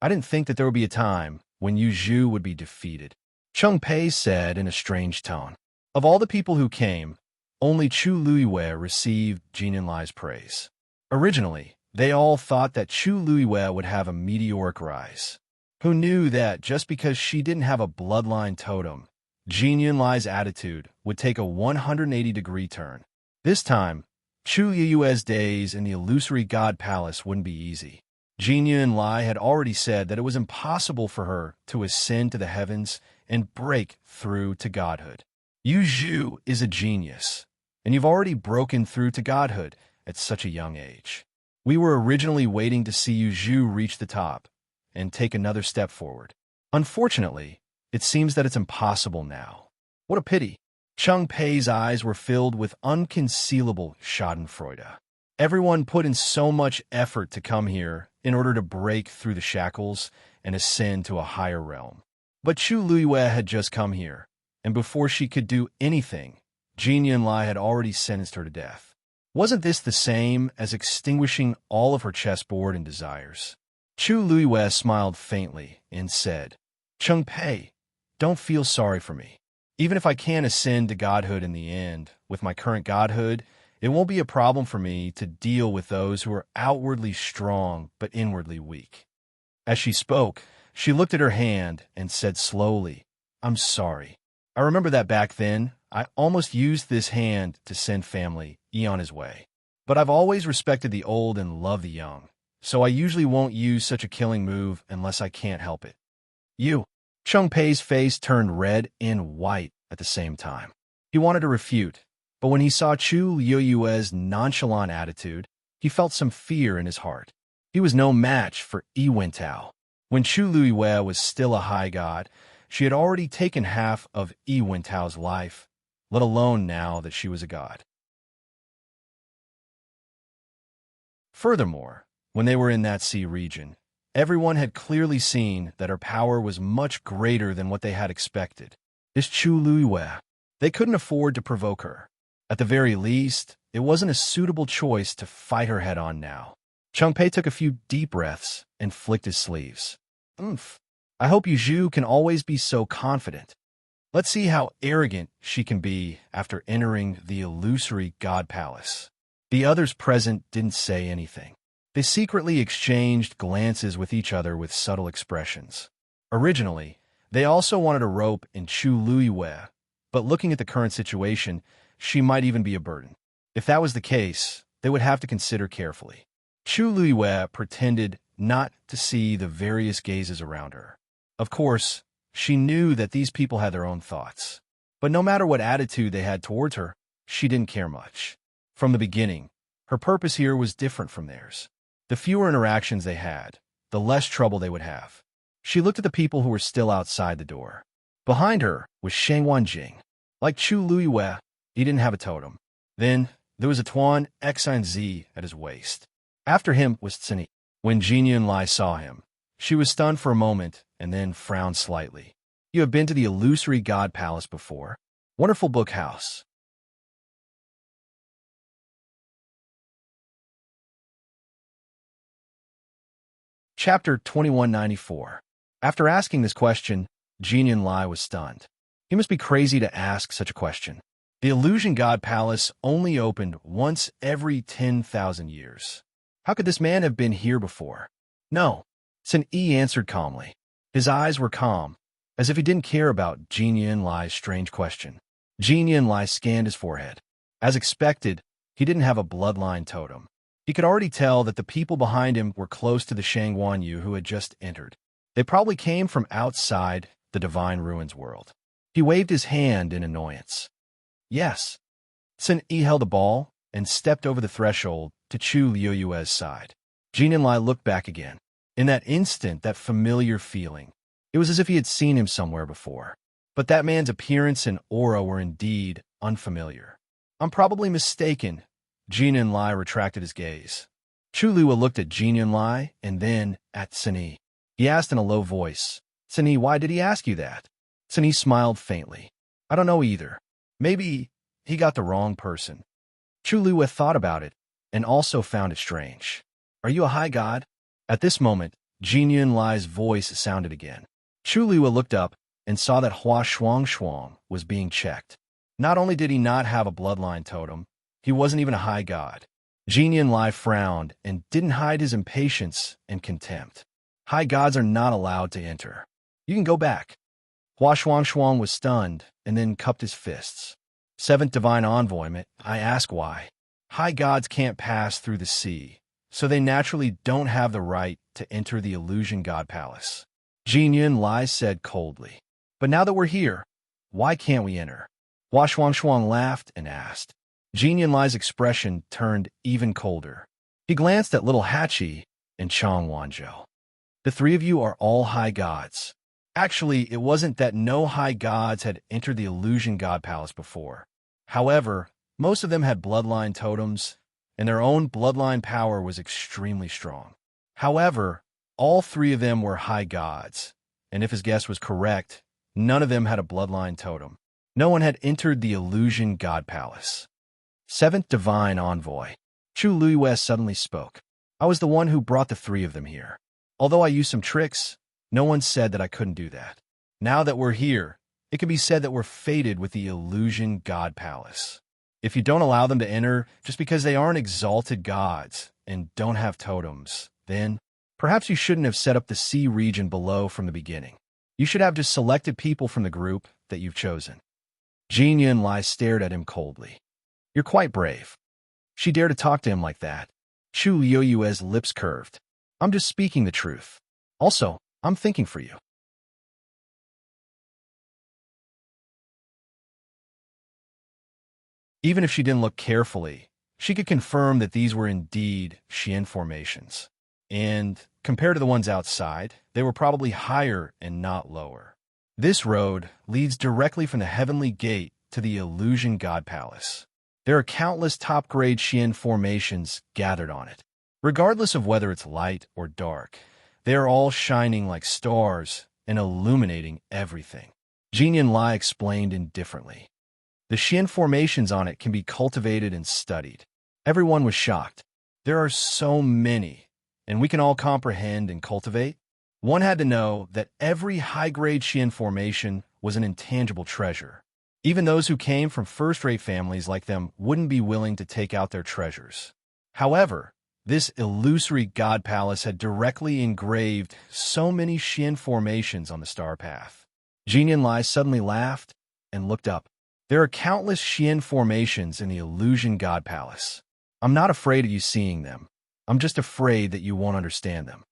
I didn't think that there would be a time when Yu Zhu would be defeated, Cheng Pei said in a strange tone. Of all the people who came, only Chu Liyue received Jin Yunlai's praise. Originally, they all thought that Chu Liyue would have a meteoric rise. Who knew that just because she didn't have a bloodline totem, Jin Yunlai's attitude would take a 180-degree turn. This time, Chu Liyue's days in the illusory God Palace wouldn't be easy. Jin Yunlai had already said that it was impossible for her to ascend to the heavens and break through to godhood. Yu Zhu is a genius, and you've already broken through to godhood at such a young age. We were originally waiting to see Yu Zhu reach the top and take another step forward. Unfortunately, it seems that it's impossible now. What a pity. Cheng Pei's eyes were filled with unconcealable schadenfreude. Everyone put in so much effort to come here in order to break through the shackles and ascend to a higher realm. But Chu Liyue had just come here, and before she could do anything, Jin Yunlai had already sentenced her to death. Wasn't this the same as extinguishing all of her chessboard and desires? Chu Liyue smiled faintly and said, Cheng Pei, don't feel sorry for me. Even if I can't ascend to godhood in the end, with my current godhood, it won't be a problem for me to deal with those who are outwardly strong but inwardly weak. As she spoke, she looked at her hand and said slowly, I'm sorry. I remember that back then, I almost used this hand to send family E on his way. But I've always respected the old and loved the young, so I usually won't use such a killing move unless I can't help it. You. Cheng Pei's face turned red and white at the same time. He wanted to refute, but when he saw Chu Liyue's nonchalant attitude, he felt some fear in his heart. He was no match for Yi Wentao. When Chu Liyue was still a high god, she had already taken half of Yi Wentao's life, let alone now that she was a god. Furthermore, when they were in that sea region, everyone had clearly seen that her power was much greater than what they had expected. This Chu Liyue, they couldn't afford to provoke her. At the very least, it wasn't a suitable choice to fight her head-on now. Cheng Pei took a few deep breaths and flicked his sleeves. I hope Yu Zhu can always be so confident. Let's see how arrogant she can be after entering the illusory God Palace. The others present didn't say anything. They secretly exchanged glances with each other with subtle expressions. Originally, they also wanted a rope in Chu Liyue, but looking at the current situation, she might even be a burden. If that was the case, they would have to consider carefully. Chu Liyue pretended not to see the various gazes around her. Of course, she knew that these people had their own thoughts. But no matter what attitude they had towards her, she didn't care much. From the beginning, her purpose here was different from theirs. The fewer interactions they had, the less trouble they would have. She looked at the people who were still outside the door. Behind her was Shang Wanjing. Like Chu Liyue, he didn't have a totem. Then, there was a Tuan Xinzi at his waist. After him was Tsini. When Jin Yunlai saw him, she was stunned for a moment and then frowned slightly. You have been to the illusory God Palace before. Wonderful book house. Chapter 2194. After asking this question, Jin Yunlai was stunned. He must be crazy to ask such a question. The Illusion God Palace only opened once every 10,000 years. How could this man have been here before? No, Sun E answered calmly. His eyes were calm, as if he didn't care about Jin Yunlai's strange question. Jin Yunlai scanned his forehead. As expected, he didn't have a bloodline totem. He could already tell that the people behind him were close to the Shangguan Yu who had just entered. They probably came from outside the Divine Ruins world. He waved his hand in annoyance. Yes. Sun E held a ball and stepped over the threshold to Chu Liuyue's side. Jin Yunlai looked back again. In that instant, that familiar feeling. It was as if he had seen him somewhere before. But that man's appearance and aura were indeed unfamiliar. I'm probably mistaken. Jin Yunlai retracted his gaze. Chu Liuyue looked at Jin Yunlai and then at Sun E. He asked in a low voice, Sun E, why did he ask you that? Sun E smiled faintly. I don't know either. Maybe he got the wrong person. Chu Liuyue thought about it and also found it strange. Are you a high god? At this moment, Jin Yunlai's voice sounded again. Chu Liuyue looked up and saw that Hua Shuang was being checked. Not only did he not have a bloodline totem, he wasn't even a high god. Jin Yunlai frowned and didn't hide his impatience and contempt. High gods are not allowed to enter. You can go back. Hua Shuang was stunned and then cupped his fists. Seventh Divine Envoy, I ask why. High gods can't pass through the sea, so they naturally don't have the right to enter the Illusion God Palace. Jin Yunlai said coldly. But now that we're here, why can't we enter? Hua Shuang laughed and asked. Jin Yunlai's expression turned even colder. He glanced at little Hachi and Chang Wanzhou. The three of you are all high gods. Actually, it wasn't that no high gods had entered the Illusion God Palace before. However, most of them had bloodline totems, and their own bloodline power was extremely strong. However, all three of them were high gods, and if his guess was correct, none of them had a bloodline totem. No one had entered the Illusion God Palace. Seventh Divine Envoy. Chu Liuyue suddenly spoke. I was the one who brought the three of them here. Although I used some tricks, no one said that I couldn't do that. Now that we're here, it can be said that we're fated with the Illusion God Palace. If you don't allow them to enter just because they aren't exalted gods and don't have totems, then perhaps you shouldn't have set up the sea region below from the beginning. You should have just selected people from the group that you've chosen. Jin Yunlai stared at him coldly. You're quite brave. She dared to talk to him like that. Chu Liuyue's lips curved. I'm just speaking the truth. Also, I'm thinking for you. Even if she didn't look carefully, she could confirm that these were indeed Xian formations. And, compared to the ones outside, they were probably higher and not lower. This road leads directly from the Heavenly Gate to the Illusion God Palace. There are countless top-grade Xian formations gathered on it. Regardless of whether it's light or dark, they are all shining like stars and illuminating everything. Jin Yunlai explained indifferently. The Xian formations on it can be cultivated and studied. Everyone was shocked. There are so many, and we can all comprehend and cultivate. One had to know that every high-grade Xian formation was an intangible treasure. Even those who came from first-rate families like them wouldn't be willing to take out their treasures. However, this illusory god palace had directly engraved so many Xian formations on the star path. Jin Yunlai suddenly laughed and looked up. There are countless Xian formations in the Illusion God Palace. I'm not afraid of you seeing them. I'm just afraid that you won't understand them.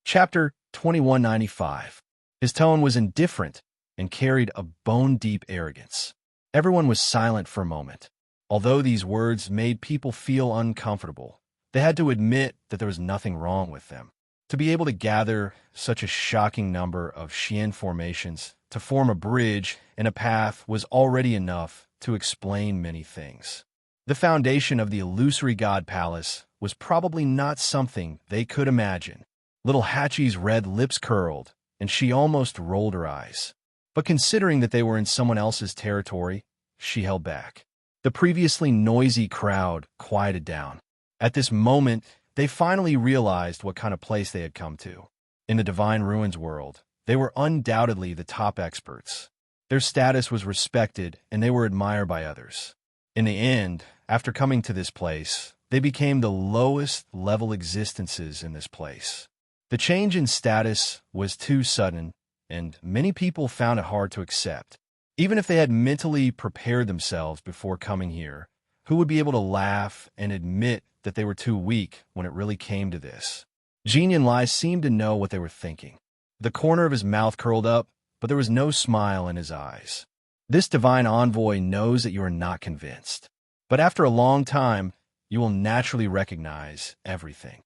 Chapter 2195. His tone was indifferent and carried a bone-deep arrogance. Everyone was silent for a moment. Although these words made people feel uncomfortable, they had to admit that there was nothing wrong with them. To be able to gather such a shocking number of Xian formations to form a bridge and a path was already enough to explain many things. The foundation of the illusory god palace was probably not something they could imagine. Little Hachi's red lips curled, and she almost rolled her eyes. But considering that they were in someone else's territory, she held back. The previously noisy crowd quieted down. At this moment, they finally realized what kind of place they had come to. In the Divine Ruins world, they were undoubtedly the top experts. Their status was respected, and they were admired by others. In the end, after coming to this place, they became the lowest-level existences in this place. The change in status was too sudden, and many people found it hard to accept. Even if they had mentally prepared themselves before coming here, who would be able to laugh and admit that they were too weak when it really came to this? Jin and Lai seemed to know what they were thinking. The corner of his mouth curled up, but there was no smile in his eyes. This divine envoy knows that you are not convinced. But after a long time, you will naturally recognize everything.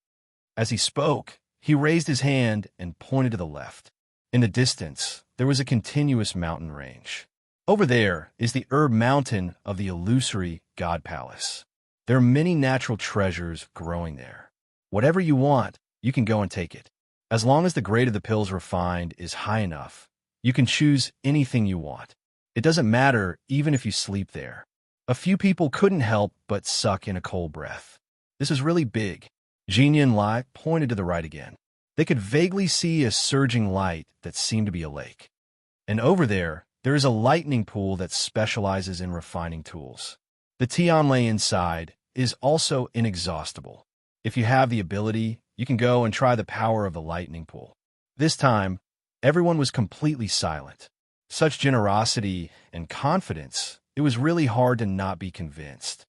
As he spoke, he raised his hand and pointed to the left. In the distance, there was a continuous mountain range. Over there is the herb mountain of the illusory God Palace. There are many natural treasures growing there. Whatever you want, you can go and take it. As long as the grade of the pills refined is high enough, you can choose anything you want. It doesn't matter even if you sleep there. A few people couldn't help but suck in a cold breath. This is really big. Jin and Lai pointed to the right again. They could vaguely see a surging light that seemed to be a lake. And over there is a lightning pool that specializes in refining tools. The Tianlei inside is also inexhaustible. If you have the ability, you can go and try the power of the lightning pool. This time, everyone was completely silent. Such generosity and confidence, it was really hard to not be convinced.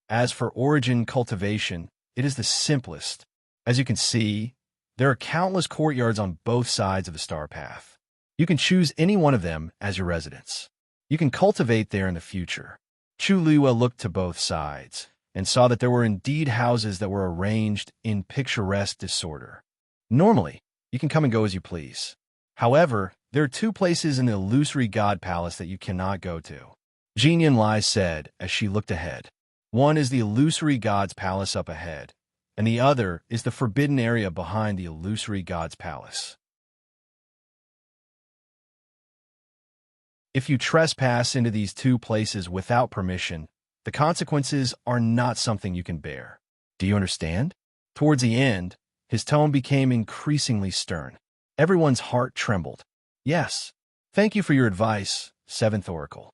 As for origin cultivation, it is the simplest. As you can see, there are countless courtyards on both sides of the star path. You can choose any one of them as your residence. You can cultivate there in the future. Chu Liwa looked to both sides and saw that there were indeed houses that were arranged in picturesque disorder. Normally, you can come and go as you please. However, there are two places in the illusory God Palace that you cannot go to. Jin and Lai said as she looked ahead. One is the illusory God's Palace up ahead, and the other is the forbidden area behind the illusory God's Palace. If you trespass into these two places without permission, the consequences are not something you can bear. Do you understand? Towards the end, his tone became increasingly stern. Everyone's heart trembled. Yes. Thank you for your advice, Seventh Oracle.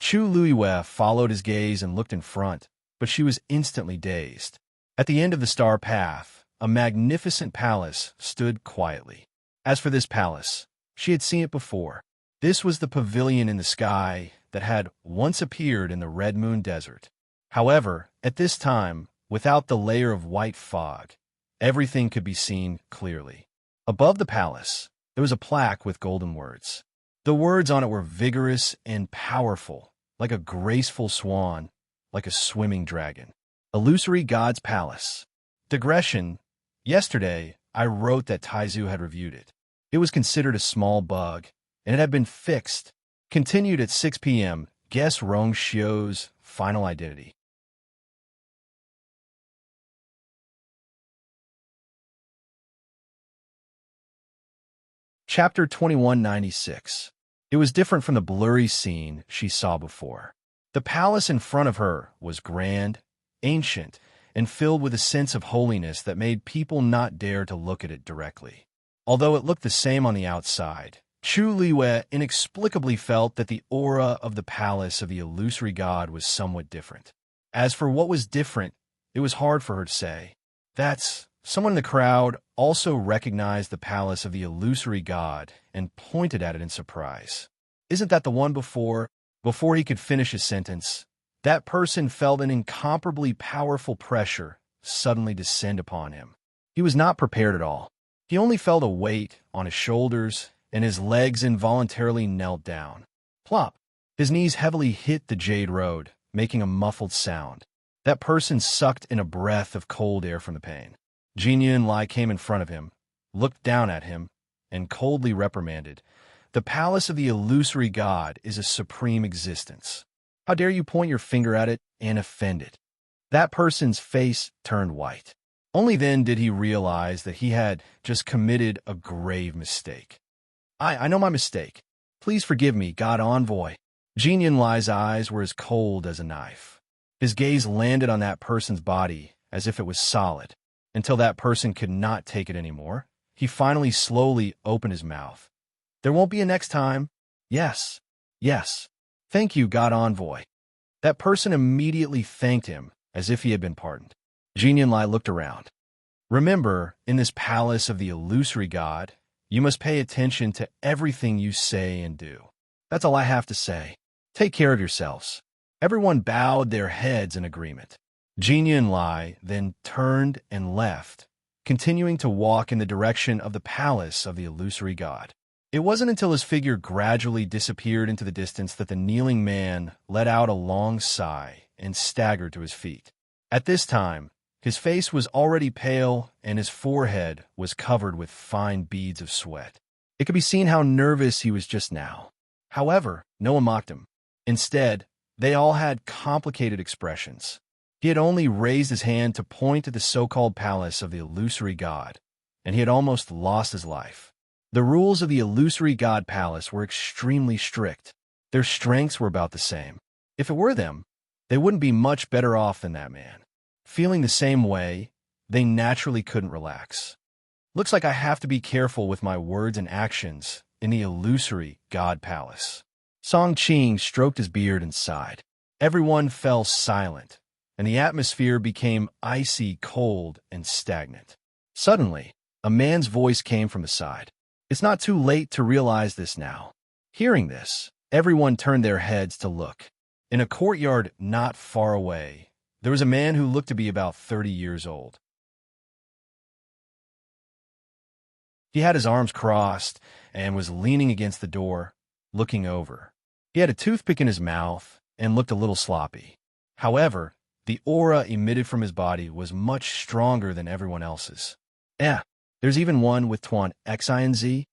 Chu Luiwe followed his gaze and looked in front, but she was instantly dazed. At the end of the star path, a magnificent palace stood quietly. As for this palace, she had seen it before. This was the pavilion in the sky that had once appeared in the Red Moon Desert. However, at this time, without the layer of white fog, everything could be seen clearly. Above the palace, there was a plaque with golden words. The words on it were vigorous and powerful, like a graceful swan, like a swimming dragon. Illusory God's Palace. Digression. Yesterday, I wrote that Taizu had reviewed it. It was considered a small bug, and it had been fixed. Continued at 6 p.m. Guess Rong Xiu's final identity. Chapter 2196. It was different from the blurry scene she saw before. The palace in front of her was grand, ancient, and filled with a sense of holiness that made people not dare to look at it directly. Although it looked the same on the outside, Chu Liwe inexplicably felt that the aura of the palace of the illusory god was somewhat different. As for what was different, it was hard for her to say. Someone in the crowd also recognized the palace of the illusory god and pointed at it in surprise. Isn't that the one before? Before he could finish his sentence, that person felt an incomparably powerful pressure suddenly descend upon him. He was not prepared at all. He only felt a weight on his shoulders, and his legs involuntarily knelt down. Plop! His knees heavily hit the jade road, making a muffled sound. That person sucked in a breath of cold air from the pain. Jin and Lai came in front of him, looked down at him, and coldly reprimanded. The palace of the illusory god is a supreme existence. How dare you point your finger at it and offend it? That person's face turned white. Only then did he realize that he had just committed a grave mistake. I know my mistake. Please forgive me, God Envoy. Jin and Lai's eyes were as cold as a knife. His gaze landed on that person's body as if it was solid. Until that person could not take it anymore, he finally slowly opened his mouth. There won't be a next time. Yes, yes. Thank you, God Envoy. That person immediately thanked him as if he had been pardoned. Jin Yunlai looked around. Remember, in this palace of the illusory god, you must pay attention to everything you say and do. That's all I have to say. Take care of yourselves. Everyone bowed their heads in agreement. Jin Yunlai then turned and left, continuing to walk in the direction of the palace of the illusory god. It wasn't until his figure gradually disappeared into the distance that the kneeling man let out a long sigh and staggered to his feet. At this time, his face was already pale and his forehead was covered with fine beads of sweat. It could be seen how nervous he was just now. However, no one mocked him. Instead, they all had complicated expressions. He had only raised his hand to point at the so-called palace of the illusory god, and he had almost lost his life. The rules of the illusory god palace were extremely strict. Their strengths were about the same. If it were them, they wouldn't be much better off than that man. Feeling the same way, they naturally couldn't relax. Looks like I have to be careful with my words and actions in the illusory god palace. Song Qing stroked his beard and sighed. Everyone fell silent, and the atmosphere became icy cold and stagnant. Suddenly, a man's voice came from the side. It's not too late to realize this now. Hearing this, everyone turned their heads to look. In a courtyard not far away, there was a man who looked to be about 30 years old. He had his arms crossed and was leaning against the door, looking over. He had a toothpick in his mouth and looked a little sloppy. However, the aura emitted from his body was much stronger than everyone else's. There's even one with Tuan Xinz.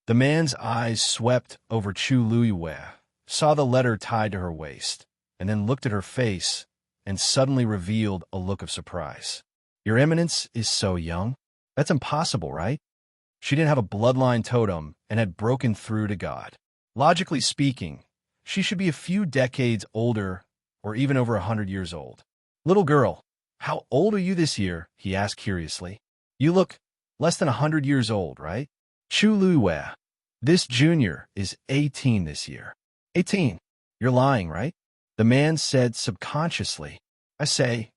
The man's eyes swept over Chu Luyue, saw the letter tied to her waist, and then looked at her face and suddenly revealed a look of surprise. Your Eminence is so young? That's impossible, right? She didn't have a bloodline totem and had broken through to God. Logically speaking, she should be a few decades older or even over 100 years old. Little girl, how old are you this year? He asked curiously. You look less than 100 years old, right? Chu Luyue, this junior is 18 this year. 18? You're lying, right? The man said subconsciously. I say,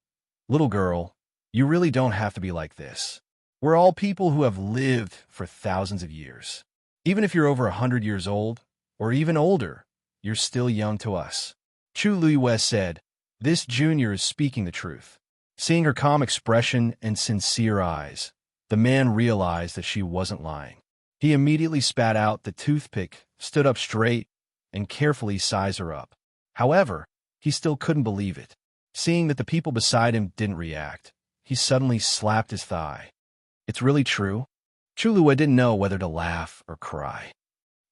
little girl, you really don't have to be like this. We're all people who have lived for thousands of years. Even if you're over 100 years old, or even older, you're still young to us. Chu Luyue said, this junior is speaking the truth. Seeing her calm expression and sincere eyes, the man realized that she wasn't lying. He immediately spat out the toothpick, stood up straight, and carefully sized her up. However, he still couldn't believe it. Seeing that the people beside him didn't react, he suddenly slapped his thigh. It's really true? Chu Luyue didn't know whether to laugh or cry.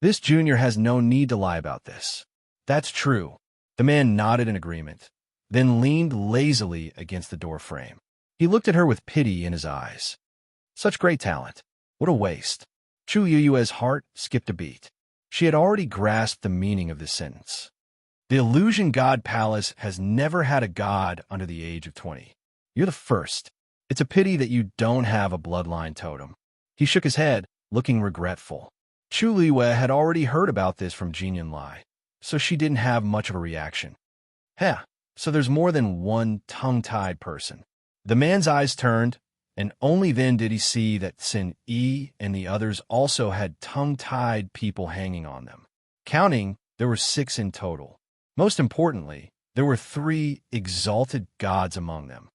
This junior has no need to lie about this. That's true. The man nodded in agreement, then leaned lazily against the door frame. He looked at her with pity in his eyes. Such great talent. What a waste. Chu Luyue's heart skipped a beat. She had already grasped the meaning of this sentence. The illusion god palace has never had a god under the age of 20. You're the first. It's a pity that you don't have a bloodline totem. He shook his head, looking regretful. Chu Luyue had already heard about this from Jin Yunlai, so she didn't have much of a reaction. So there's more than one tongue-tied person. The man's eyes turned, and only then did he see that Sin Yi and the others also had tongue-tied people hanging on them. Counting, there were 6 in total. Most importantly, there were 3 exalted gods among them.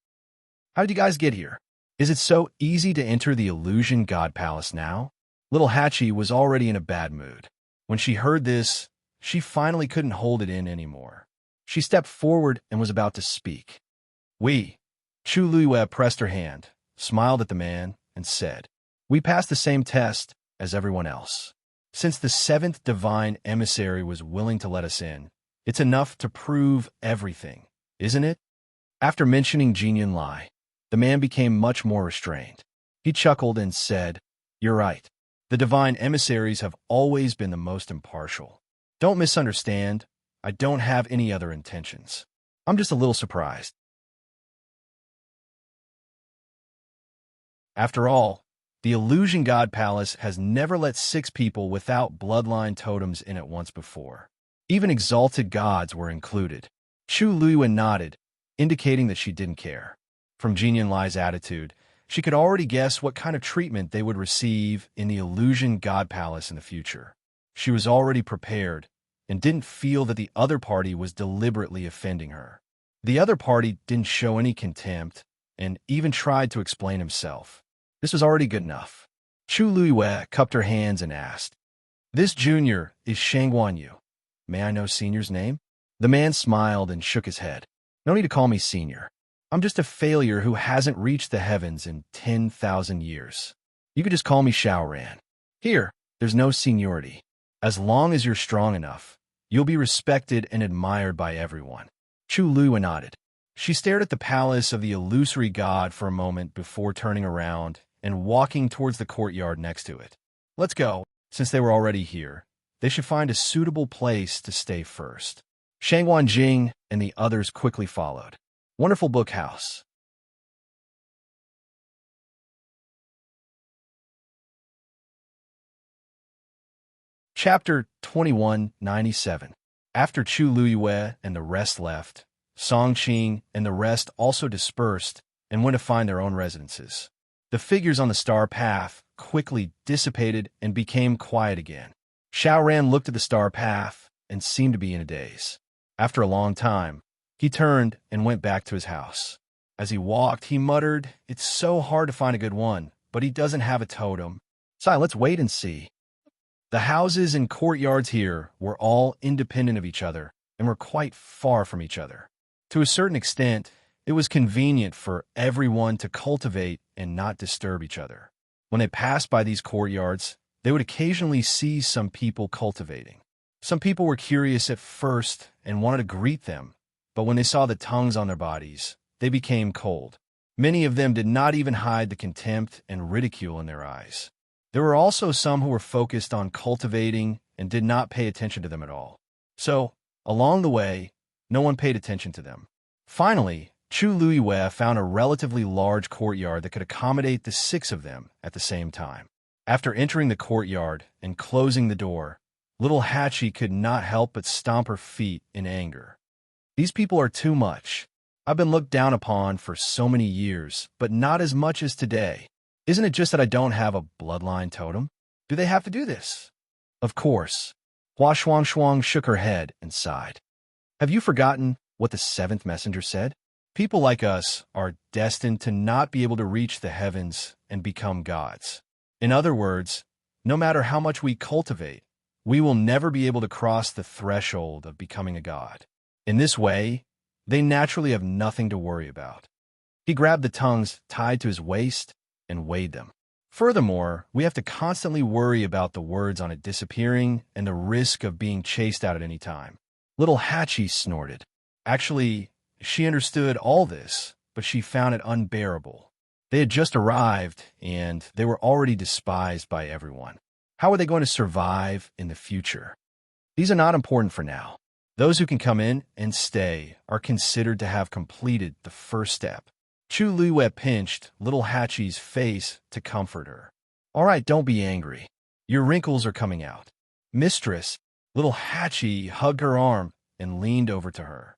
How did you guys get here? Is it so easy to enter the illusion god palace now? Little Hachi was already in a bad mood. When she heard this, she finally couldn't hold it in anymore. She stepped forward and was about to speak. Chu Luyue pressed her hand, smiled at the man, and said, we passed the same test as everyone else. Since the 7th divine emissary was willing to let us in, it's enough to prove everything, isn't it? After mentioning Jin Yunlai, the man became much more restrained. He chuckled and said, you're right. The divine emissaries have always been the most impartial. Don't misunderstand. I don't have any other intentions. I'm just a little surprised. After all, The Illusion God Palace has never let 6 people without bloodline totems in at once before. Even exalted gods were included. Chu Luiyue nodded, indicating that she didn't care. From Jinyan Lai's attitude, she could already guess what kind of treatment they would receive in the Illusion God Palace in the future. She was already prepared and didn't feel that the other party was deliberately offending her. The other party didn't show any contempt and even tried to explain himself. This was already good enough. Chu Luiyue cupped her hands and asked, "This junior is Shangguan Yu. May I know senior's name?" The man smiled and shook his head. "No need to call me senior. I'm just a failure who hasn't reached the heavens in 10,000 years. You could just call me Xiaoran. Here, there's no seniority. As long as you're strong enough, you'll be respected and admired by everyone." Chu Luiyue nodded. She stared at the palace of the illusory god for a moment before turning around and walking towards the courtyard next to it. Let's go. Since they were already here, they should find a suitable place to stay first. Shangguan Jing and the others quickly followed. Wonderful book house. Chapter 2197. After Chu Luiyue and the rest left, Song Qing and the rest also dispersed and went to find their own residences. The figures on the star path quickly dissipated and became quiet again. Xiaoran looked at the star path and seemed to be in a daze. After a long time, he turned and went back to his house. As he walked, he muttered, "It's so hard to find a good one, but he doesn't have a totem. So let's wait and see." The houses and courtyards here were all independent of each other and were quite far from each other. To a certain extent, it was convenient for everyone to cultivate and not disturb each other. When they passed by these courtyards, they would occasionally see some people cultivating. Some people were curious at first and wanted to greet them, but when they saw the tongues on their bodies, they became cold. Many of them did not even hide the contempt and ridicule in their eyes. There were also some who were focused on cultivating and did not pay attention to them at all. So, along the way, no one paid attention to them. Finally, Chu Luiyue found a relatively large courtyard that could accommodate the 6 of them at the same time. After entering the courtyard and closing the door, little Hachi could not help but stomp her feet in anger. These people are too much. I've been looked down upon for so many years, but not as much as today. Isn't it just that I don't have a bloodline totem? Do they have to do this? Of course. Hua Shuang shook her head and sighed. Have you forgotten what the 7th messenger said? People like us are destined to not be able to reach the heavens and become gods. In other words, no matter how much we cultivate, we will never be able to cross the threshold of becoming a god. In this way, they naturally have nothing to worry about. He grabbed the tongues tied to his waist and weighed them. Furthermore, we have to constantly worry about the words on it disappearing and the risk of being chased out at any time. Little Hachi snorted. Actually, she understood all this, but she found it unbearable. They had just arrived, and they were already despised by everyone. How are they going to survive in the future? These are not important for now. Those who can come in and stay are considered to have completed the first step. Chu Luiyue pinched little Hachi's face to comfort her. All right, don't be angry. Your wrinkles are coming out. Mistress, little Hachi hugged her arm and leaned over to her.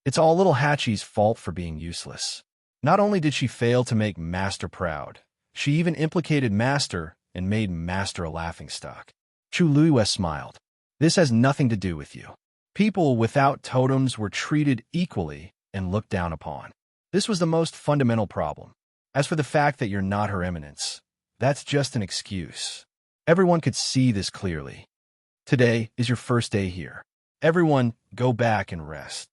It's all little Hachi's fault for being useless. Not only did she fail to make Master proud, she even implicated Master and made Master a laughingstock. Chu Luiyue smiled. This has nothing to do with you. People without totems were treated equally and looked down upon. This was the most fundamental problem. As for the fact that you're not Her Eminence, that's just an excuse. Everyone could see this clearly. Today is your first day here. Everyone, go back and rest.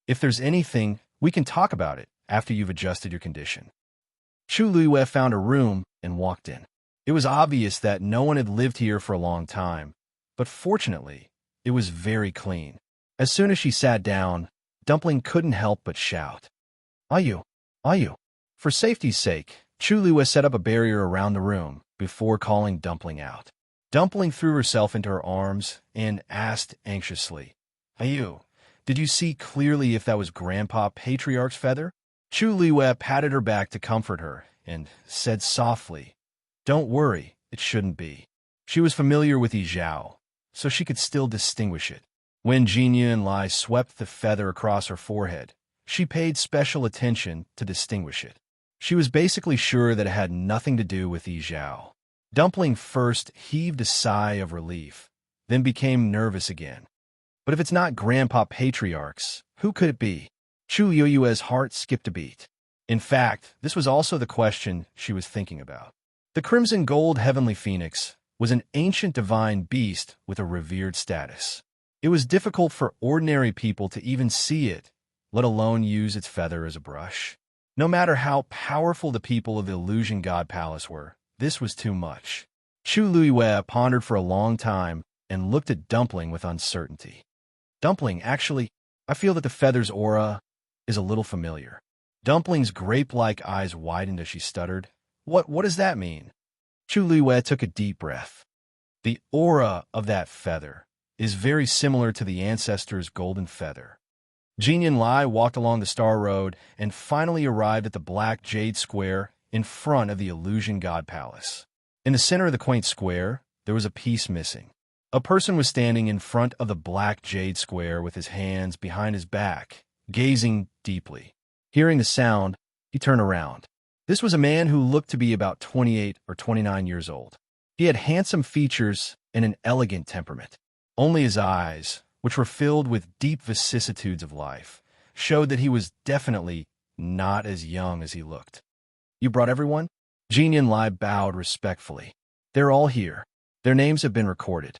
If there's anything, we can talk about it after you've adjusted your condition. Chu Luiyue found a room and walked in. It was obvious that no one had lived here for a long time, but fortunately, it was very clean. As soon as she sat down, Dumpling couldn't help but shout, Ayu, Ayu. For safety's sake, Chu Luiyue set up a barrier around the room before calling Dumpling out. Dumpling threw herself into her arms and asked anxiously, Ayu, did you see clearly if that was Grandpa Patriarch's feather? Chu Liwei patted her back to comfort her and said softly, "Don't worry, it shouldn't be." She was familiar with Yi Zhao, so she could still distinguish it. When Jin Lai swept the feather across her forehead, she paid special attention to distinguish it. She was basically sure that it had nothing to do with Yi Zhao. Dumpling first heaved a sigh of relief, then became nervous again. But if it's not Grandpa Patriarchs, who could it be? Chu Yueyue's heart skipped a beat. In fact, this was also the question she was thinking about. The Crimson Gold Heavenly Phoenix was an ancient divine beast with a revered status. It was difficult for ordinary people to even see it, let alone use its feather as a brush. No matter how powerful the people of the Illusion God Palace were, this was too much. Chu Liwei pondered for a long time and looked at Dumpling with uncertainty. Dumpling, actually, I feel that the feather's aura is a little familiar. Dumpling's grape-like eyes widened as she stuttered. What does that mean? Chu Liwei took a deep breath. The aura of that feather is very similar to the ancestor's golden feather. Jin Lai walked along the Star Road and finally arrived at the Black Jade Square in front of the Illusion God Palace. In the center of the quaint square, there was a piece missing. A person was standing in front of the Black Jade Square with his hands behind his back, gazing deeply. Hearing the sound, he turned around. This was a man who looked to be about 28 or 29 years old. He had handsome features and an elegant temperament. Only his eyes, which were filled with deep vicissitudes of life, showed that he was definitely not as young as he looked. "You brought everyone?" Jin Lai bowed respectfully. "They're all here. Their names have been recorded."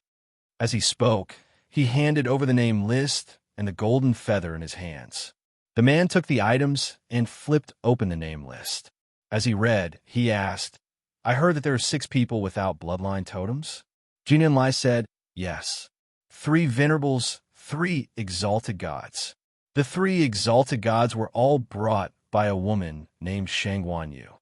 As he spoke, he handed over the name list and the golden feather in his hands. The man took the items and flipped open the name list. As he read, he asked, "I heard that there are 6 people without bloodline totems?" Jin Lai said, "Yes. 3 venerables, 3 exalted gods. The 3 exalted gods were all brought by a woman named Shangguan Yu."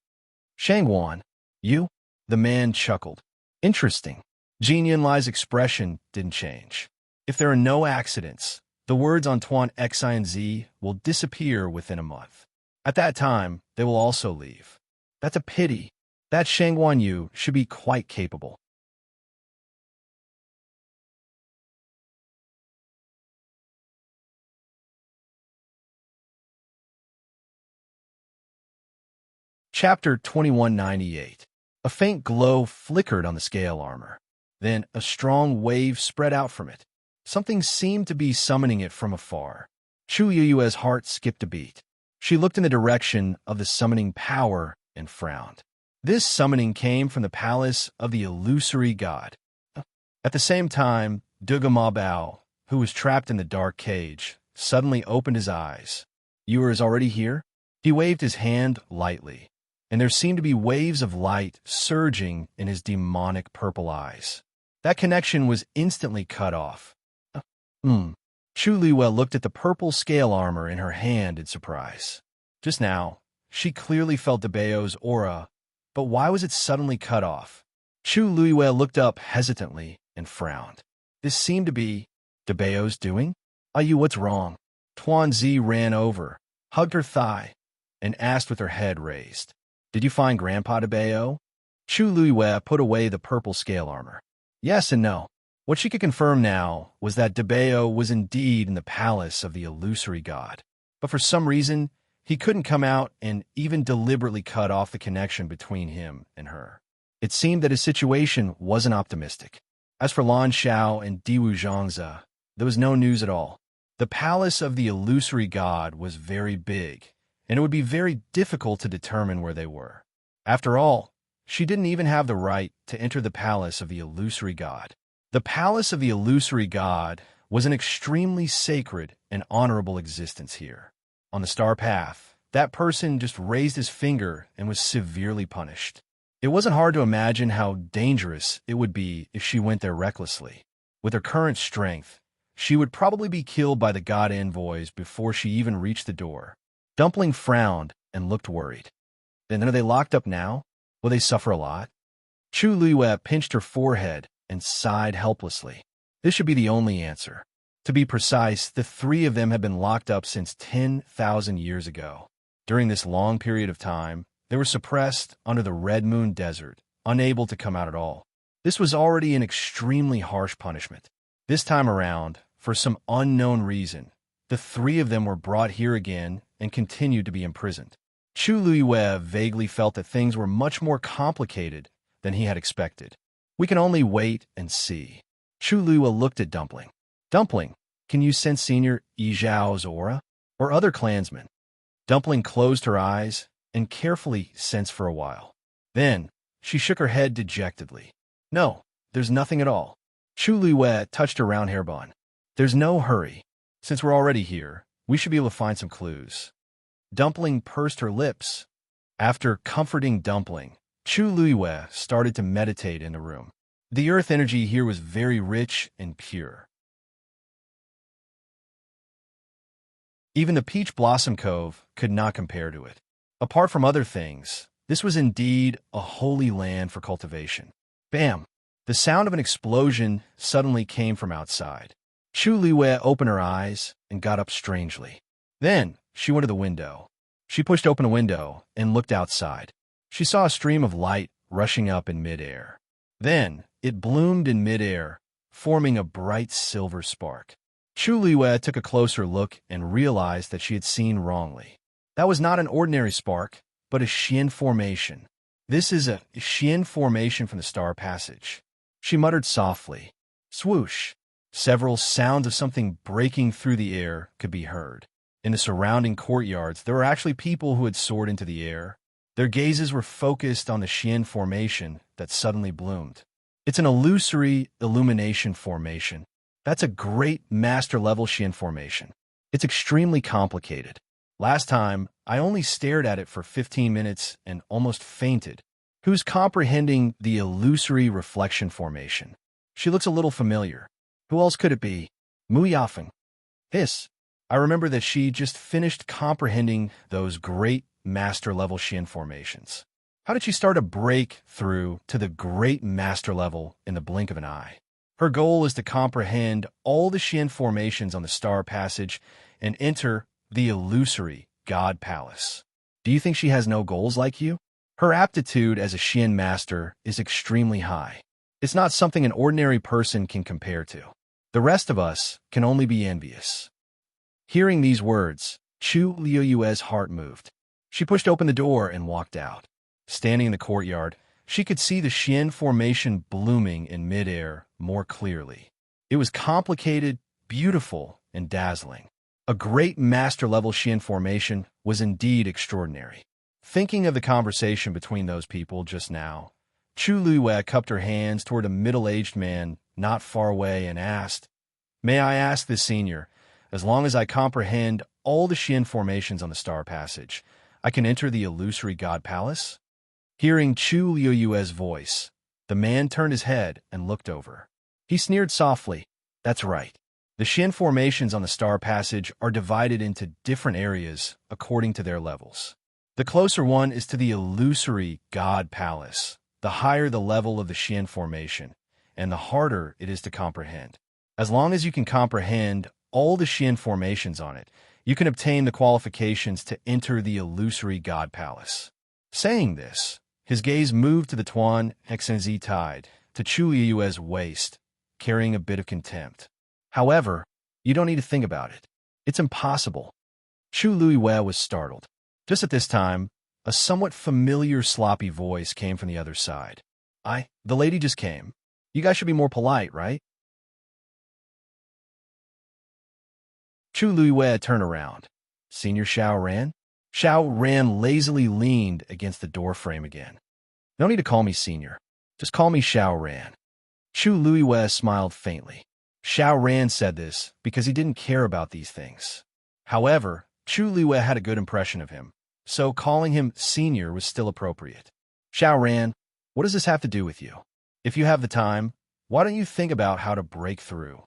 "Shangguan Yu?" The man chuckled. "Interesting." Jin Lai's expression didn't change. "If there are no accidents, the words Antoine X, I, and Z will disappear within a month. At that time, they will also leave. That's a pity. That Shangguan Yu should be quite capable." Chapter 2198. A faint glow flickered on the scale armor. Then a strong wave spread out from it. Something seemed to be summoning it from afar. Chu Yueyue's heart skipped a beat. She looked in the direction of the summoning power and frowned. This summoning came from the palace of the illusory god. At the same time, Duga Ma Bao, who was trapped in the dark cage, suddenly opened his eyes. "You are already here?" He waved his hand lightly, and there seemed to be waves of light surging in his demonic purple eyes. That connection was instantly cut off. Chu Liwei looked at the purple scale armor in her hand in surprise. Just now, she clearly felt Debao's aura, but why was it suddenly cut off? Chu Liwei looked up hesitantly and frowned. This seemed to be Debao's doing? "Ayu, what's wrong?" Tuanzi ran over, hugged her thigh, and asked with her head raised. "Did you find Grandpa Debao?" Chu Liwei put away the purple scale armor. Yes and no. What she could confirm now was that Debao was indeed in the palace of the illusory god. But for some reason, he couldn't come out and even deliberately cut off the connection between him and her. It seemed that his situation wasn't optimistic. As for Lan Xiao and Diwu Zhangze, there was no news at all. The palace of the illusory god was very big, and it would be very difficult to determine where they were. After all, she didn't even have the right to enter the palace of the illusory god. The palace of the illusory god was an extremely sacred and honorable existence here. On the star path, that person just raised his finger and was severely punished. It wasn't hard to imagine how dangerous it would be if she went there recklessly. With her current strength, she would probably be killed by the god envoys before she even reached the door. Dumpling frowned and looked worried. Then are they locked up now? Will they suffer a lot? Chu Liwei pinched her forehead and sighed helplessly. This should be the only answer. To be precise, the 3 of them have been locked up since 10,000 years ago. During this long period of time, they were suppressed under the Red Moon Desert, unable to come out at all. This was already an extremely harsh punishment. This time around, for some unknown reason, the three of them were brought here again and continued to be imprisoned. Chu Luiyue vaguely felt that things were much more complicated than he had expected. We can only wait and see. Chu Luiyue looked at Dumpling. Dumpling, can you sense Senior Yi Zhao's aura? Or other clansmen? Dumpling closed her eyes and carefully sensed for a while. Then, she shook her head dejectedly. No, there's nothing at all. Chu Luiyue touched her round hair bun. There's no hurry. Since we're already here, we should be able to find some clues. Dumpling pursed her lips. After comforting Dumpling, Chu Luiyue started to meditate in the room. The earth energy here was very rich and pure. Even the Peach Blossom Cove could not compare to it. Apart from other things, this was indeed a holy land for cultivation. Bam! The sound of an explosion suddenly came from outside. Chu Luiyue opened her eyes and got up strangely. Then, she went to the window. She pushed open a window and looked outside. She saw a stream of light rushing up in midair. Then, it bloomed in midair, forming a bright silver spark. Chu Luiyue took a closer look and realized that she had seen wrongly. That was not an ordinary spark, but a Xian formation. This is a Xian formation from the Star Passage. She muttered softly. Swoosh! Several sounds of something breaking through the air could be heard. In the surrounding courtyards, there were actually people who had soared into the air. Their gazes were focused on the Xian formation that suddenly bloomed. It's an illusory illumination formation. That's a great master-level Xian formation. It's extremely complicated. Last time, I only stared at it for 15 minutes and almost fainted. Who's comprehending the illusory reflection formation? She looks a little familiar. Who else could it be? Mu Yafeng. I remember that she just finished comprehending those great master-level Xian formations. How did she start a break through to the great master level in the blink of an eye? Her goal is to comprehend all the Xian formations on the Star Passage and enter the illusory God Palace. Do you think she has no goals like you? Her aptitude as a Xian master is extremely high. It's not something an ordinary person can compare to. The rest of us can only be envious. Hearing these words, Chu Luiyue's heart moved. She pushed open the door and walked out. Standing in the courtyard, she could see the Xian formation blooming in midair more clearly. It was complicated, beautiful, and dazzling. A great master-level Xian formation was indeed extraordinary. Thinking of the conversation between those people just now, Chu Luiyue cupped her hands toward a middle-aged man not far away and asked, May I ask this senior, as long as I comprehend all the Xian formations on the Star Passage, I can enter the illusory God Palace? Hearing Chu Luiyue's voice, the man turned his head and looked over. He sneered softly. That's right. The Xian formations on the Star Passage are divided into different areas according to their levels. The closer one is to the illusory God Palace, the higher the level of the Xian formation, and the harder it is to comprehend. As long as you can comprehend all the Xian formations on it, you can obtain the qualifications to enter the illusory God Palace. Saying this, his gaze moved to the Tuan Xnz tide, to Chu Luiyue's waist, carrying a bit of contempt. However, you don't need to think about it. It's impossible. Chu Luiyue was startled. Just at this time, a somewhat familiar sloppy voice came from the other side. The lady just came. You guys should be more polite, right? Chu Luiyue turned around. Senior Xiao Ran? Xiao Ran lazily leaned against the door frame again. No need to call me senior. Just call me Xiao Ran. Chu Luiyue smiled faintly. Xiao Ran said this because he didn't care about these things. However, Chu Luiyue had a good impression of him, so calling him senior was still appropriate. Xiao Ran, what does this have to do with you? If you have the time, why don't you think about how to break through?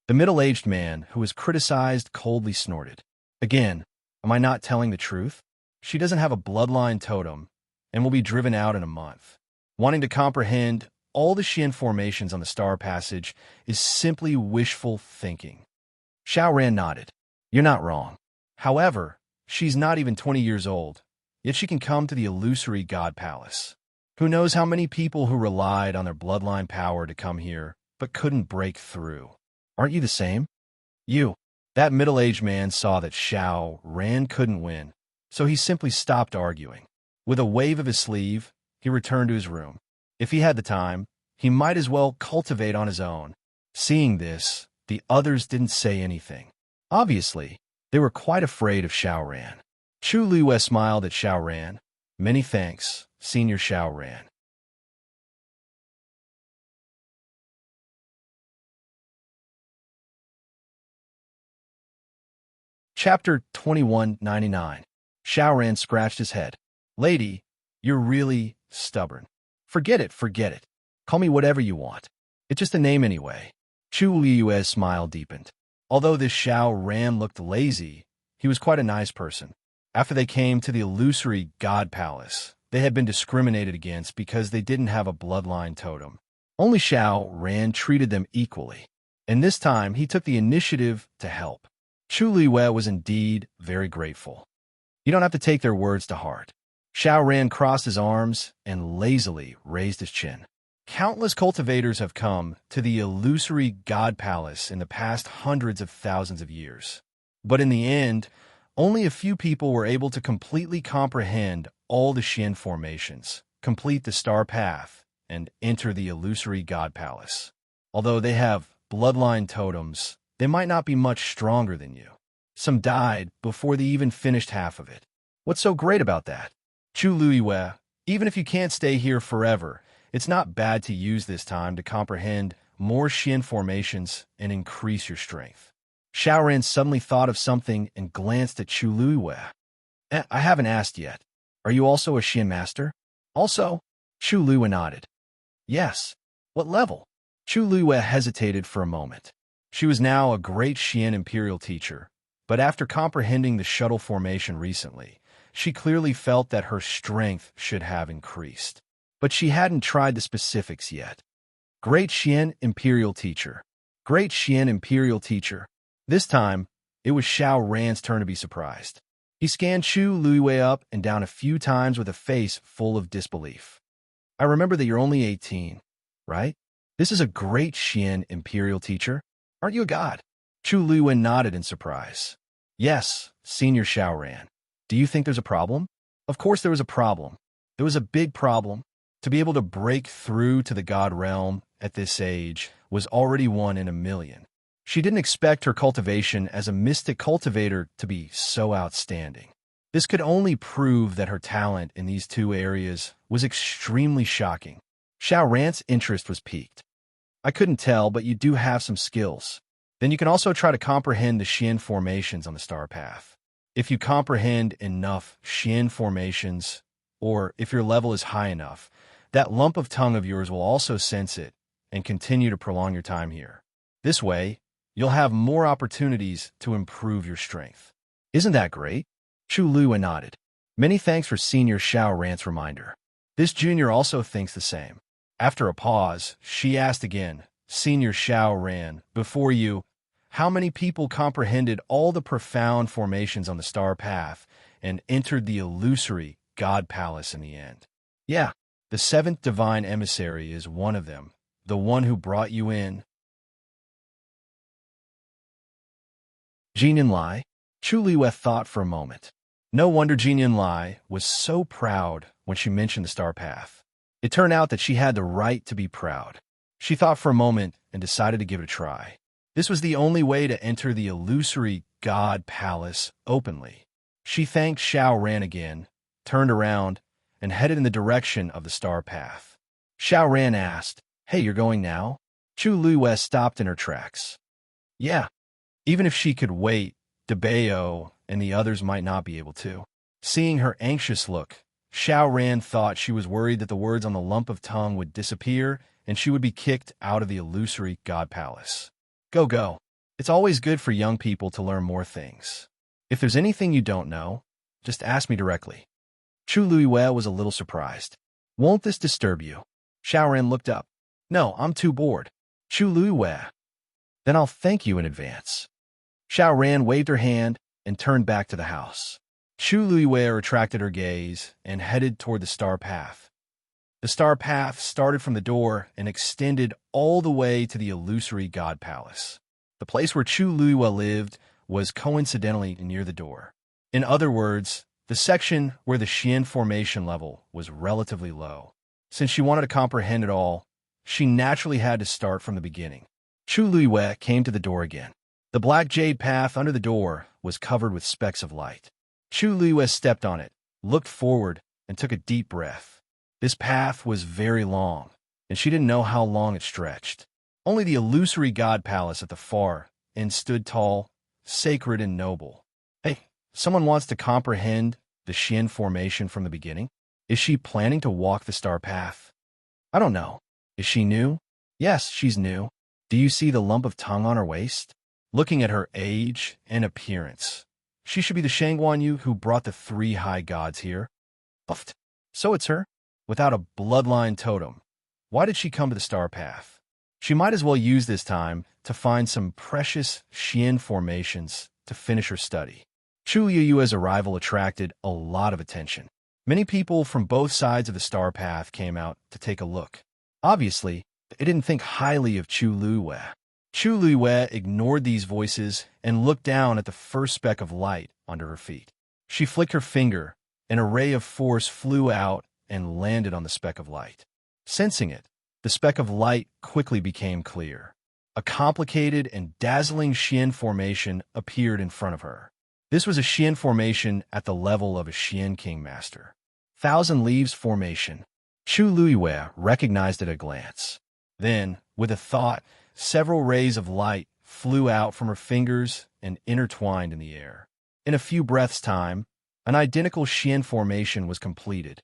The middle-aged man, who was criticized, coldly snorted. Again, am I not telling the truth? She doesn't have a bloodline totem and will be driven out in a month. Wanting to comprehend all the Xian formations on the Star Passage is simply wishful thinking. Xiao Ran nodded. You're not wrong. However, She's not even 20 years old, yet she can come to the illusory God Palace. Who knows how many people who relied on their bloodline power to come here, but couldn't break through. Aren't you the same? You. That middle-aged man saw that Xiao Ran couldn't win, so he simply stopped arguing. With a wave of his sleeve, he returned to his room. If he had the time, he might as well cultivate on his own. Seeing this, the others didn't say anything. Obviously, they were quite afraid of Xiao Ran. Chu Liyue smiled at Xiao Ran. Many thanks, Senior Xiao Ran. Chapter 2199. Xiao Ran scratched his head. Lady, you're really stubborn. Forget it, forget it. Call me whatever you want. It's just a name anyway. Chu Liyue's smile deepened. Although this Xiao Ran looked lazy, he was quite a nice person. After they came to the illusory God Palace, they had been discriminated against because they didn't have a bloodline totem. Only Xiao Ran treated them equally, and this time he took the initiative to help. Chu Liyue was indeed very grateful. You don't have to take their words to heart. Xiao Ran crossed his arms and lazily raised his chin. Countless cultivators have come to the illusory God Palace in the past hundreds of thousands of years. But in the end, only a few people were able to completely comprehend all the Xian formations, complete the star path, and enter the illusory God Palace. Although they have bloodline totems, they might not be much stronger than you. Some died before they even finished half of it. What's so great about that? Chu Liyue, even if you can't stay here forever, it's not bad to use this time to comprehend more Xian formations and increase your strength. Xiao Ran suddenly thought of something and glanced at Chu Liyue. I haven't asked yet. Are you also a Xian master? Also, Chu Liyue nodded. Yes. What level? Chu Liyue hesitated for a moment. She was now a great Xian Imperial teacher, but after comprehending the shuttle formation recently, she clearly felt that her strength should have increased. But she hadn't tried the specifics yet. Great Xian Imperial teacher. Great Xian Imperial teacher. This time, it was Xiao Ran's turn to be surprised. He scanned Chu Liyue up and down a few times with a face full of disbelief. I remember that you're only 18, right? This is a great Xian Imperial teacher. Aren't you a god? Chu Liyue nodded in surprise. Yes, Senior Xiao Ran. Do you think there's a problem? Of course there was a problem. There was a big problem. To be able to break through to the god realm at this age was already one in a million. She didn't expect her cultivation as a mystic cultivator to be so outstanding. This could only prove that her talent in these two areas was extremely shocking. Xiao Ran's interest was piqued. I couldn't tell, but you do have some skills. Then you can also try to comprehend the Xian formations on the star path. If you comprehend enough Xian formations, or if your level is high enough, that lump of tongue of yours will also sense it and continue to prolong your time here. This way, you'll have more opportunities to improve your strength. Isn't that great? Chu Liyue nodded. Many thanks for Senior Xiao Ran's reminder. This junior also thinks the same. After a pause, she asked again, Senior Xiao Ran, before you, how many people comprehended all the profound formations on the star path and entered the illusory God Palace in the end? Yeah, the seventh divine emissary is one of them, the one who brought you in. Jin Lai? Chu Liyue thought for a moment. No wonder Jin Lai was so proud when she mentioned the star path. It turned out that she had the right to be proud. She thought for a moment and decided to give it a try. This was the only way to enter the illusory God Palace openly. She thanked Xiao Ran again, turned around, and headed in the direction of the star path. Xiao Ran asked, Hey, you're going now? Chu Liyue stopped in her tracks. Yeah. Even if she could wait, DeBeo and the others might not be able to. Seeing her anxious look, Xiao Ran thought she was worried that the words on the lump of tongue would disappear and she would be kicked out of the illusory God Palace. Go. It's always good for young people to learn more things. If there's anything you don't know, just ask me directly. Chu Liyue was a little surprised. Won't this disturb you? Xiao Ran looked up. No, I'm too bored. Chu Liyue. Then I'll thank you in advance. Xiao Ran waved her hand and turned back to the house. Chu Luiwei attracted her gaze and headed toward the star path. The star path started from the door and extended all the way to the illusory god palace. The place where Chu Luiwei lived was coincidentally near the door. In other words, the section where the Xian formation level was relatively low. Since she wanted to comprehend it all, she naturally had to start from the beginning. Chu Luiwei came to the door again. The black jade path under the door was covered with specks of light. Chu Luiwei stepped on it, looked forward, and took a deep breath. This path was very long, and she didn't know how long it stretched. Only the illusory god palace at the far end stood tall, sacred, and noble. Hey, someone wants to comprehend the Xian formation from the beginning? Is she planning to walk the star path? I don't know. Is she new? Yes, she's new. Do you see the lump of tongue on her waist? Looking at her age and appearance, she should be the Shangguan Yu who brought the 3 high gods here. Puffed. So it's her? Without a bloodline totem. Why did she come to the star path? She might as well use this time to find some precious Xian formations to finish her study. Chu Yu's arrival attracted a lot of attention. Many people from both sides of the star path came out to take a look. Obviously, they didn't think highly of Chu Luiwei. Chu Luiwei ignored these voices and looked down at the first speck of light under her feet. She flicked her finger, and a ray of force flew out and landed on the speck of light. Sensing it, the speck of light quickly became clear. A complicated and dazzling Xian formation appeared in front of her. This was a Xian formation at the level of a Xian King Master. Thousand Leaves Formation. Chu Luiwei recognized it at a glance. Then, with a thought, several rays of light flew out from her fingers and intertwined in the air. In a few breaths' time, an identical Xian formation was completed.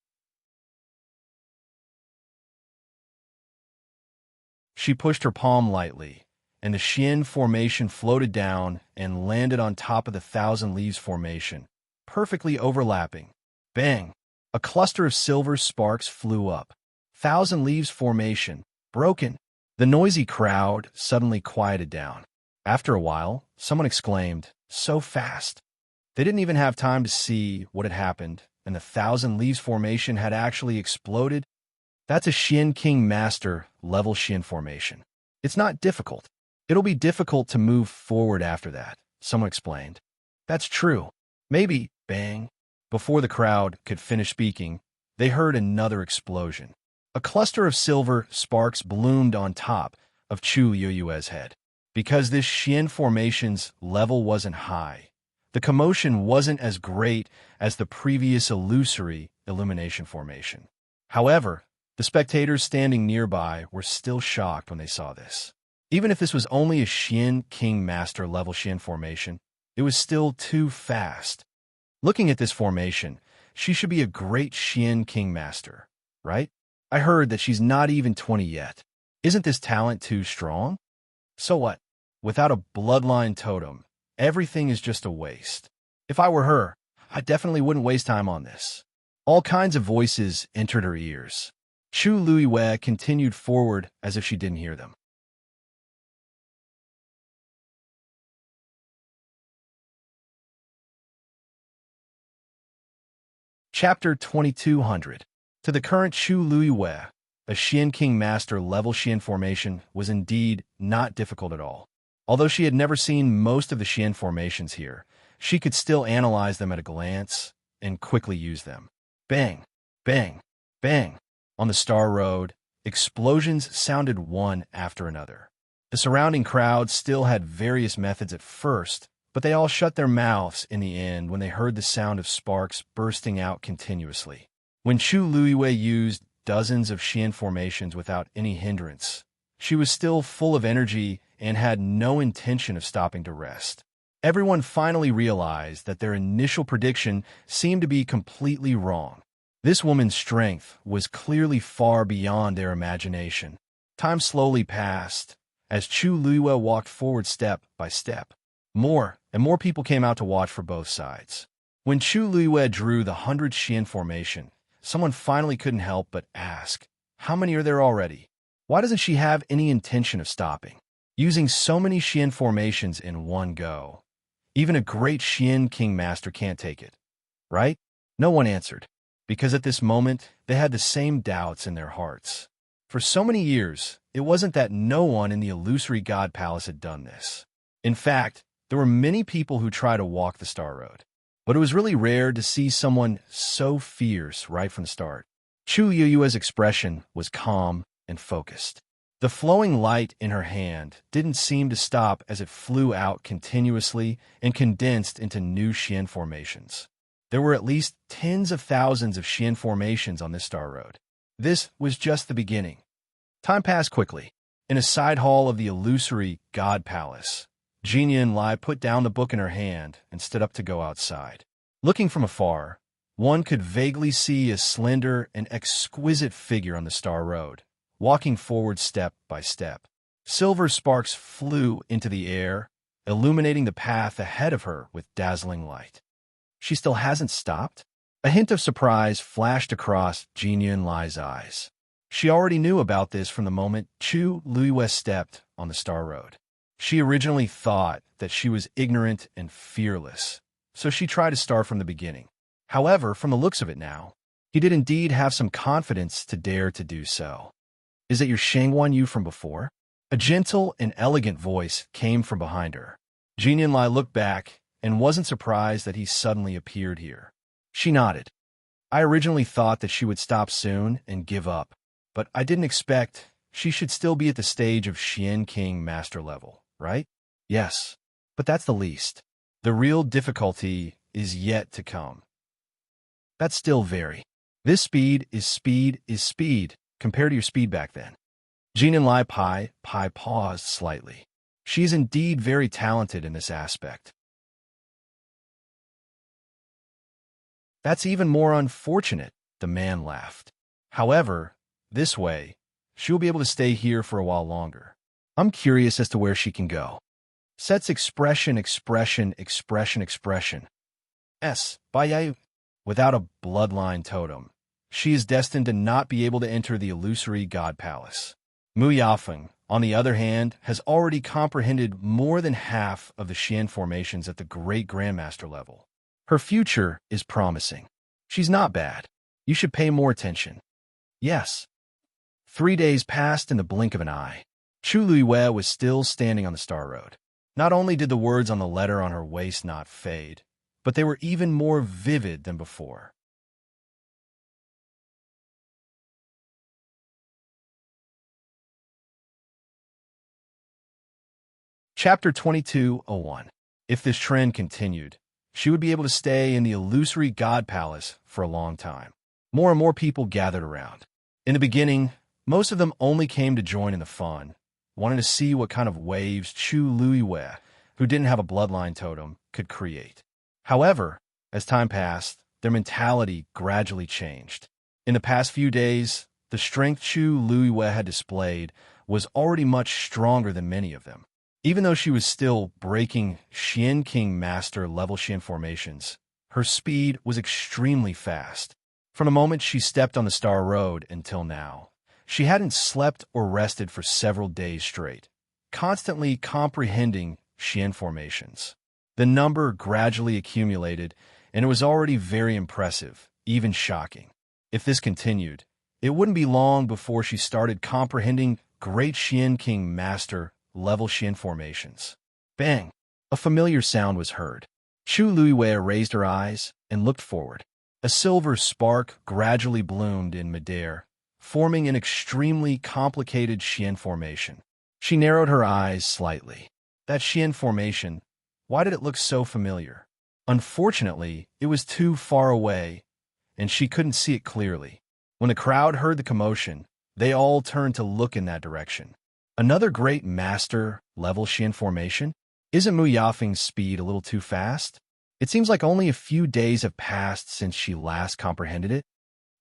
She pushed her palm lightly, and the Xian formation floated down and landed on top of the Thousand Leaves Formation, perfectly overlapping. Bang! A cluster of silver sparks flew up. Thousand Leaves Formation, broken. The noisy crowd suddenly quieted down. After a while, someone exclaimed, "So fast!" They didn't even have time to see what had happened, and the Thousand Leaves Formation had actually exploded. That's a Xian King Master level Xian formation. It's not difficult. It'll be difficult to move forward after that, someone explained. That's true. Maybe, bang. Before the crowd could finish speaking, they heard another explosion. A cluster of silver sparks bloomed on top of Chu Yu's head. Because this Xian formation's level wasn't high, the commotion wasn't as great as the previous illusory illumination formation. However, the spectators standing nearby were still shocked when they saw this. Even if this was only a Xian King Master level Xian formation, it was still too fast. Looking at this formation, she should be a great Xian King Master, right? I heard that she's not even 20 yet. Isn't this talent too strong? So what? Without a bloodline totem, everything is just a waste. If I were her, I definitely wouldn't waste time on this. All kinds of voices entered her ears. Chu Luiwei continued forward as if she didn't hear them. Chapter 2200. To the current Chu Luiwei, a Xian King Master level Xian formation was indeed not difficult at all. Although she had never seen most of the Xian formations here, she could still analyze them at a glance and quickly use them. Bang, bang, bang. On the Star Road, explosions sounded one after another. The surrounding crowd still had various methods at first, but they all shut their mouths in the end when they heard the sound of sparks bursting out continuously. When Chu Luiwei used dozens of Xian formations without any hindrance, she was still full of energy and had no intention of stopping to rest. Everyone finally realized that their initial prediction seemed to be completely wrong. This woman's strength was clearly far beyond their imagination. Time slowly passed as Chu Luiwei walked forward step by step. More and more people came out to watch for both sides. When Chu Luiwei drew the 100 Xian formation, someone finally couldn't help but ask, how many are there already? Why doesn't she have any intention of stopping? Using so many Xian formations in one go, even a great Xian King Master can't take it. right? No one answered, because at this moment, they had the same doubts in their hearts. For so many years, it wasn't that no one in the illusory God Palace had done this. In fact, there were many people who tried to walk the Star Road. But it was really rare to see someone so fierce right from the start. Chu Yuyue's expression was calm and focused. The flowing light in her hand didn't seem to stop as it flew out continuously and condensed into new Xian formations. There were at least tens of thousands of Xian formations on this Star Road. This was just the beginning. Time passed quickly. In a side hall of the illusory God Palace, Jin Lai put down the book in her hand and stood up to go outside. Looking from afar, one could vaguely see a slender and exquisite figure on the Star Road, walking forward step by step. Silver sparks flew into the air, illuminating the path ahead of her with dazzling light. She still hasn't stopped? A hint of surprise flashed across Jin Lai's eyes. She already knew about this from the moment Chu Luiyue stepped on the Star Road. She originally thought that she was ignorant and fearless, so she tried to start from the beginning. However, from the looks of it now, he did indeed have some confidence to dare to do so. Is that your Shangguan Yu from before? A gentle and elegant voice came from behind her. Jin Lai looked back and wasn't surprised that he suddenly appeared here. She nodded. I originally thought that she would stop soon and give up, but I didn't expect she should still be at the stage of Xian King Master level, right? Yes, but that's the least. The real difficulty is yet to come. That's still very. This speed is speed compared to your speed back then. Jin Lai Pai paused slightly. She is indeed very talented in this aspect. That's even more unfortunate, the man laughed. However, this way, she'll be able to stay here for a while longer. I'm curious as to where she can go. Set's expression. S. Baiyu. Without a bloodline totem, she is destined to not be able to enter the illusory God Palace. Mu Yafeng, on the other hand, has already comprehended more than half of the Xian formations at the Great Grandmaster level. Her future is promising. She's not bad. You should pay more attention. Yes. 3 days passed in the blink of an eye. Chu Luiyue was still standing on the Star Road. Not only did the words on the letter on her waist not fade, but they were even more vivid than before. Chapter 22:01. If this trend continued, she would be able to stay in the illusory God Palace for a long time. More and more people gathered around. In the beginning, most of them only came to join in the fun, wanting to see what kind of waves Chu Luiyue, who didn't have a bloodline totem, could create. However, as time passed, their mentality gradually changed. In the past few days, the strength Chu Luiyue had displayed was already much stronger than many of them. Even though she was still breaking Xian King Master level Xian formations, her speed was extremely fast. From the moment she stepped on the Star Road until now, she hadn't slept or rested for several days straight, constantly comprehending Xian formations. The number gradually accumulated, and it was already very impressive, even shocking. If this continued, it wouldn't be long before she started comprehending Great Xian King Master level Xian formations. Bang! A familiar sound was heard. Chu Luiyue raised her eyes and looked forward. A silver spark gradually bloomed in midair, forming an extremely complicated Xian formation. She narrowed her eyes slightly. That Xian formation, why did it look so familiar? Unfortunately, it was too far away, and she couldn't see it clearly. When the crowd heard the commotion, they all turned to look in that direction. Another great master level Xian formation? Isn't Mu Yafeng's speed a little too fast? It seems like only a few days have passed since she last comprehended it.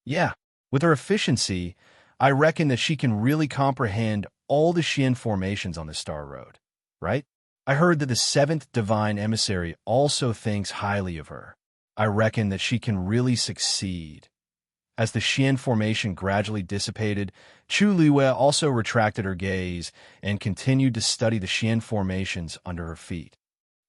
Yeah, with her efficiency, I reckon that she can really comprehend all the Xian formations on the Star Road, right? I heard that the 7th Divine Emissary also thinks highly of her. I reckon that she can really succeed. As the Xian formation gradually dissipated, Chu Luiyue also retracted her gaze and continued to study the Xian formations under her feet.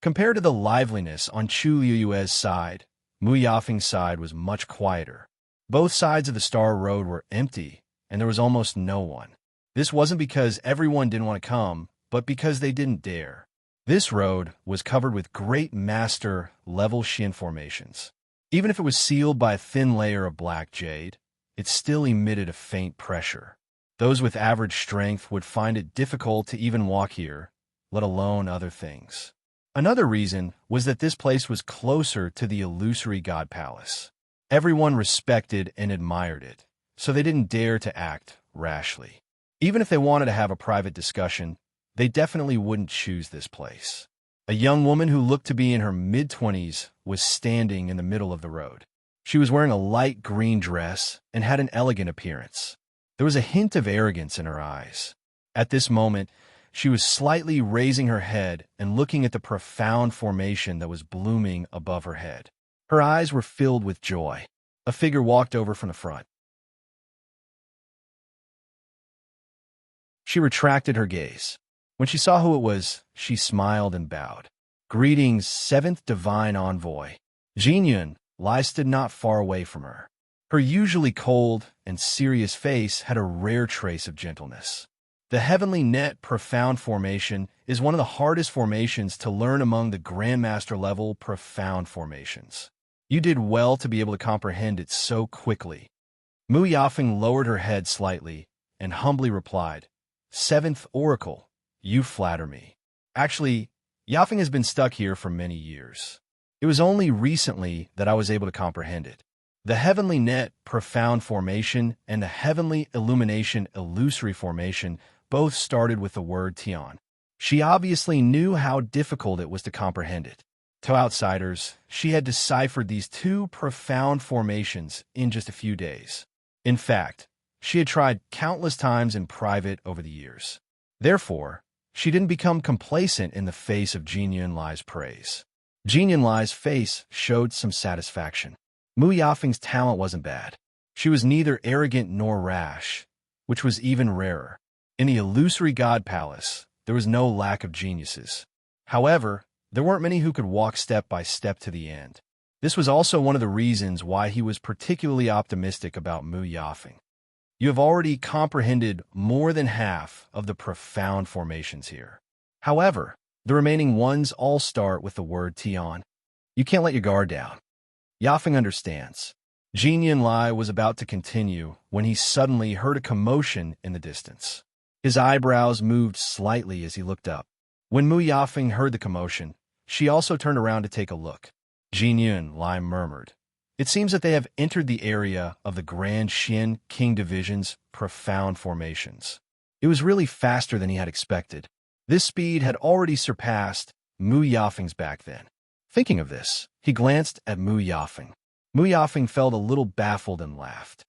Compared to the liveliness on Chu Luiyue's side, Mu Yafeng's side was much quieter. Both sides of the Star Road were empty, and there was almost no one. This wasn't because everyone didn't want to come, but because they didn't dare. This road was covered with great master-level Xian formations. Even if it was sealed by a thin layer of black jade, it still emitted a faint pressure. Those with average strength would find it difficult to even walk here, let alone other things. Another reason was that this place was closer to the illusory god palace. Everyone respected and admired it, so they didn't dare to act rashly. Even if they wanted to have a private discussion, they definitely wouldn't choose this place. A young woman who looked to be in her mid-20s was standing in the middle of the road. She was wearing a light green dress and had an elegant appearance. There was a hint of arrogance in her eyes. At this moment, she was slightly raising her head and looking at the profound formation that was blooming above her head. Her eyes were filled with joy. A figure walked over from the front. She retracted her gaze. When she saw who it was, she smiled and bowed. "Greetings, seventh divine envoy." Jinyun Lai stood not far away from her. Her usually cold and serious face had a rare trace of gentleness. The Heavenly Net Profound Formation is one of the hardest formations to learn among the Grandmaster level profound formations. You did well to be able to comprehend it so quickly. Mu Yafeng lowered her head slightly and humbly replied, "Seventh Oracle, you flatter me." Actually, Yafeng has been stuck here for many years. It was only recently that I was able to comprehend it. The Heavenly Net Profound Formation and the Heavenly Illumination Illusory Formation both started with the word Tian. She obviously knew how difficult it was to comprehend it. To outsiders, she had deciphered these two profound formations in just a few days. In fact, she had tried countless times in private over the years. Therefore, she didn't become complacent in the face of Jinyun Lai's praise. Jinyun Lai's face showed some satisfaction. Mu Yafeng's talent wasn't bad. She was neither arrogant nor rash, which was even rarer. In the illusory god palace, there was no lack of geniuses. However, there weren't many who could walk step by step to the end. This was also one of the reasons why he was particularly optimistic about Mu Yafeng. You have already comprehended more than half of the profound formations here. However, the remaining ones all start with the word Tian. You can't let your guard down. Yafeng understands. Jinyun Lai was about to continue when he suddenly heard a commotion in the distance. His eyebrows moved slightly as he looked up. When Mu Yafeng heard the commotion, she also turned around to take a look. Jinyun Lai murmured, "It seems that they have entered the area of the Grand Xian King Division's profound formations." It was really faster than he had expected. This speed had already surpassed Mu Yafeng's back then. Thinking of this, he glanced at Mu Yafeng. Mu Yafeng felt a little baffled and laughed.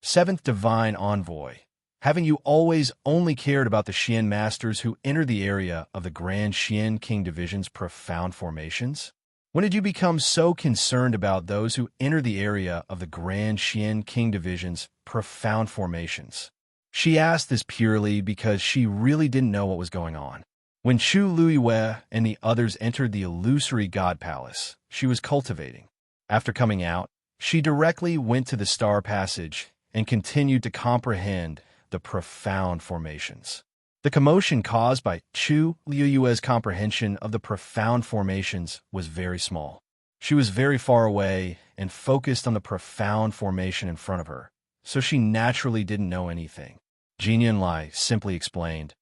"Seventh Divine Envoy, haven't you always only cared about the Xian Masters who enter the area of the Grand Xian King Division's profound formations? When did you become so concerned about those who enter the area of the Grand Xian King Division's profound formations?" She asked this purely because she really didn't know what was going on. When Chu Luiyue and the others entered the illusory god palace, she was cultivating. After coming out, she directly went to the Star Passage and continued to comprehend the profound formations. The commotion caused by Chu Luiyue's comprehension of the profound formations was very small. She was very far away and focused on the profound formation in front of her, so she naturally didn't know anything. Jinyun Lai simply explained,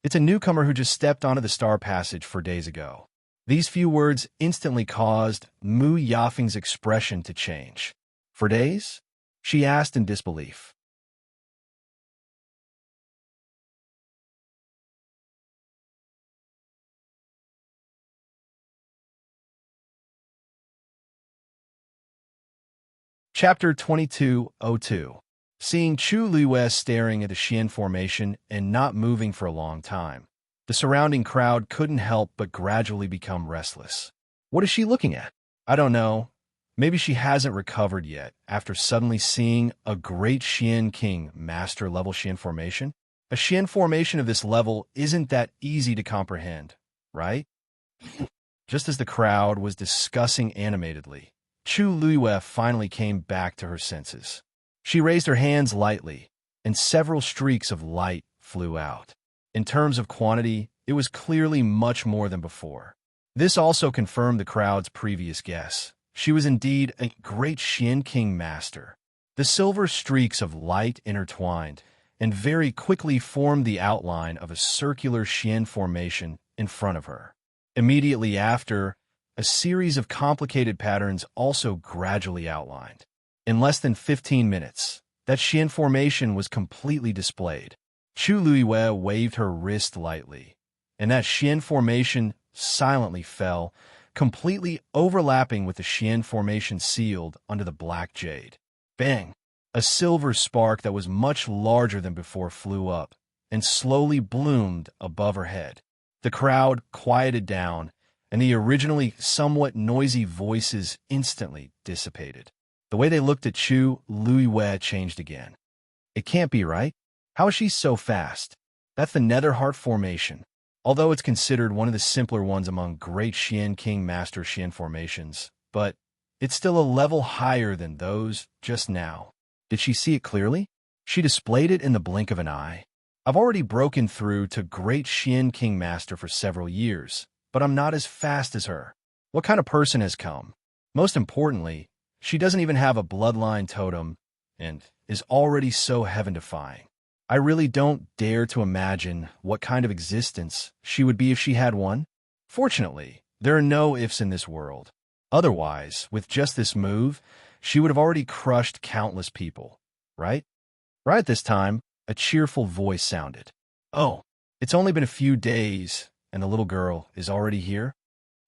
"It's a newcomer who just stepped onto the Star Passage 4 days ago." These few words instantly caused Mu Yafeng's expression to change. "For days?" she asked in disbelief. Chapter 2202. Seeing Chu Luiyue staring at the Xian formation and not moving for a long time, the surrounding crowd couldn't help but gradually become restless. What is she looking at? I don't know. Maybe she hasn't recovered yet after suddenly seeing a great Xian King master-level Xian formation. A Xian formation of this level isn't that easy to comprehend, right? Just as the crowd was discussing animatedly, Chu Luiyue finally came back to her senses. She raised her hands lightly, and several streaks of light flew out. In terms of quantity, it was clearly much more than before. This also confirmed the crowd's previous guess. She was indeed a great Xian King master. The silver streaks of light intertwined and very quickly formed the outline of a circular Xian formation in front of her. Immediately after, a series of complicated patterns also gradually outlined. In less than 15 minutes, that Xian formation was completely displayed. Chu Luiyue waved her wrist lightly, and that Xian formation silently fell, completely overlapping with the Xian formation sealed under the black jade. Bang! A silver spark that was much larger than before flew up and slowly bloomed above her head. The crowd quieted down, and the originally somewhat noisy voices instantly dissipated. The way they looked at Chu Luiyue changed again. It can't be right. How is she so fast? That's the Nether Heart formation. Although it's considered one of the simpler ones among great Xian King Master Xian formations, but it's still a level higher than those just now. Did she see it clearly? She displayed it in the blink of an eye. I've already broken through to great Xian King Master for several years, but I'm not as fast as her. What kind of person has come? Most importantly, she doesn't even have a bloodline totem and is already so heaven-defying. I really don't dare to imagine what kind of existence she would be if she had one. Fortunately, there are no ifs in this world. Otherwise, with just this move, she would have already crushed countless people, right? Right at this time, a cheerful voice sounded. Oh, it's only been a few days, and the little girl is already here?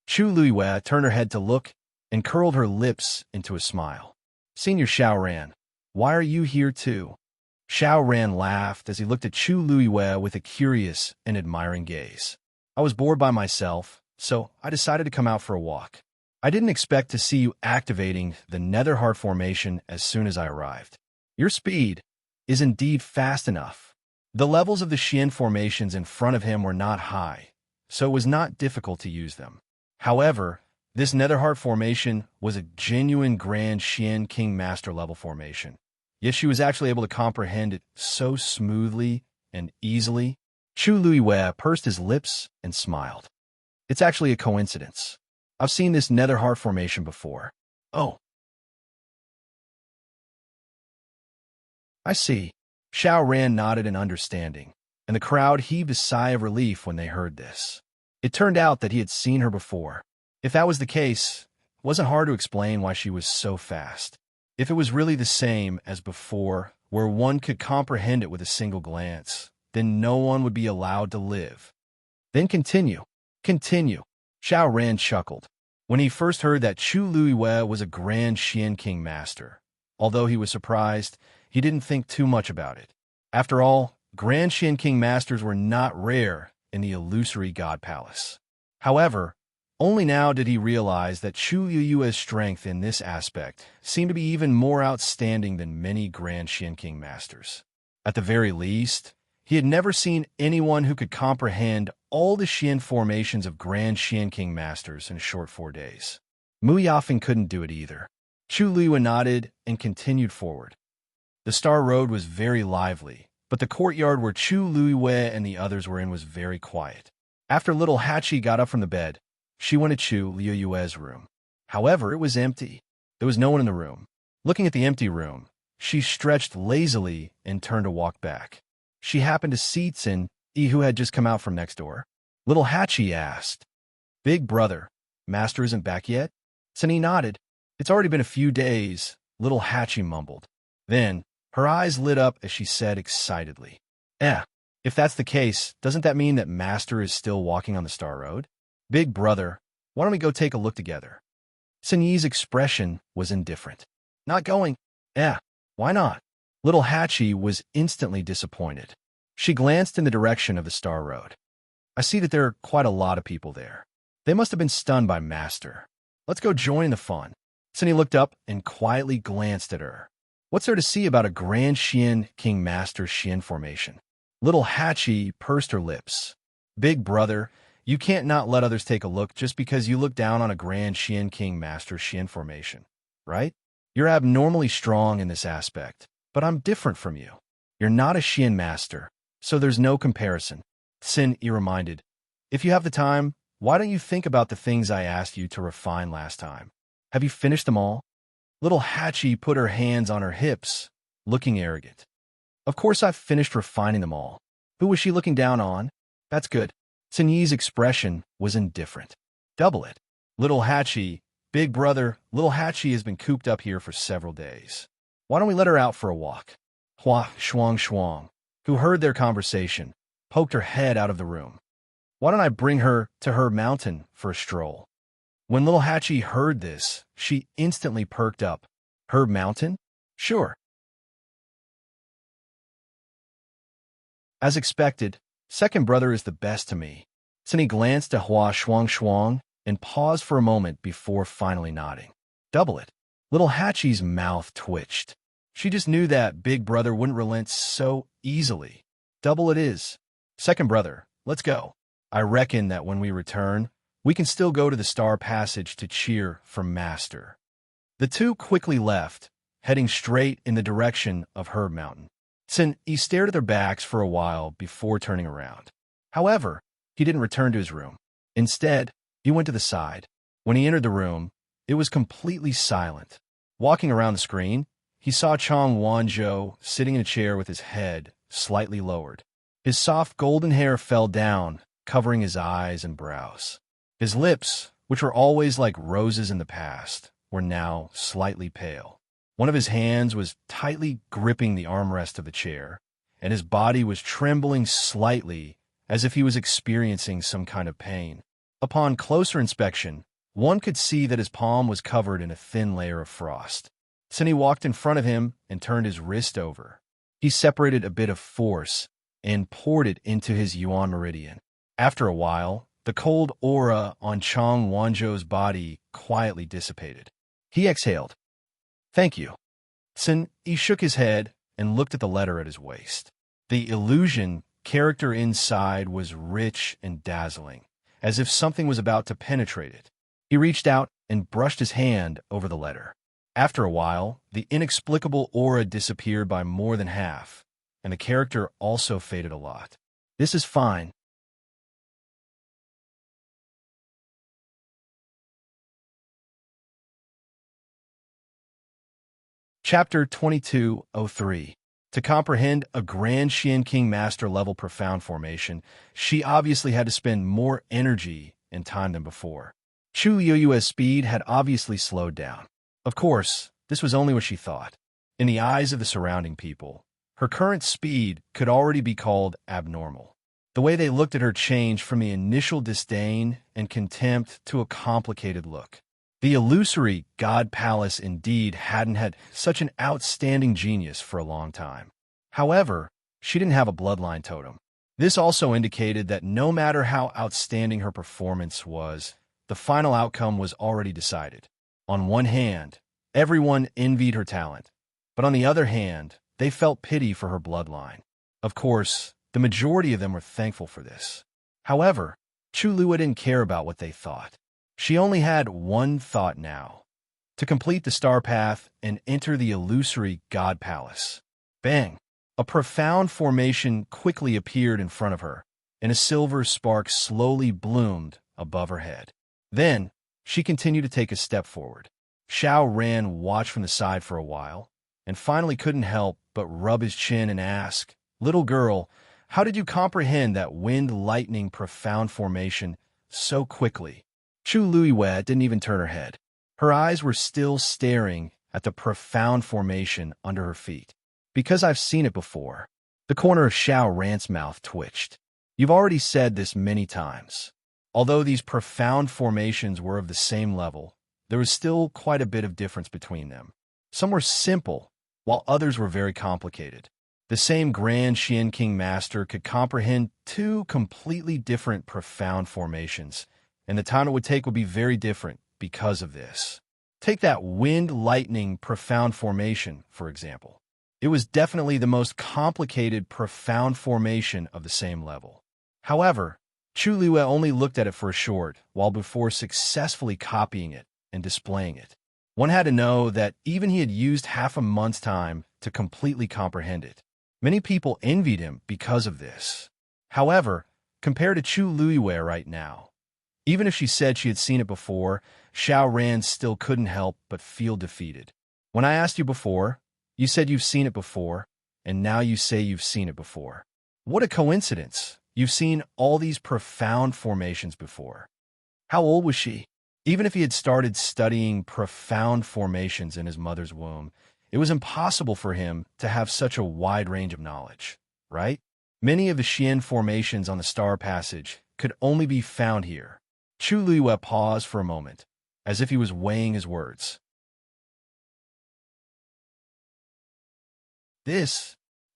Chu Luiyue turned her head to look and curled her lips into a smile. Senior Xiaoran, why are you here too? Xiaoran laughed as he looked at Chu Luiyue with a curious and admiring gaze. I was bored by myself, so I decided to come out for a walk. I didn't expect to see you activating the Nether Heart formation as soon as I arrived. Your speed is indeed fast enough. The levels of the Xian formations in front of him were not high, so it was not difficult to use them. However, this Nether Heart formation was a genuine Grand Xian King Master level formation. Yet she was actually able to comprehend it so smoothly and easily. Chu Luiyue pursed his lips and smiled. It's actually a coincidence. I've seen this Nether Heart formation before. Oh. I see. Xiaoran nodded in understanding, and the crowd heaved a sigh of relief when they heard this. It turned out that he had seen her before. If that was the case, it wasn't hard to explain why she was so fast. If it was really the same as before, where one could comprehend it with a single glance, then no one would be allowed to live. Then continue. Continue. Xiaoran chuckled. When he first heard that Chu Luiyue was a Grand Xian King Master, although he was surprised, he didn't think too much about it. After all, Grand Xian King Masters were not rare in the illusory God Palace. However, only now did he realize that Chu Luiyue's strength in this aspect seemed to be even more outstanding than many Grand Xian King Masters. At the very least, he had never seen anyone who could comprehend all the Xian formations of Grand Xian King Masters in a short 4 days. Mu Yafeng couldn't do it either. Chu Luiyue nodded and continued forward. The Star Road was very lively, but the courtyard where Chu Luiyue and the others were in was very quiet. After little Hachi got up from the bed, she went to Chu Luiyue's room. However, it was empty. There was no one in the room. Looking at the empty room, she stretched lazily and turned to walk back. She happened to see Tsin Yi, who had just come out from next door. Little Hachi asked, "Big brother, Master isn't back yet?" Tsin Yi nodded. "It's already been a few days," little Hachi mumbled. Then, her eyes lit up as she said excitedly, if that's the case, doesn't that mean that Master is still walking on the Star Road? Big brother, why don't we go take a look together?" Tsin Yi's expression was indifferent. "Not going." Why not?" Little Hachi was instantly disappointed. She glanced in the direction of the Star Road. "I see that there are quite a lot of people there. They must have been stunned by Master. Let's go join the fun." Tsin Yi looked up and quietly glanced at her. What's there to see about a Grand Xian King Master Xian formation? Little Hachi pursed her lips. "Big brother, you can't not let others take a look just because you look down on a Grand Xian King Master Xian formation. right? You're abnormally strong in this aspect, but I'm different from you. You're not a Xian master, so there's no comparison. Xin Yi reminded, if you have the time, why don't you think about the things I asked you to refine last time? Have you finished them all? Little Hachi put her hands on her hips, looking arrogant. Of course I've finished refining them all. Who was she looking down on? That's good. Xin Yi's expression was indifferent. Double it. Little Hachi, big brother, little Hachi has been cooped up here for several days. Why don't we let her out for a walk? Hua Shuang, who heard their conversation, poked her head out of the room. Why don't I bring her to her mountain for a stroll? When little Hachi heard this, she instantly perked up. Her mountain? Sure. As expected, second brother is the best to me. Sunny glanced at Hua Shuang and paused for a moment before finally nodding. Double it. Little Hachi's mouth twitched. She just knew that big brother wouldn't relent so easily. Double it is. Second brother, let's go. I reckon that when we return, we can still go to the Star Passage to cheer for Master. The two quickly left, heading straight in the direction of Herb Mountain. Sin Yi stared at their backs for a while before turning around. However, he didn't return to his room. Instead, he went to the side. When he entered the room, it was completely silent. Walking around the screen, he saw Chong Wanzhou sitting in a chair with his head slightly lowered. His soft golden hair fell down, covering his eyes and brows. His lips, which were always like roses in the past, were now slightly pale. One of his hands was tightly gripping the armrest of the chair, and his body was trembling slightly as if he was experiencing some kind of pain. Upon closer inspection, one could see that his palm was covered in a thin layer of frost. Sunny walked in front of him and turned his wrist over. He separated a bit of force and poured it into his Yuan meridian. After a while, the cold aura on Chong Wanzhou's body quietly dissipated. He exhaled. Thank you. Sun Yi shook his head and looked at the letter at his waist. The illusion character inside was rich and dazzling, as if something was about to penetrate it. He reached out and brushed his hand over the letter. After a while, the inexplicable aura disappeared by more than half, and the character also faded a lot. This is fine. Chapter 2203. To comprehend a Grand Xian King Master level profound formation, she obviously had to spend more energy and time than before. Chu Yoyue's speed had obviously slowed down. Of course, this was only what she thought. In the eyes of the surrounding people, her current speed could already be called abnormal. The way they looked at her changed from the initial disdain and contempt to a complicated look. The illusory God Palace indeed hadn't had such an outstanding genius for a long time. However, she didn't have a bloodline totem. This also indicated that no matter how outstanding her performance was, the final outcome was already decided. On one hand, everyone envied her talent, but on the other hand, they felt pity for her bloodline. Of course, the majority of them were thankful for this. However, Chu Lua didn't care about what they thought. She only had one thought now: to complete the star path and enter the illusory God Palace. Bang! A profound formation quickly appeared in front of her, and a silver spark slowly bloomed above her head. Then, she continued to take a step forward. Xiao Ran watched from the side for a while, and finally couldn't help but rub his chin and ask, "Little girl, how did you comprehend that wind-lightning profound formation so quickly?" Chu Luiyue didn't even turn her head. Her eyes were still staring at the profound formation under her feet. "Because I've seen it before." The corner of Xiao Ran's mouth twitched. "You've already said this many times." Although these profound formations were of the same level, there was still quite a bit of difference between them. Some were simple, while others were very complicated. The same Grand Xian King Master could comprehend two completely different profound formations, and the time it would take would be very different because of this. Take that wind-lightning profound formation, for example. It was definitely the most complicated profound formation of the same level. However, Chu Lua only looked at it for a short while before successfully copying it and displaying it. One had to know that even he had used half a month's time to completely comprehend it. Many people envied him because of this. However, compared to Chu Luiyue right now, even if she said she had seen it before, Xiao Ran still couldn't help but feel defeated. When I asked you before, you said you've seen it before, and now you say you've seen it before. What a coincidence! You've seen all these profound formations before. How old was she? Even if he had started studying profound formations in his mother's womb, it was impossible for him to have such a wide range of knowledge, right? Many of the Xian formations on the Star Passage could only be found here. Chu Luiyue paused for a moment, as if he was weighing his words.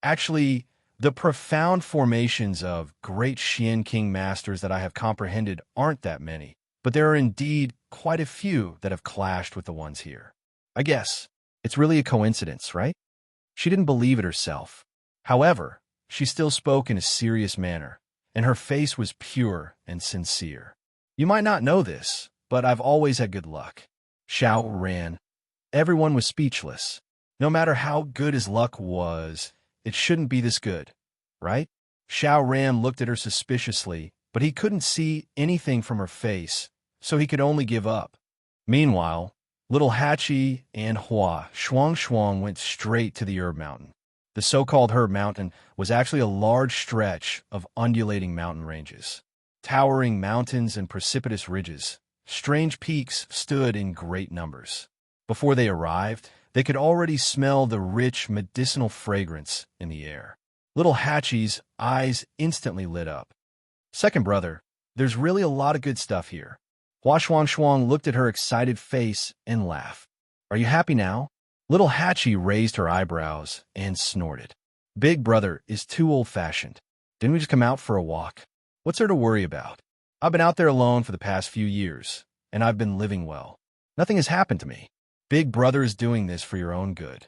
Actually, the profound formations of great Xian King masters that I have comprehended aren't that many, but there are indeed quite a few that have clashed with the ones here. I guess it's really a coincidence, right? She didn't believe it herself. However, she still spoke in a serious manner, and her face was pure and sincere. You might not know this, but I've always had good luck. Xiao Ran. Everyone was speechless. No matter how good his luck was, it shouldn't be this good, right? Xiao Ran looked at her suspiciously, but he couldn't see anything from her face, so he could only give up. Meanwhile, little Hachi and Hua Shuang went straight to the Herb Mountain. The so-called Herb Mountain was actually a large stretch of undulating mountain ranges. Towering mountains and precipitous ridges, strange peaks stood in great numbers. Before they arrived, they could already smell the rich medicinal fragrance in the air. Little Hachi's eyes instantly lit up. Second brother, there's really a lot of good stuff here. Hua Shuang looked at her excited face and laughed. Are you happy now? Little Hachi raised her eyebrows and snorted. Big brother is too old-fashioned. Didn't we just come out for a walk? What's there to worry about? I've been out there alone for the past few years, and I've been living well. Nothing has happened to me. Big brother is doing this for your own good.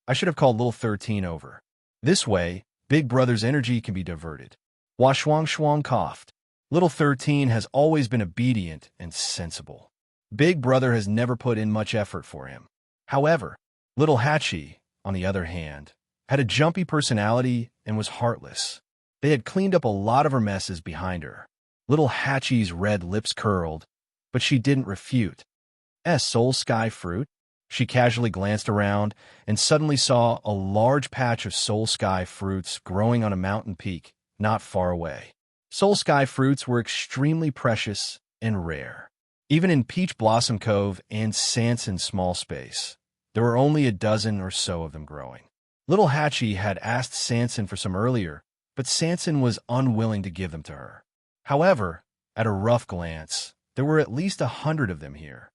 I should have called little 13 over. This way, big brother's energy can be diverted. Hua Shuang coughed. Little 13 has always been obedient and sensible. Big brother has never put in much effort for him. However, little Hachi, on the other hand, had a jumpy personality and was heartless. They had cleaned up a lot of her messes behind her. Little Hachi's red lips curled, but she didn't refute. Soul Sky fruit? She casually glanced around and suddenly saw a large patch of Soul Sky fruits growing on a mountain peak not far away. Soul Sky fruits were extremely precious and rare. Even in Peach Blossom Cove and Sanson Small Space, there were only a dozen or so of them growing. Little Hachi had asked Sanson for some earlier, but Sanson was unwilling to give them to her. However, at a rough glance, there were at least 100 of them here.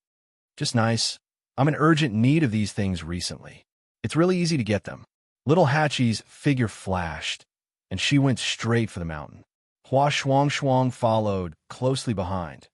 Just nice. I'm in urgent need of these things recently. It's really easy to get them. Little Hachi's figure flashed, and she went straight for the mountain. Hua Shuang followed closely behind.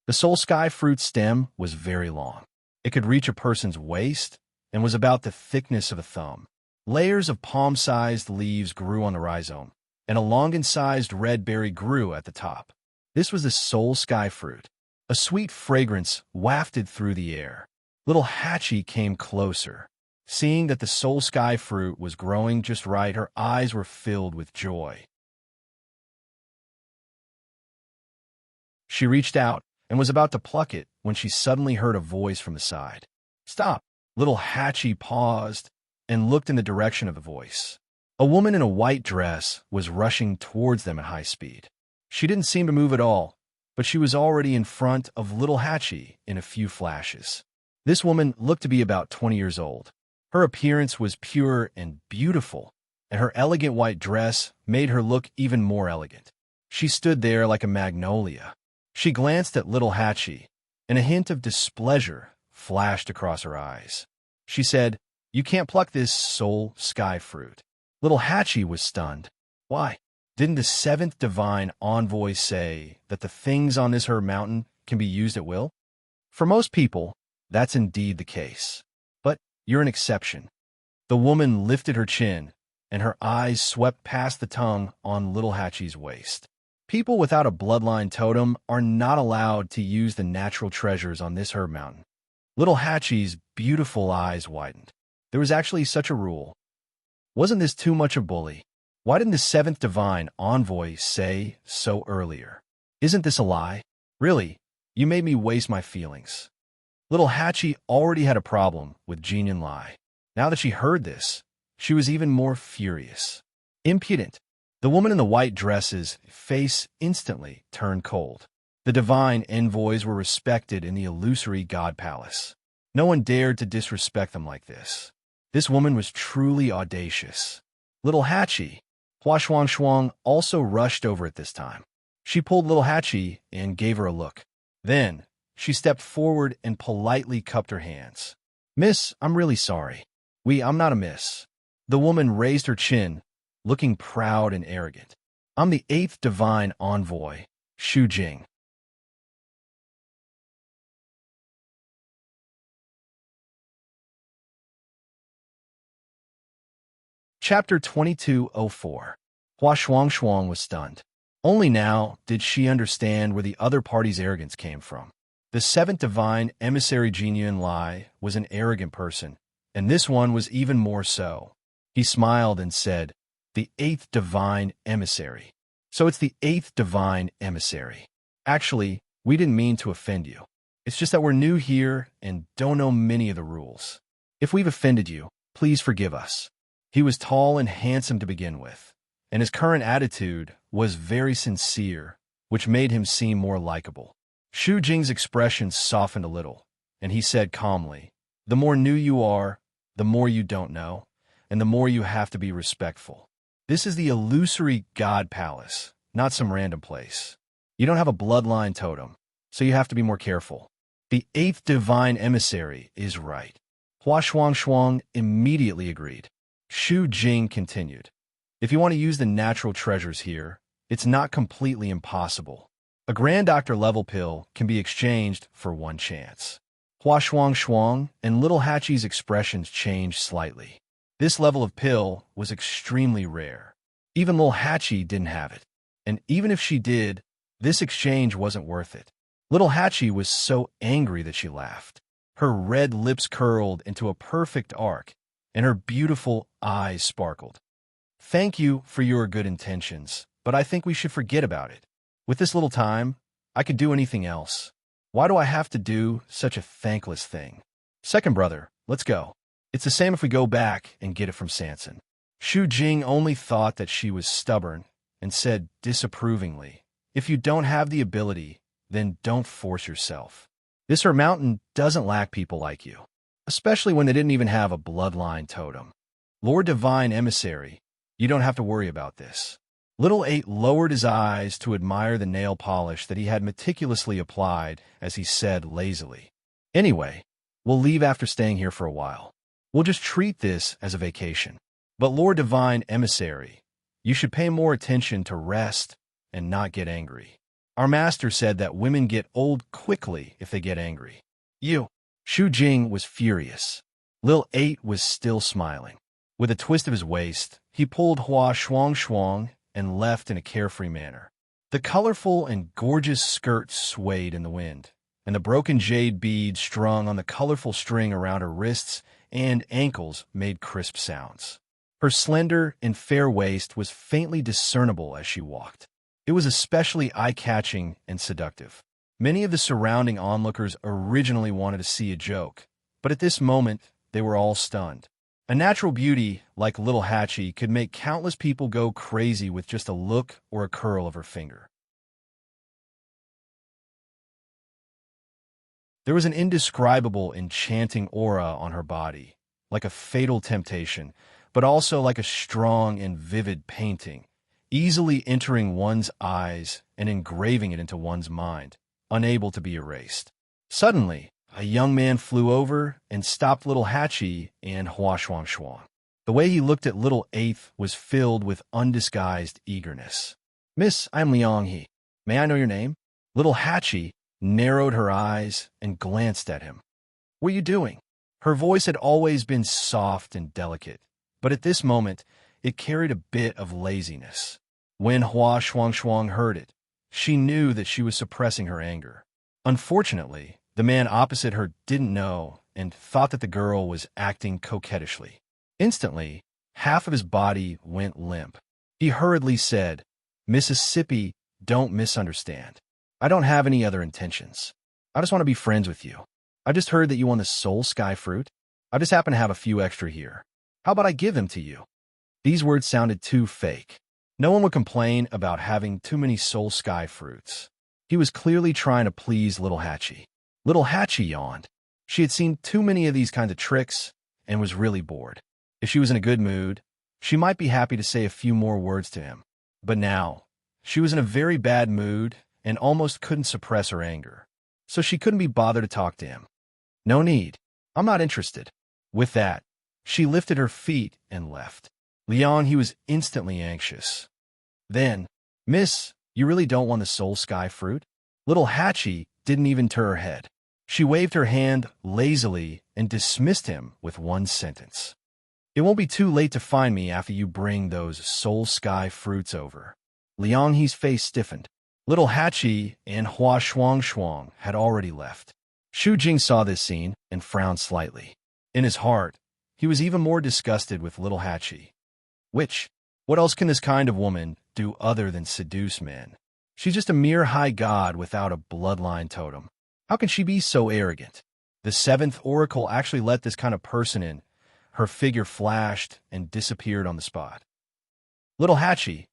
The Soul Sky fruit stem was very long. It could reach a person's waist and was about the thickness of a thumb. Layers of palm-sized leaves grew on the rhizome, and a longan-sized red berry grew at the top. This was the Soul Sky fruit. A sweet fragrance wafted through the air. Little Hachi came closer. Seeing that the Soul Sky fruit was growing just right, her eyes were filled with joy. She reached out and was about to pluck it when she suddenly heard a voice from the side. Stop! Little Hachi paused and looked in the direction of the voice. A woman in a white dress was rushing towards them at high speed. She didn't seem to move at all, but she was already in front of little Hachi in a few flashes. This woman looked to be about 20 years old. Her appearance was pure and beautiful, and her elegant white dress made her look even more elegant. She stood there like a magnolia. She glanced at little Hachi, and a hint of displeasure flashed across her eyes. She said, "You can't pluck this Soul Sky fruit." Little Hachi was stunned. Why? Didn't the seventh divine envoy say that the things on this Herb Mountain can be used at will? For most people, that's indeed the case. But you're an exception. The woman lifted her chin, and her eyes swept past the tongue on little Hachi's waist. People without a bloodline totem are not allowed to use the natural treasures on this Herb Mountain. Little Hatchie's beautiful eyes widened. There was actually such a rule. Wasn't this too much of bully? Why didn't the seventh divine envoy say so earlier? Isn't this a lie? Really, you made me waste my feelings. Little Hatchie already had a problem with Jinyan Lai. Now that she heard this, she was even more furious. Impudent. The woman in the white dress's face instantly turned cold. The divine envoys were respected in the illusory god palace. No one dared to disrespect them like this. This woman was truly audacious. Little Hatchie. Hua Shuang also rushed over at this time. She pulled Little Hatchie and gave her a look. Then, she stepped forward and politely cupped her hands. Miss, I'm really sorry. I'm not a miss. The woman raised her chin, looking proud and arrogant. I'm the 8th divine envoy, Xu Jing. Chapter 2204. Hua Shuang was stunned. Only now did she understand where the other party's arrogance came from. The 7th divine emissary Jinyan Lai was an arrogant person, and this one was even more so. He smiled and said, the 8th divine emissary. So it's the 8th divine emissary. Actually, we didn't mean to offend you. It's just that we're new here and don't know many of the rules. If we've offended you, please forgive us. He was tall and handsome to begin with, and his current attitude was very sincere, which made him seem more likable. Xu Jing's expression softened a little, and he said calmly, the more new you are, the more you don't know, and the more you have to be respectful. This is the illusory god palace, not some random place. You don't have a bloodline totem, so you have to be more careful. The 8th divine emissary is right. Hua Shuang immediately agreed. Xu Jing continued. If you want to use the natural treasures here, it's not completely impossible. A Grand Doctor level pill can be exchanged for one chance. Hua Shuang and Little Hatchie's expressions changed slightly. This level of pill was extremely rare. Even Little Hatchie didn't have it. And even if she did, this exchange wasn't worth it. Little Hatchie was so angry that she laughed. Her red lips curled into a perfect arc, and her beautiful eyes sparkled. Thank you for your good intentions, but I think we should forget about it. With this little time, I could do anything else. Why do I have to do such a thankless thing? Second brother, let's go. It's the same if we go back and get it from Sanson. Xu Jing only thought that she was stubborn and said disapprovingly, if you don't have the ability, then don't force yourself. This her mountain doesn't lack people like you, especially when they didn't even have a bloodline totem. Lord Divine Emissary, you don't have to worry about this. Little 8 lowered his eyes to admire the nail polish that he had meticulously applied as he said lazily, anyway, we'll leave after staying here for a while. We'll just treat this as a vacation. But Lord Divine Emissary, you should pay more attention to rest and not get angry. Our master said that women get old quickly if they get angry. Xu Jing was furious. Lil 8 was still smiling. With a twist of his waist, he pulled Hua Shuang and left in a carefree manner. The colorful and gorgeous skirt swayed in the wind, and the broken jade bead strung on the colorful string around her wrists and ankles made crisp sounds. Her slender and fair waist was faintly discernible as she walked. It was especially eye-catching and seductive. Many of the surrounding onlookers originally wanted to see a joke, but at this moment, they were all stunned. A natural beauty like Little Hatchie could make countless people go crazy with just a look or a curl of her finger. There was an indescribable, enchanting aura on her body, like a fatal temptation, but also like a strong and vivid painting, easily entering one's eyes and engraving it into one's mind, unable to be erased. Suddenly, a young man flew over and stopped Little Hatchie and Hua Shuang. The way he looked at Little 8th was filled with undisguised eagerness. Miss, I'm Liang He. May I know your name? Little Hatchie narrowed her eyes and glanced at him. What are you doing? Her voice had always been soft and delicate, but at this moment, it carried a bit of laziness. When Hua Shuang heard it, she knew that she was suppressing her anger. Unfortunately, The man opposite her didn't know and thought that the girl was acting coquettishly. Instantly, half of his body went limp. He hurriedly said, "Mississippi, don't misunderstand. I don't have any other intentions. I just want to be friends with you. I just heard that you won the Soul Sky fruit. I just happen to have a few extra here. How about I give them to you?" These words sounded too fake. No one would complain about having too many Soul Sky fruits. He was clearly trying to please Little Hatchie. Little Hatchie yawned. She had seen too many of these kinds of tricks and was really bored. If she was in a good mood, she might be happy to say a few more words to him. But now, she was in a very bad mood and almost couldn't suppress her anger. So she couldn't be bothered to talk to him. "No need. I'm not interested." With that, she lifted her feet and left. Leon, he was instantly anxious. Then, "Miss, you really don't want the Soul Sky fruit?" Little Hatchie didn't even turn her head. She waved her hand lazily and dismissed him with one sentence. "It won't be too late to find me after you bring those Soul Sky fruits over." Liang He's face stiffened. Little Hatchie and Hua Shuang had already left. Shu Jing saw this scene and frowned slightly. In his heart, he was even more disgusted with Little Hatchie. What else can this kind of woman do other than seduce men? She's just a mere high god without a bloodline totem. How can she be so arrogant? The seventh oracle actually let this kind of person in. Her figure flashed and disappeared on the spot. "Little Hatchie,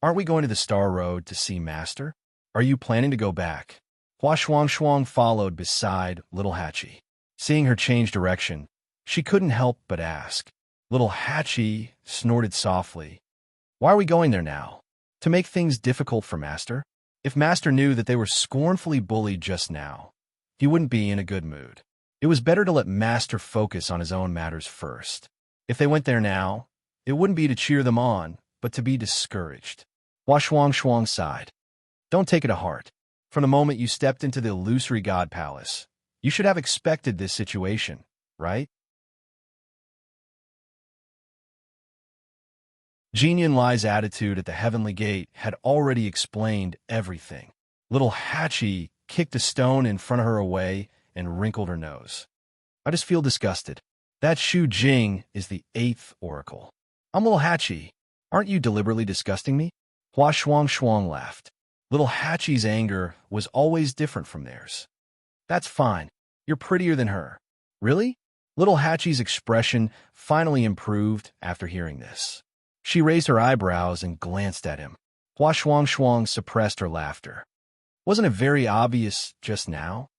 aren't we going to the Star Road to see Master? Are you planning to go back?" Hua Shuang followed beside Little Hatchie. Seeing her change direction, she couldn't help but ask. Little Hatchie snorted softly. "Why are we going there now? To make things difficult for Master? If Master knew that they were scornfully bullied just now, he wouldn't be in a good mood. It was better to let Master focus on his own matters first. If they went there now, it wouldn't be to cheer them on, but to be discouraged." Hua Shuang sighed. "Don't take it to heart. From the moment you stepped into the illusory god palace, you should have expected this situation, right?" Jin Yunlai's attitude at the heavenly gate had already explained everything. Little Hatchie kicked a stone in front of her away and wrinkled her nose. "I just feel disgusted. That Shu Jing is the 8th oracle. I'm Little Hatchie. Aren't you deliberately disgusting me?" Hua Shuang laughed. Little Hatchie's anger was always different from theirs. "That's fine. You're prettier than her." "Really?" Little Hatchie's expression finally improved after hearing this. She raised her eyebrows and glanced at him. Hua Shuang suppressed her laughter. "Wasn't it very obvious just now?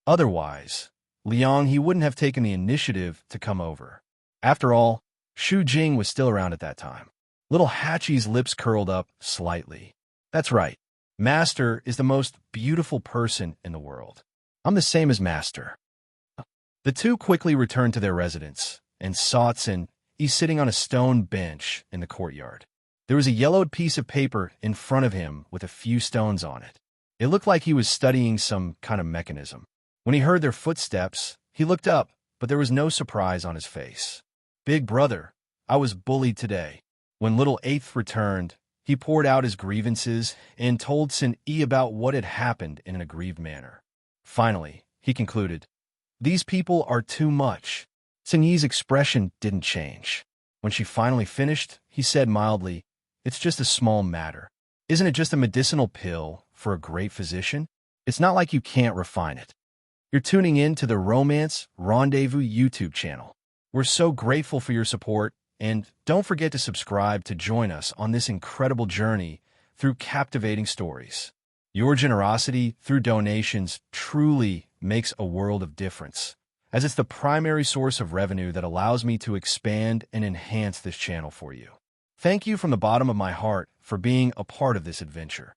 Otherwise, Liang he wouldn't have taken the initiative to come over. After all, Shu Jing was still around at that time." Little Hatchie's lips curled up slightly. "That's right. Master is the most beautiful person in the world. I'm the same as Master." The two quickly returned to their residence, and saw Tsin sitting on a stone bench in the courtyard. There was a yellowed piece of paper in front of him with a few stones on it. It looked like he was studying some kind of mechanism. When he heard their footsteps, he looked up, but there was no surprise on his face. "Big brother, I was bullied today." When Little Eighth returned, he poured out his grievances and told Tsin about what had happened in an aggrieved manner. Finally, he concluded, "These people are too much." Tsin Yi's expression didn't change. When she finally finished, he said mildly, "It's just a small matter. Isn't it just a medicinal pill for a great physician? It's not like you can't refine it." You're tuning in to the Romance Rendezvous YouTube channel. We're so grateful for your support, and don't forget to subscribe to join us on this incredible journey through captivating stories. Your generosity through donations truly makes a world of difference, as it's the primary source of revenue that allows me to expand and enhance this channel for you. Thank you from the bottom of my heart for being a part of this adventure.